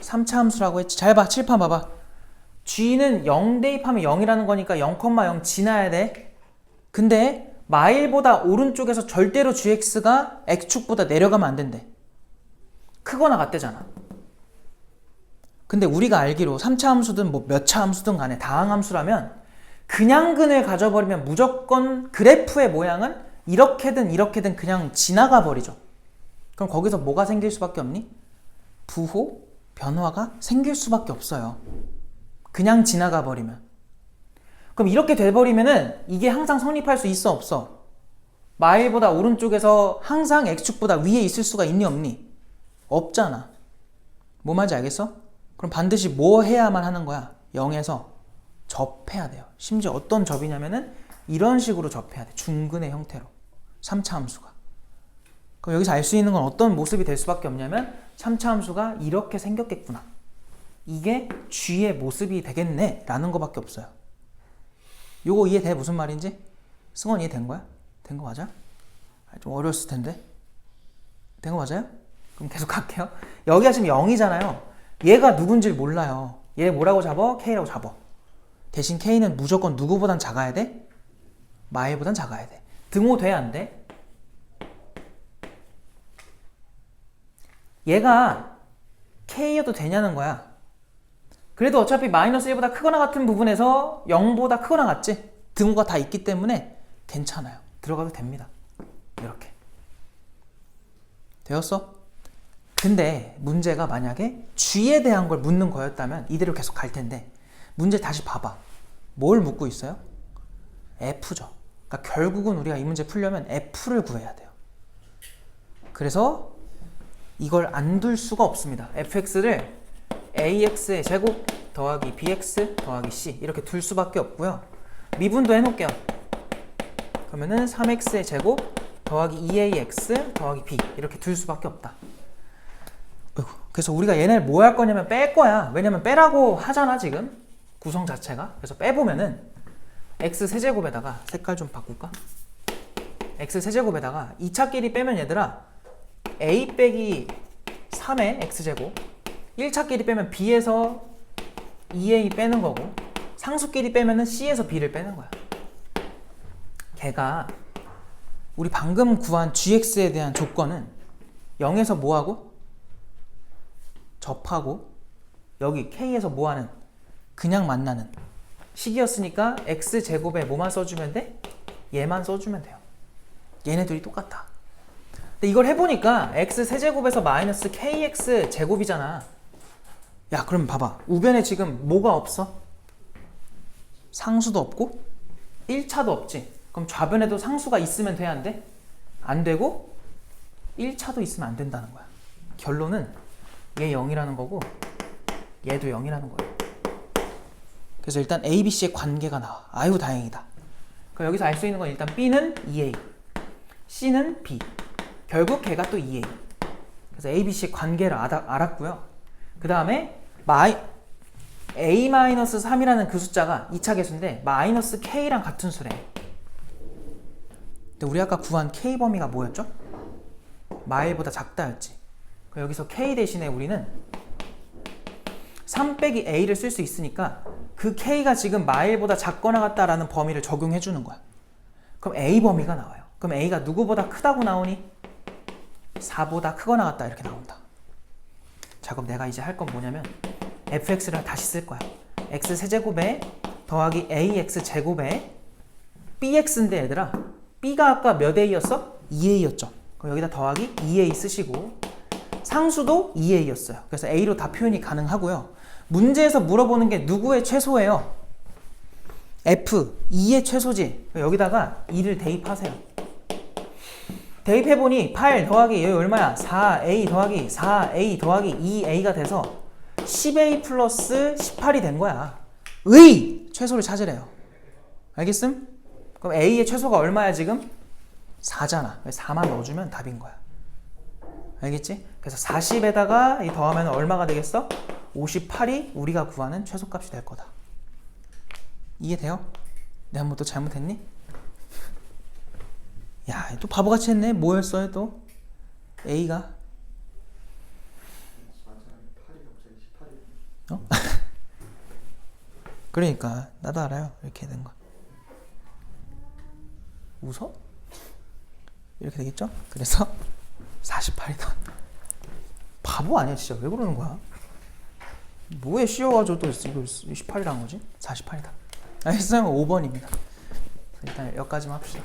3차 함수라고 했지. 잘 봐. 칠판 봐봐. g는 0 대입하면 0이라는 거니까 0,0 지나야 돼. 근데 마일보다 오른쪽에서 절대로 gx가 x축보다 내려가면 안 된대. 크거나 같대잖아. 근데 우리가 알기로 3차 함수든 뭐 몇 차 함수든 간에 다항함수라면 그냥 근을 가져버리면 무조건 그래프의 모양은 이렇게든 이렇게든 그냥 지나가 버리죠. 그럼 거기서 뭐가 생길 수밖에 없니? 부호, 변화가 생길 수밖에 없어요. 그냥 지나가 버리면. 그럼 이렇게 돼버리면은 이게 항상 성립할 수 있어 없어? 마일보다 오른쪽에서 항상 x축보다 위에 있을 수가 있니 없니? 없잖아. 뭐 말인지 알겠어? 그럼 반드시 뭐 해야만 하는 거야? 0에서 접해야 돼요. 심지어 어떤 접이냐면은 이런 식으로 접해야 돼. 중근의 형태로. 3차 함수가. 그럼 여기서 알 수 있는 건 어떤 모습이 될 수밖에 없냐면 3차 함수가 이렇게 생겼겠구나. 이게 g의 모습이 되겠네 라는 거밖에 없어요. 요거 이해돼? 무슨 말인지? 승원 이해된 거야? 된 거 맞아? 좀 어려웠을 텐데. 된 거 맞아요? 그럼 계속 할게요. 여기가 지금 0이잖아요. 얘가 누군지 몰라요. 얘 뭐라고 잡어? K라고 잡어. 대신 K는 무조건 누구보단 작아야 돼? 마일보단 작아야 돼. 등호 돼? 안 돼? 얘가 K여도 되냐는 거야. 그래도 어차피 마이너스 1보다 크거나 같은 부분에서 0보다 크거나 같지? 등호가 다 있기 때문에 괜찮아요. 들어가도 됩니다. 이렇게. 되었어? 근데 문제가 만약에 g에 대한 걸 묻는 거였다면 이대로 계속 갈 텐데 문제 다시 봐봐. 뭘 묻고 있어요? f죠. 그러니까 결국은 우리가 이 문제 풀려면 f를 구해야 돼요. 그래서 이걸 안 둘 수가 없습니다. fx를 ax의 제곱 더하기 bx 더하기 c 이렇게 둘 수밖에 없고요. 미분도 해놓을게요. 그러면은 3x의 제곱 더하기 2ax 더하기 b 이렇게 둘 수밖에 없다. 그래서 우리가 얘네를 뭐 할 거냐면 뺄 거야. 왜냐면 빼라고 하잖아 지금 구성 자체가. 그래서 빼보면은 x 세제곱에다가 색깔 좀 바꿀까? x 세제곱에다가 2차끼리 빼면 얘들아 a 빼기 3의 x제곱 1차끼리 빼면 b에서 2a 빼는 거고 상수끼리 빼면은 c에서 b를 빼는 거야. 걔가 우리 방금 구한 gx에 대한 조건은 0에서 뭐하고? 접하고 여기 k에서 뭐하는? 그냥 만나는 식이었으니까 x제곱에 뭐만 써주면 돼? 얘만 써주면 돼요. 얘네들이 똑같아. 근데 이걸 해보니까 x 세제곱에서 마이너스 kx 제곱이잖아. 야, 그럼 봐봐. 우변에 지금 뭐가 없어? 상수도 없고 1차도 없지. 그럼 좌변에도 상수가 있으면 돼, 안 돼? 안 되고 1차도 있으면 안 된다는 거야. 결론은 얘 0이라는 거고 얘도 0이라는 거야. 그래서 일단 A, B, C의 관계가 나와. 아유, 다행이다. 그럼 여기서 알 수 있는 건 일단 B는 2A, C는 B. 결국 걔가 또 2A. 그래서 A, B, C의 관계를 알았고요. 그 다음에 A-3이라는 그 숫자가 2차 계수인데 마이너스 K랑 같은 수래. 근데 우리 아까 구한 K 범위가 뭐였죠? 마일보다 작다였지. 그럼 여기서 K 대신에 우리는 3 빼기 A를 쓸 수 있으니까 그 K가 지금 마일보다 작거나 같다라는 범위를 적용해 주는 거야. 그럼 A 범위가 나와요. 그럼 A가 누구보다 크다고 나오니? 4보다 크거나 같다 이렇게 나온다. 자, 그럼 내가 이제 할 건 뭐냐면 fx를 다시 쓸 거야. x 세제곱에 더하기 ax 제곱에 bx인데 얘들아, b가 아까 몇 a였어? 2a였죠. 그럼 여기다 더하기 2a 쓰시고 상수도 2a였어요. 그래서 a로 다 표현이 가능하고요. 문제에서 물어보는 게 누구의 최소예요? f, 2의 최소지. 여기다가 2를 대입하세요. 대입해보니 8 더하기 여기 얼마야? 4a 더하기 4a 더하기 2a가 돼서 10a 플러스 18이 된 거야. 의 최소를 찾으래요. 알겠음? 그럼 a의 최소가 얼마야 지금? 4잖아. 4만 넣어주면 답인 거야. 알겠지? 그래서 40에다가 이 더하면 얼마가 되겠어? 58이 우리가 구하는 최소값이 될 거다. 이해돼요? 내가 뭐 또 잘못했니? 야, 또 바보같이 했네. 뭐였어요 또? A가? 어? 그러니까 나도 알아요. 이렇게 된 거. 웃어? 이렇게 되겠죠? 그래서 48이다. 바보 아니야 진짜. 왜 그러는 거야? 뭐에 씌워가지고 또 이걸 18이라는 거지? 48이다. 알겠어요? 5번입니다. 일단 여기까지만 합시다.